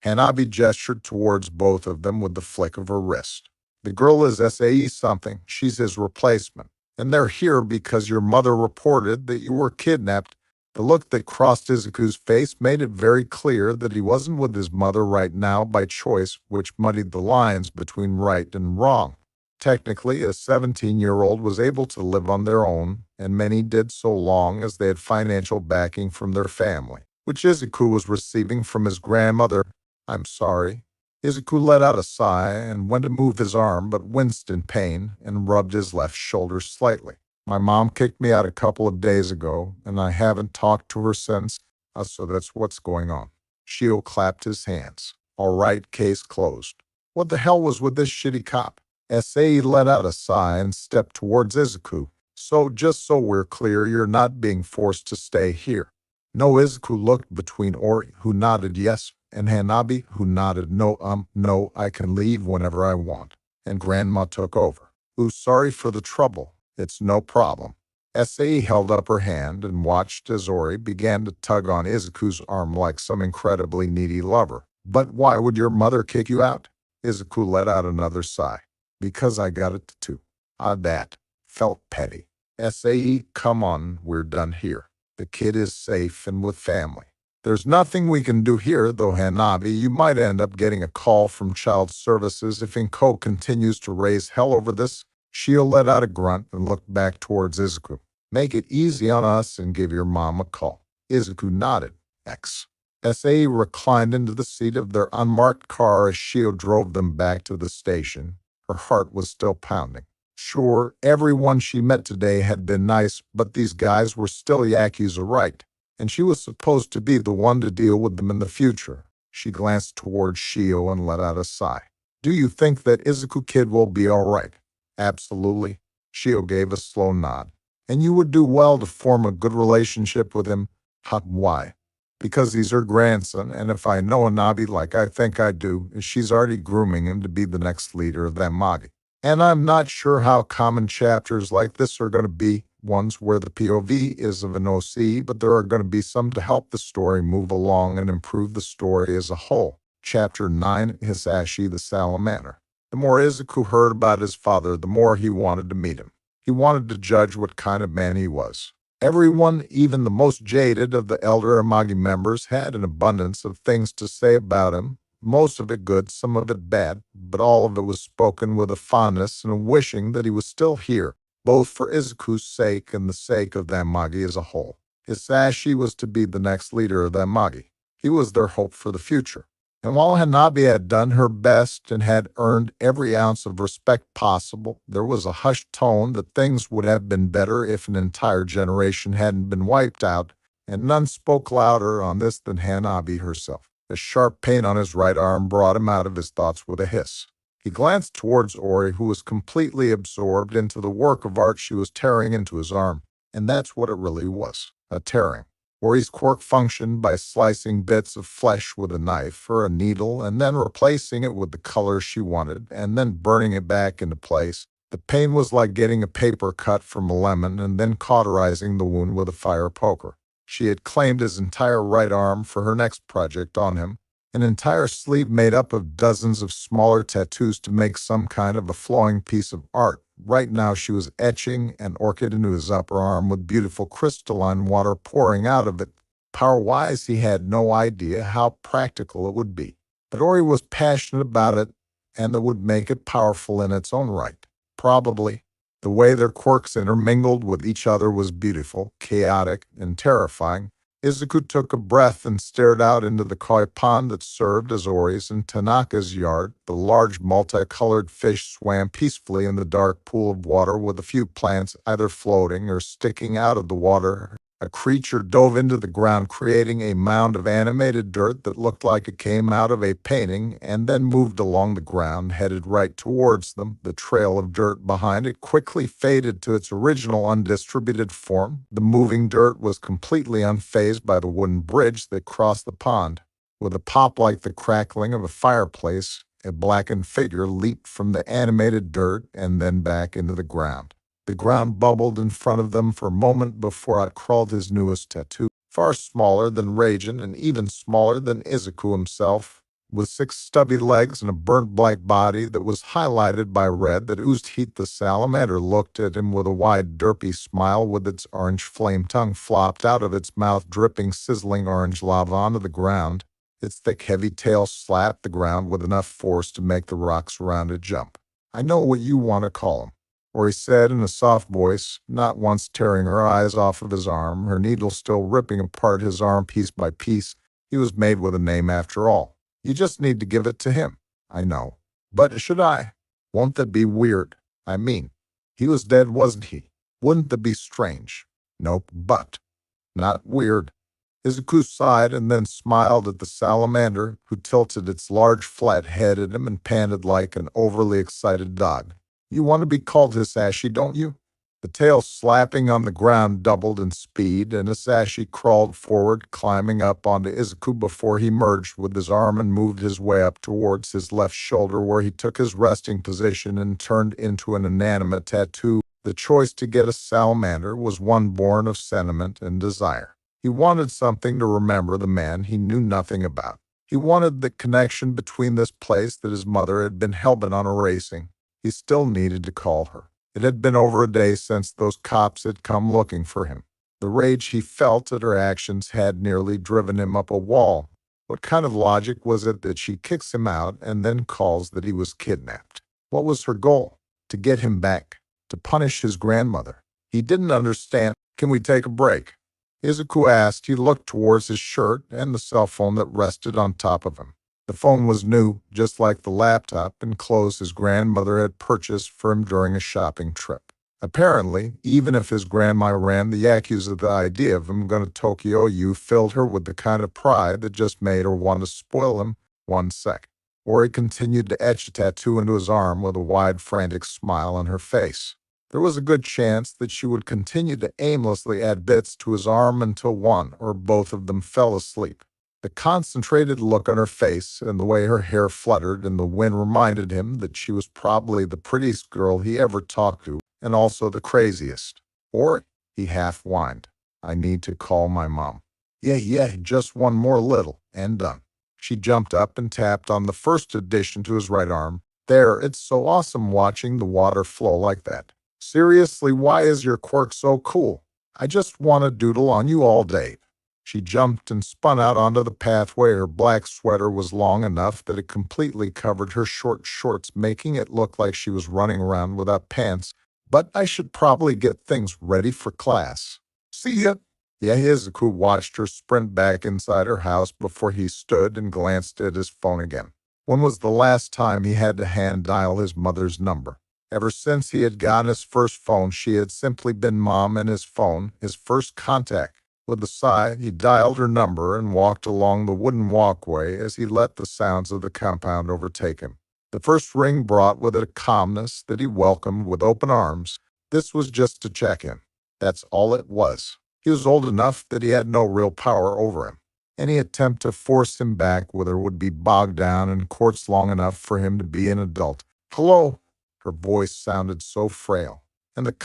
Hanabi gestured towards both of them with the flick of her wrist. The girl is SAE something. She's his replacement. And they're here because your mother reported that you were kidnapped. The look that crossed Izuku's face made it very clear that he wasn't with his mother right now by choice, which muddied the lines between right and wrong. Technically, a 17-year-old was able to live on their own, and many did so long as they had financial backing from their family, which Izuku was receiving from his grandmother. I'm sorry. Izuku let out a sigh and went to move his arm, but winced in pain and rubbed his left shoulder slightly. My mom kicked me out a couple of days ago, and I haven't talked to her since, so that's what's going on. Shio clapped his hands. All right, case closed. What the hell was with this shitty cop? S.A. let out a sigh and stepped towards Izuku. So just so we're clear, you're not being forced to stay here. No. Izuku looked between Ori, who nodded yes, and Hanabi, who nodded no, I can leave whenever I want. And Grandma took over. Ooh, sorry for the trouble. It's no problem. S.A. held up her hand and watched as Ori began to tug on Izuku's arm like some incredibly needy lover. But why would your mother kick you out? Izuku let out another sigh. Because I got it too. That felt petty. S.A.E., come on, we're done here. The kid is safe and with family. There's nothing we can do here, though, Hanabi. You might end up getting a call from Child Services if Inko continues to raise hell over this. Shio let out a grunt and looked back towards Izuku. Make it easy on us and give your mom a call. Izuku nodded. X. S.A. reclined into the seat of their unmarked car as Shio drove them back to the station. Her heart was still pounding. Sure, everyone she met today had been nice, but these guys were still Yakuza, right? And she was supposed to be the one to deal with them in the future. She glanced towards Shio and let out a sigh. Do you think that Izuku kid will be all right? Absolutely. Shio gave a slow nod. And you would do well to form a good relationship with him. Why? Because he's her grandson, and if I know Anabi like I think I do, she's already grooming him to be the next leader of that Magi. And I'm not sure how common chapters like this are going to be, ones where the POV is of an OC, but there are going to be some to help the story move along and improve the story as a whole. Chapter 9, Hisashi the Salamander. The more Izuku heard about his father, the more he wanted to meet him. He wanted to judge what kind of man he was. Everyone, even the most jaded of the elder Amagi members, had an abundance of things to say about him, most of it good, some of it bad, but all of it was spoken with a fondness and a wishing that he was still here, both for Izuku's sake and the sake of the Amagi as a whole. Hisashi was to be the next leader of the Amagi. He was their hope for the future. And while Hanabi had done her best and had earned every ounce of respect possible, there was a hushed tone that things would have been better if an entire generation hadn't been wiped out, and none spoke louder on this than Hanabi herself. A sharp pain on his right arm brought him out of his thoughts with a hiss. He glanced towards Ori, who was completely absorbed into the work of art she was tearing into his arm, and that's what it really was, a tearing. Ori's quirk functioned by slicing bits of flesh with a knife or a needle and then replacing it with the color she wanted and then burning it back into place. The pain was like getting a paper cut from a lemon and then cauterizing the wound with a fire poker. She had claimed his entire right arm for her next project on him, an entire sleeve made up of dozens of smaller tattoos to make some kind of a flowing piece of art. Right now she was etching an orchid into his upper arm with beautiful crystalline water pouring out of it. Power-wise, he had no idea how practical it would be. But Ori was passionate about it, and that would make it powerful in its own right. Probably. The way their quirks intermingled with each other was beautiful, chaotic, and terrifying. Izuku took a breath and stared out into the koi pond that served as Ori's and Tanaka's yard. The large multicolored fish swam peacefully in the dark pool of water with a few plants either floating or sticking out of the water. A creature dove into the ground, creating a mound of animated dirt that looked like it came out of a painting, and then moved along the ground, headed right towards them. The trail of dirt behind it quickly faded to its original undistributed form. The moving dirt was completely unfazed by the wooden bridge that crossed the pond. With a pop like the crackling of a fireplace, a blackened figure leaped from the animated dirt and then back into the ground. The ground bubbled in front of them for a moment before out crawled his newest tattoo, far smaller than Raijin and even smaller than Izuku himself, with 6 stubby legs and a burnt black body that was highlighted by red that oozed heat. The salamander looked at him with a wide, derpy smile, with its orange flame tongue flopped out of its mouth, dripping sizzling orange lava onto the ground. Its thick, heavy tail slapped the ground with enough force to make the rocks around it jump. "I know what you want to call him," Ori said in a soft voice, not once tearing her eyes off of his arm, her needle still ripping apart his arm piece by piece. He was made with a name after all. You just need to give it to him. I know. But should I? Won't that be weird? I mean, he was dead, wasn't he? Wouldn't that be strange? Nope, but not weird. Izuku sighed and then smiled at the salamander, who tilted its large flat head at him and panted like an overly excited dog. "You want to be called Hisashi, don't you?" The tail slapping on the ground doubled in speed, and Hisashi crawled forward, climbing up onto Izuku before he merged with his arm and moved his way up towards his left shoulder, where he took his resting position and turned into an inanimate tattoo. The choice to get a salamander was one born of sentiment and desire. He wanted something to remember the man he knew nothing about. He wanted the connection between this place that his mother had been hell-bent on erasing. He still needed to call her. It had been over a day since those cops had come looking for him. The rage he felt at her actions had nearly driven him up a wall. What kind of logic was it that she kicks him out and then calls that he was kidnapped? What was her goal? To get him back. To punish his grandmother. He didn't understand. "Can we take a break?" Izuku asked. He looked towards his shirt and the cell phone that rested on top of him. The phone was new, just like the laptop and clothes his grandmother had purchased for him during a shopping trip. Apparently, even if his grandma ran the Yakuza, the idea of him going to Tokyo U filled her with the kind of pride that just made her want to spoil him. One sec. Ori continued to etch a tattoo into his arm with a wide, frantic smile on her face. There was a good chance that she would continue to aimlessly add bits to his arm until one or both of them fell asleep. The concentrated look on her face and the way her hair fluttered in the wind reminded him that she was probably the prettiest girl he ever talked to, and also the craziest. "Or," he half whined, "I need to call my mom." Yeah, just one more little, and done." She jumped up and tapped on the first addition to his right arm. "There, it's so awesome watching the water flow like that. Seriously, why is your quirk so cool? I just want to doodle on you all day." She jumped and spun out onto the pathway. Her black sweater was long enough that it completely covered her short shorts, making it look like she was running around without pants. "But I should probably get things ready for class. See ya." Yeah, Izuku watched her sprint back inside her house before he stood and glanced at his phone again. When was the last time he had to hand dial his mother's number? Ever since he had gotten his first phone, she had simply been Mom and his phone, his first contact. With a sigh, he dialed her number and walked along the wooden walkway as he let the sounds of the compound overtake him. The first ring brought with it a calmness that he welcomed with open arms. This was just a check-in. That's all it was. He was old enough that he had no real power over him. Any attempt to force him back with her would be bogged down in courts long enough for him to be an adult. "Hello?" Her voice sounded so frail, and the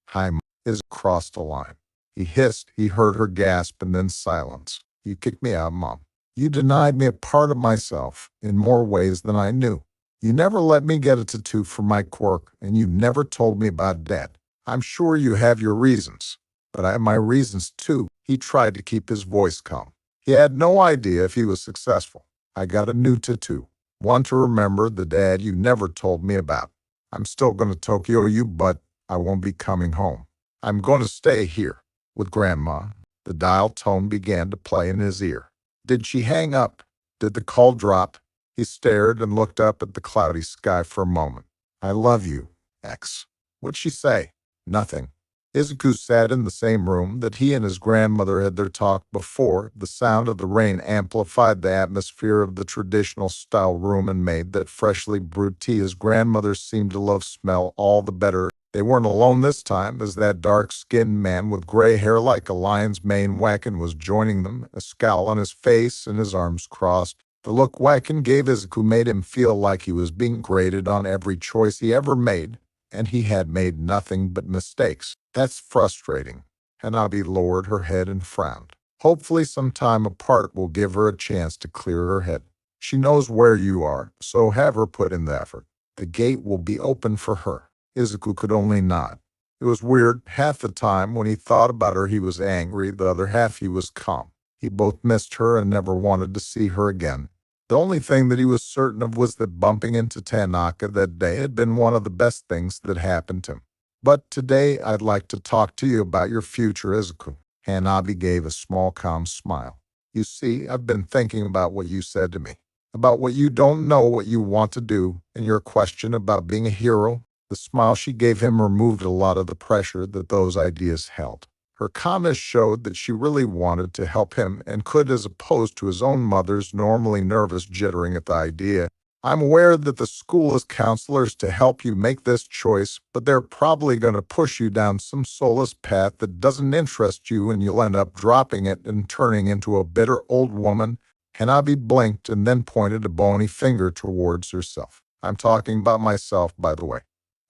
hi is crossed a line. He hissed. He heard her gasp and then silence. You kicked me out, Mom. You denied me a part of myself in more ways than I knew. You never let me get a tattoo for my quirk, and you never told me about Dad. I'm sure you have your reasons, but I have my reasons too. He tried to keep his voice calm. He had no idea if he was successful. I got a new tattoo, one to remember the Dad you never told me about. I'm still going to Tokyo you, but I won't be coming home. I'm going to stay here with Grandma. The dial tone began to play in his ear. Did she hang up? Did the call drop? He stared and looked up at the cloudy sky for a moment. I love you, X. What'd she say? Nothing. Izuku sat in the same room that he and his grandmother had their talk before. The sound of the rain amplified the atmosphere of the traditional style room and made that freshly brewed tea his grandmother seemed to love smell all the better. They weren't alone this time, as that dark-skinned man with gray hair like a lion's mane Wacken was joining them, a scowl on his face and his arms crossed. The look Wacken gave Izuku made him feel like he was being graded on every choice he ever made, and he had made nothing but mistakes. That's frustrating. Hanabi lowered her head and frowned. Hopefully some time apart will give her a chance to clear her head. She knows where you are, so have her put in the effort. The gate will be open for her. Izuku could only nod. It was weird. Half the time when he thought about her he was angry, the other half he was calm. He both missed her and never wanted to see her again. The only thing that he was certain of was that bumping into Tanaka that day had been one of the best things that happened to him. But today I'd like to talk to you about your future, Izuku. Hanabi gave a small, calm smile. You see, I've been thinking about what you said to me, about what you don't know what you want to do, and your question about being a hero. The smile she gave him removed a lot of the pressure that those ideas held. Her calmness showed that she really wanted to help him and could, as opposed to his own mother's normally nervous jittering at the idea. I'm aware that the school has counselors to help you make this choice, but they're probably going to push you down some soulless path that doesn't interest you, and you'll end up dropping it and turning into a bitter old woman. Hanabi blinked and then pointed a bony finger towards herself. I'm talking about myself, by the way.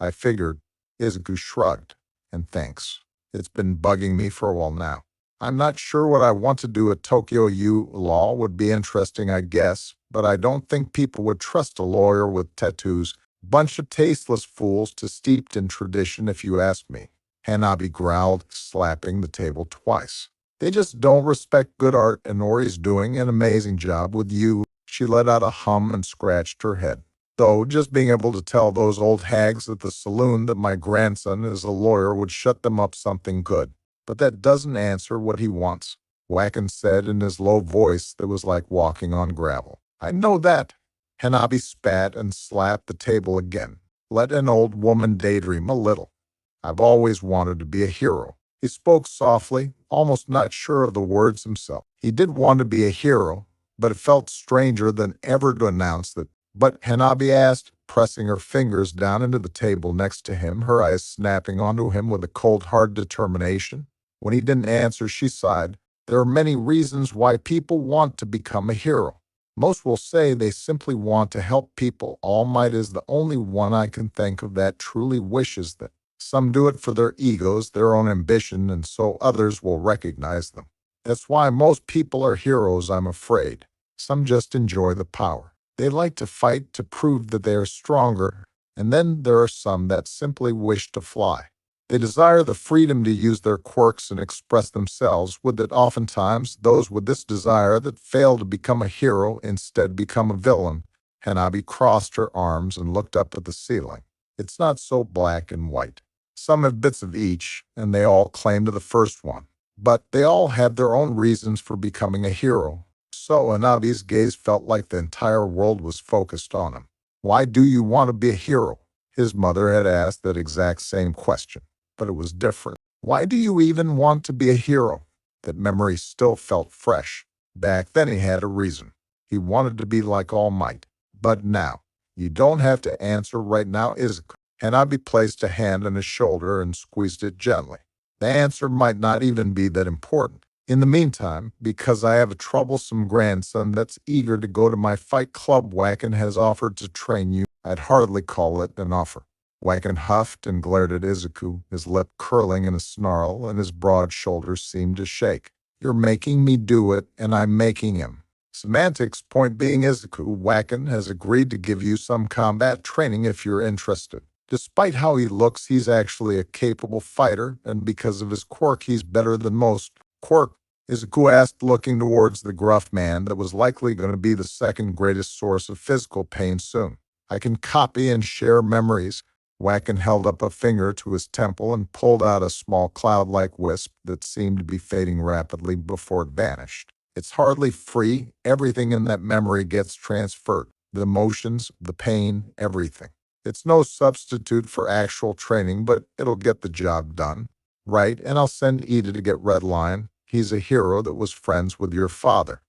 I figured. Izuku shrugged. And thanks. It's been bugging me for a while now. I'm not sure what I want to do at Tokyo U. Law would be interesting, I guess, but I don't think people would trust a lawyer with tattoos. Bunch of tasteless fools to steeped in tradition, if you ask me. Hanabi growled, slapping the table twice. They just don't respect good art, and Ori's doing an amazing job with you. She let out a hum and scratched her head. Though just being able to tell those old hags at the saloon that my grandson is a lawyer would shut them up something good. But that doesn't answer what he wants, Wacken said in his low voice that was like walking on gravel. I know that. Hanabi spat and slapped the table again. Let an old woman daydream a little. I've always wanted to be a hero. He spoke softly, almost not sure of the words himself. He did want to be a hero, but it felt stranger than ever to announce that. But Hanabi asked, pressing her fingers down into the table next to him, her eyes snapping onto him with a cold, hard determination. When he didn't answer, she sighed. There are many reasons why people want to become a hero. Most will say they simply want to help people. All Might is the only one I can think of that truly wishes that. Some do it for their egos, their own ambition, and so others will recognize them. That's why most people are heroes, I'm afraid. Some just enjoy the power. They like to fight to prove that they are stronger, and then there are some that simply wish to fly. They desire the freedom to use their quirks and express themselves, with it oftentimes those with this desire that fail to become a hero instead become a villain. Hanabi crossed her arms and looked up at the ceiling. It's not so black and white. Some have bits of each, and they all claim to the first one. But they all have their own reasons for becoming a hero. So Hanabi's gaze felt like the entire world was focused on him. Why do you want to be a hero? His mother had asked that exact same question, but it was different. Why do you even want to be a hero? That memory still felt fresh. Back then he had a reason. He wanted to be like All Might. But now, you don't have to answer right now, Izuku. Hanabi placed a hand on his shoulder and squeezed it gently. The answer might not even be that important. In the meantime, because I have a troublesome grandson that's eager to go to my fight club, Wacken has offered to train you. I'd hardly call it an offer. Wacken huffed and glared at Izuku, his lip curling in a snarl, and his broad shoulders seemed to shake. You're making me do it, and I'm making him. Semantics, point being Izuku, Wacken has agreed to give you some combat training if you're interested. Despite how he looks, he's actually a capable fighter, and because of his quirk, he's better than most. Quirk? Izuku asked, looking towards the gruff man that was likely going to be the second greatest source of physical pain soon. I can copy and share memories. Wacken held up a finger to his temple and pulled out a small cloud-like wisp that seemed to be fading rapidly before it vanished. It's hardly free. Everything in that memory gets transferred. The emotions, the pain, everything. It's no substitute for actual training, but it'll get the job done. Right, and I'll send Ida to get Redline. He's a hero that was friends with your father.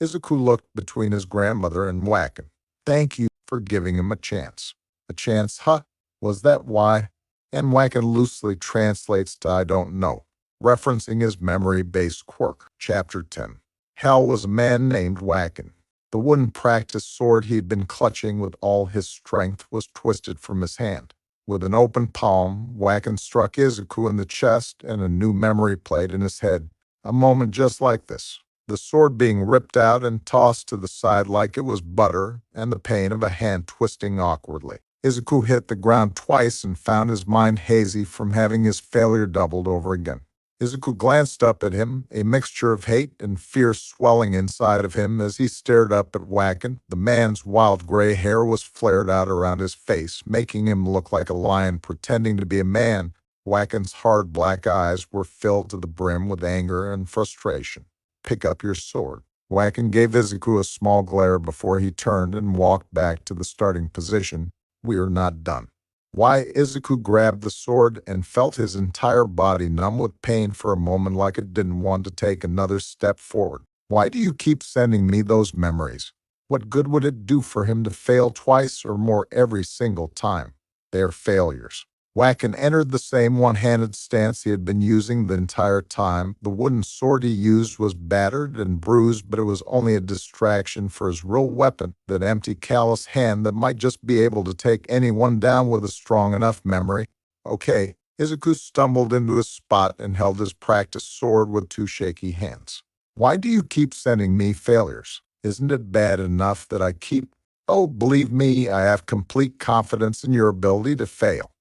Izuku looked between his grandmother and Wacken. Thank you for giving him a chance. A chance, huh? Was that why? And Wacken loosely translates to I don't know, referencing his memory-based quirk. Chapter 10. Hell was a man named Wacken. The wooden practice sword he'd been clutching with all his strength was twisted from his hand. With an open palm, Wacken struck Izuku in the chest and a new memory played in his head. A moment just like this. The sword being ripped out and tossed to the side like it was butter, and the pain of a hand twisting awkwardly. Izuku hit the ground twice and found his mind hazy from having his failure doubled over again. Izuku glanced up at him, a mixture of hate and fear swelling inside of him as he stared up at Wacken. The man's wild gray hair was flared out around his face, making him look like a lion pretending to be a man. Wacken's hard black eyes were filled to the brim with anger and frustration. Pick up your sword. Wacken gave Izuku a small glare before he turned and walked back to the starting position. We are not done. Why? Izuku grabbed the sword and felt his entire body numb with pain for a moment, like it didn't want to take another step forward. Why do you keep sending me those memories? What good would it do for him to fail twice or more every single time? They're failures. Wacken entered the same one-handed stance he had been using the entire time. The wooden sword he used was battered and bruised, but it was only a distraction for his real weapon, that empty, callous hand that might just be able to take anyone down with a strong enough memory. Okay, Izuku stumbled into his spot and held his practice sword with two shaky hands. Why do you keep sending me failures? Isn't it bad enough that I keep... Oh, believe me, I have complete confidence in your ability to fail.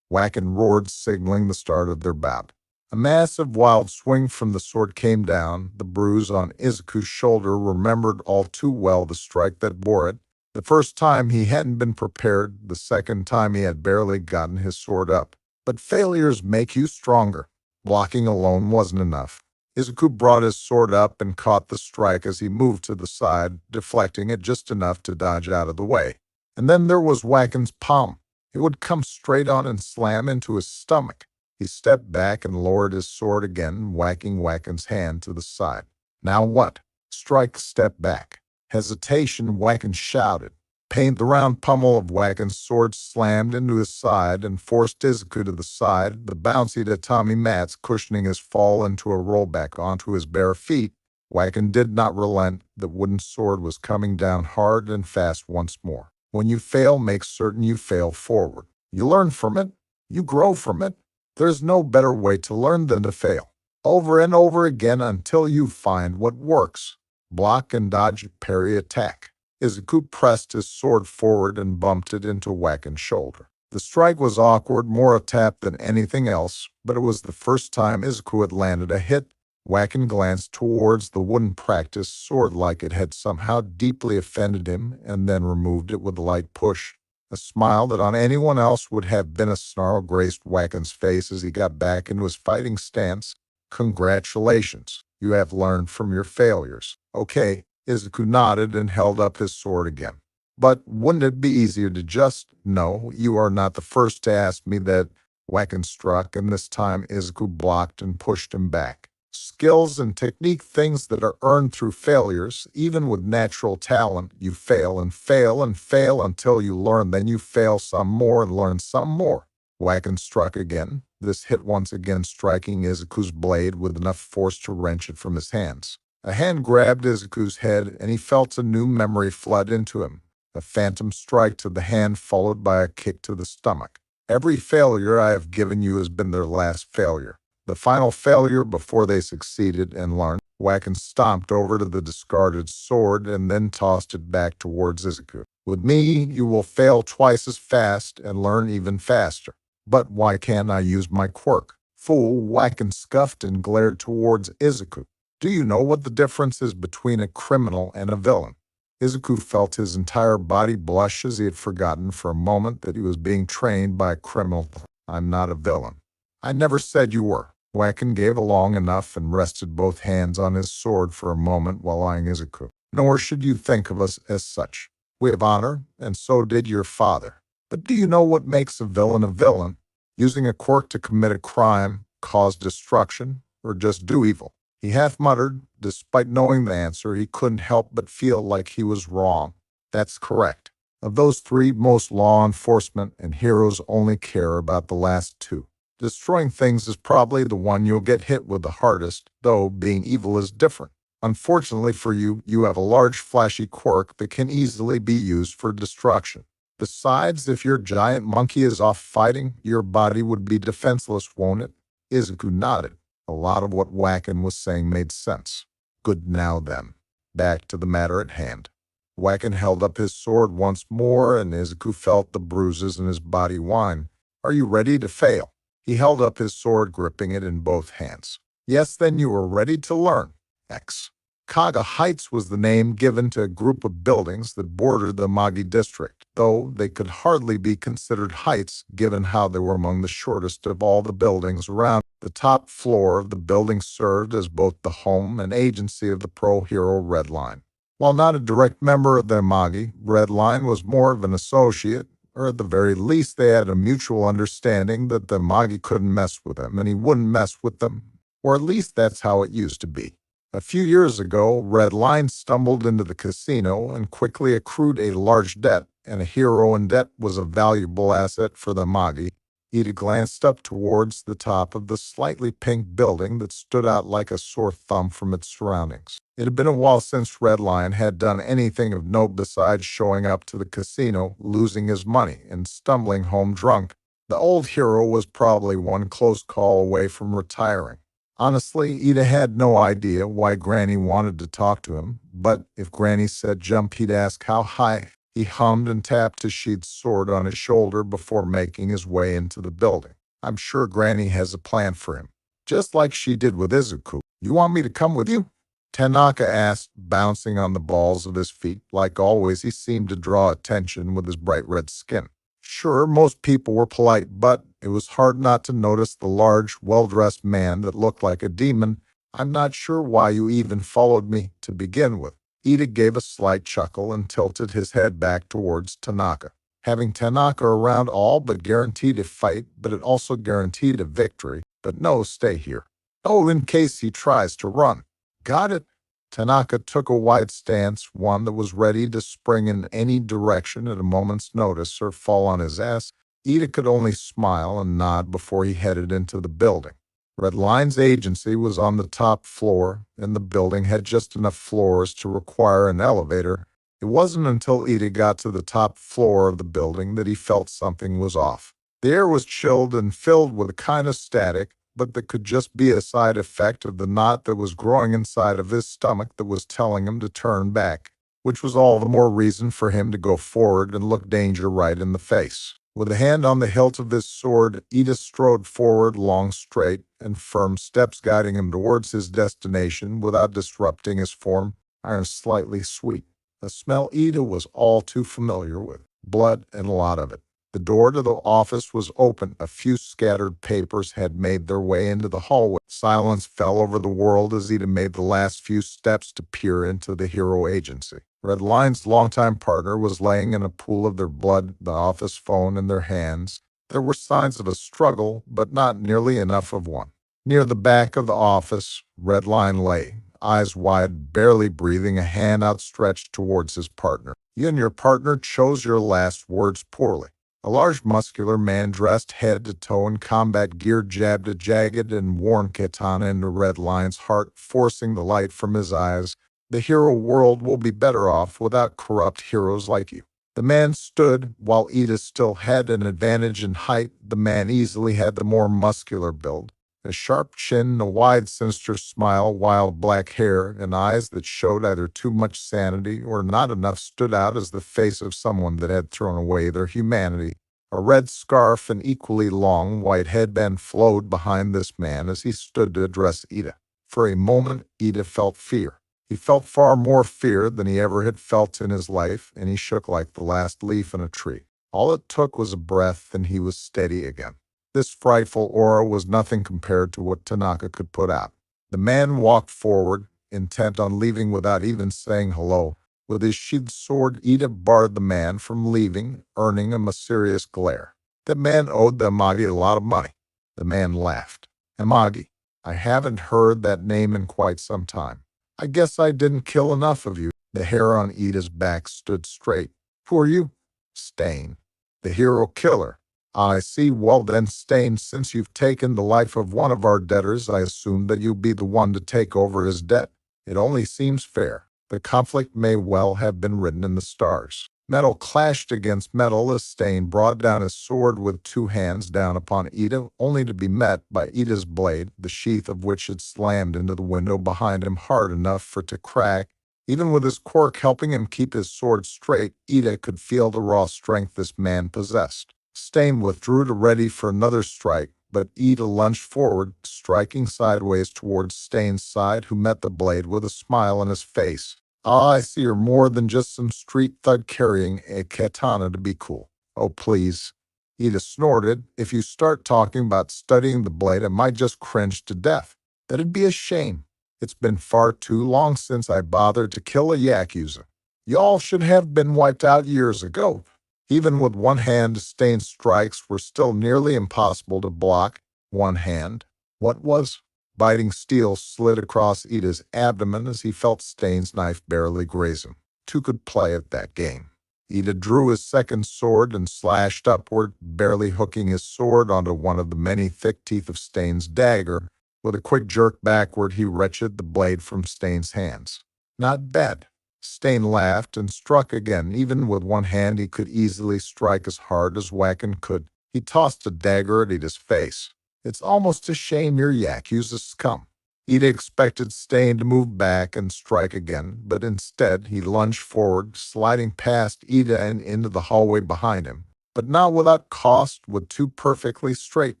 Wacken roared, signaling the start of their bout. A massive wild swing from the sword came down. The bruise on Izuku's shoulder remembered all too well the strike that bore it. The first time he hadn't been prepared, the second time he had barely gotten his sword up. But failures make you stronger. Blocking alone wasn't enough. Izuku brought his sword up and caught the strike as he moved to the side, deflecting it just enough to dodge out of the way. And then there was Wacken's palm. It would come straight on and slam into his stomach. He stepped back and lowered his sword again, whacking Wacken's hand to the side. Now what? Strike, step back. Hesitation, Wacken shouted. Pain. The round pummel of Wacken's sword slammed into his side and forced Izuku to the side, the bouncy tatami mats cushioning his fall into a rollback onto his bare feet. Wacken did not relent. The wooden sword was coming down hard and fast once more. When you fail, make certain you fail forward. You learn from it. You grow from it. There's no better way to learn than to fail. Over and over again until you find what works. Block and dodge, parry, attack. Izuku pressed his sword forward and bumped it into Wacken's shoulder. The strike was awkward, more a tap than anything else, but it was the first time Izuku had landed a hit. Wacken glanced towards the wooden practice sword like it had somehow deeply offended him, and then removed it with a light push. A smile that on anyone else would have been a snarl graced Wacken's face as he got back into his fighting stance. Congratulations, you have learned from your failures. Okay, Izuku nodded and held up his sword again. But wouldn't it be easier to just... No, you are not the first to ask me that. Wacken struck, and this time Izuku blocked and pushed him back. Skills and technique, things that are earned through failures. Even with natural talent, you fail and fail and fail until you learn. Then you fail some more and learn some more. Wacken struck again, this hit once again striking Izuku's blade with enough force to wrench it from his hands. A hand grabbed Izuku's head, and he felt a new memory flood into him. A phantom strike to the hand followed by a kick to the stomach. Every failure I have given you has been their last failure. The final failure before they succeeded and learned. Wacken stomped over to the discarded sword and then tossed it back towards Izuku. With me, you will fail twice as fast and learn even faster. But why can't I use my quirk? Fool, Wacken scuffed and glared towards Izuku. Do you know what the difference is between a criminal and a villain? Izuku felt his entire body blush as he had forgotten for a moment that he was being trained by a criminal. I'm not a villain. I never said you were. Wacken gave a long enough and rested both hands on his sword for a moment while eyeing Izuku. Nor should you think of us as such. We have honor, and so did your father. But do you know what makes a villain a villain? Using a quirk to commit a crime, cause destruction, or just do evil? He half muttered. Despite knowing the answer, he couldn't help but feel like he was wrong. That's correct. Of those three, most law enforcement and heroes only care about the last two. Destroying things is probably the one you'll get hit with the hardest, though being evil is different. Unfortunately for you, you have a large flashy quirk that can easily be used for destruction. Besides, if your giant monkey is off fighting, your body would be defenseless, won't it? Izuku nodded. A lot of what Wacken was saying made sense. Good now then. Back to the matter at hand. Wacken held up his sword once more, and Izuku felt the bruises in his body whine. Are you ready to fail? He held up his sword, gripping it in both hands. Yes, then you are ready to learn. X. Kaga Heights was the name given to a group of buildings that bordered the Magi district, though they could hardly be considered heights given how they were among the shortest of all the buildings around. The top floor of the building served as both the home and agency of the pro-hero Red Line. While not a direct member of the Magi, Red Line was more of an associate, or at the very least they had a mutual understanding that the Magi couldn't mess with them and he wouldn't mess with them, or at least that's how it used to be. A few years ago, Red Line stumbled into the casino and quickly accrued a large debt, and a hero in debt was a valuable asset for the Magi. Ida glanced up towards the top of the slightly pink building that stood out like a sore thumb from its surroundings. It had been a while since Red Lion had done anything of note besides showing up to the casino, losing his money, and stumbling home drunk. The old hero was probably one close call away from retiring. Honestly, Ida had no idea why Granny wanted to talk to him, but if Granny said jump, he'd ask how high. He hummed and tapped his sheathed sword on his shoulder before making his way into the building. I'm sure Granny has a plan for him, just like she did with Izuku. You want me to come with you? Tanaka asked, bouncing on the balls of his feet. Like always, he seemed to draw attention with his bright red skin. Sure, most people were polite, but it was hard not to notice the large, well-dressed man that looked like a demon. I'm not sure why you even followed me to begin with. Ida gave a slight chuckle and tilted his head back towards Tanaka. Having Tanaka around all but guaranteed a fight, but it also guaranteed a victory. But no, stay here. Oh, in case he tries to run. Got it? Tanaka took a wide stance, one that was ready to spring in any direction at a moment's notice or fall on his ass. Ida could only smile and nod before he headed into the building. Red Line's agency was on the top floor, and the building had just enough floors to require an elevator. It wasn't until Ida got to the top floor of the building that he felt something was off. The air was chilled and filled with a kind of static, but that could just be a side effect of the knot that was growing inside of his stomach that was telling him to turn back, which was all the more reason for him to go forward and look danger right in the face. With a hand on the hilt of his sword, Ida strode forward long, straight, and firm steps guiding him towards his destination without disrupting his form, iron slightly sweet. A smell Ida was all too familiar with. Blood, and a lot of it. The door to the office was open. A few scattered papers had made their way into the hallway. Silence fell over the world as Ida made the last few steps to peer into the hero agency. Red Line's longtime partner was laying in a pool of their blood, the office phone in their hands. There were signs of a struggle, but not nearly enough of one. Near the back of the office, Red Line lay, eyes wide, barely breathing, a hand outstretched towards his partner. You and your partner chose your last words poorly. A large muscular man dressed head to toe in combat gear jabbed a jagged and worn katana into Red Lion's heart, forcing the light from his eyes. The hero world will be better off without corrupt heroes like you. The man stood, while Ida still had an advantage in height. The man easily had the more muscular build, a sharp chin, a wide, sinister smile, wild black hair, and eyes that showed either too much sanity or not enough stood out as the face of someone that had thrown away their humanity. A red scarf and equally long white headband flowed behind this man as he stood to address Ida. For a moment, Ida felt fear. He felt far more fear than he ever had felt in his life, and he shook like the last leaf in a tree. All it took was a breath, and he was steady again. This frightful aura was nothing compared to what Tanaka could put out. The man walked forward, intent on leaving without even saying hello. With his sheathed sword, Ida barred the man from leaving, earning a mysterious glare. The man owed the Amagi a lot of money. The man laughed. Amagi, I haven't heard that name in quite some time. I guess I didn't kill enough of you. The hair on Ida's back stood straight. Who are you? Stain. The hero killer. I see. Well then, Stain, since you've taken the life of one of our debtors, I assume that you'll be the one to take over his debt. It only seems fair. The conflict may well have been written in the stars. Metal clashed against metal as Stain brought down his sword with two hands down upon Ida, only to be met by Ida's blade, the sheath of which had slammed into the window behind him hard enough for it to crack. Even with his quirk helping him keep his sword straight, Ida could feel the raw strength this man possessed. Stain withdrew to ready for another strike, but Ida lunged forward, striking sideways towards Stain's side, who met the blade with a smile on his face. Ah, I see you're more than just some street thug carrying a katana to be cool. Oh, please. Ida snorted. If you start talking about studying the blade, I might just cringe to death. That'd be a shame. It's been far too long since I bothered to kill a Yakuza. Y'all should have been wiped out years ago. Even with one hand, Stain's strikes were still nearly impossible to block. One hand. What was? Biting steel slid across Ida's abdomen as he felt Stain's knife barely graze him. Two could play at that game. Ida drew his second sword and slashed upward, barely hooking his sword onto one of the many thick teeth of Stain's dagger. With a quick jerk backward, he wrenched the blade from Stain's hands. Not bad. Stain laughed and struck again. Even with one hand, he could easily strike as hard as Wacken could. He tossed a dagger at Ida's face. It's almost a shame you're Yakuza scum. Ida expected Stain to move back and strike again, but instead he lunged forward, sliding past Ida and into the hallway behind him. But not without cost. With two perfectly straight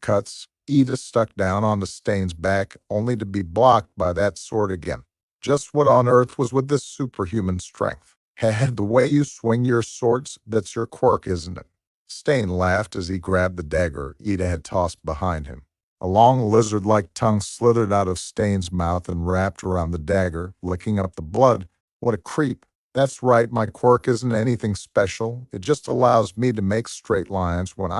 cuts, Ida stuck down onto Stain's back, only to be blocked by that sword again. Just what on earth was with this superhuman strength? The way you swing your swords, that's your quirk, isn't it? Stain laughed as he grabbed the dagger Ida had tossed behind him. A long lizard-like tongue slithered out of Stain's mouth and wrapped around the dagger, licking up the blood. What a creep. That's right, my quirk isn't anything special. It just allows me to make straight lines. When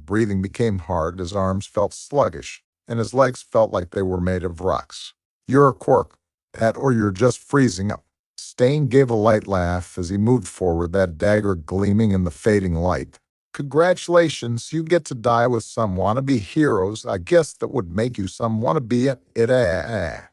breathing became hard, his arms felt sluggish, and his legs felt like they were made of rocks. You're a quirk. That or you're just freezing up. Stain gave a light laugh as he moved forward, that dagger gleaming in the fading light. Congratulations, you get to die with some wannabe heroes. I guess that would make you some wannabe it.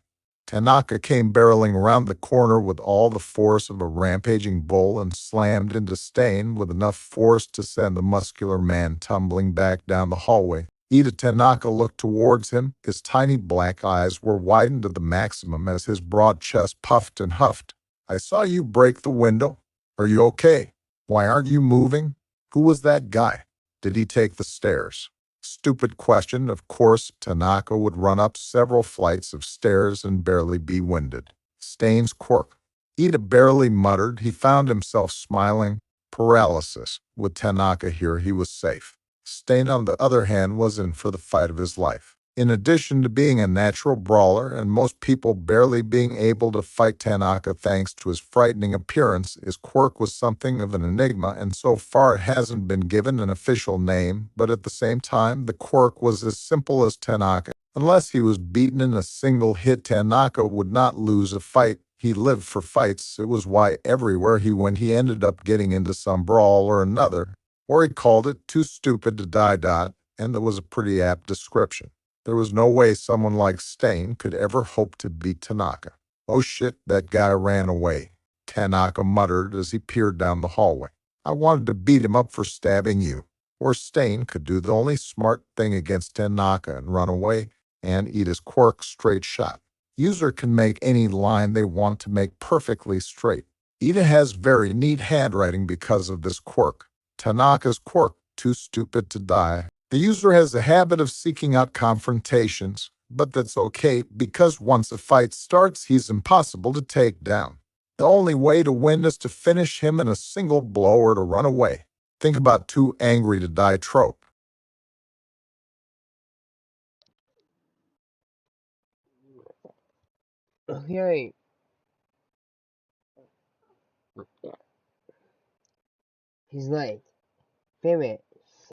Tanaka came barreling around the corner with all the force of a rampaging bull and slammed into Stain with enough force to send the muscular man tumbling back down the hallway. Ida Tanaka looked towards him. His tiny black eyes were widened to the maximum as his broad chest puffed and huffed. I saw you break the window. Are you okay? Why aren't you moving? Who was that guy? Did he take the stairs? Stupid question. Of course, Tanaka would run up several flights of stairs and barely be winded. Stain's quirk. Ida barely muttered. He found himself smiling. Paralysis. With Tanaka here, he was safe. Stain, on the other hand, was in for the fight of his life. In addition to being a natural brawler and most people barely being able to fight Tanaka thanks to his frightening appearance, his quirk was something of an enigma, and so far it hasn't been given an official name, but at the same time the quirk was as simple as Tanaka. Unless he was beaten in a single hit, Tanaka would not lose a fight. He lived for fights. It was why everywhere he went he ended up getting into some brawl or another. Or he called it too stupid to die. And that was a pretty apt description. There was no way someone like Stain could ever hope to beat Tanaka. Oh shit, that guy ran away, Tanaka muttered as he peered down the hallway. I wanted to beat him up for stabbing you. Or Stain could do the only smart thing against Tanaka and run away and eat his quirk straight shot. User can make any line they want to make perfectly straight. Ida has very neat handwriting because of this quirk. Tanaka's quirk, too stupid to die. The user has a habit of seeking out confrontations, but that's okay because once a fight starts, he's impossible to take down. The only way to win is to finish him in a single blow or to run away. Think about too angry to die trope. Okay. He's late. Wait a minute.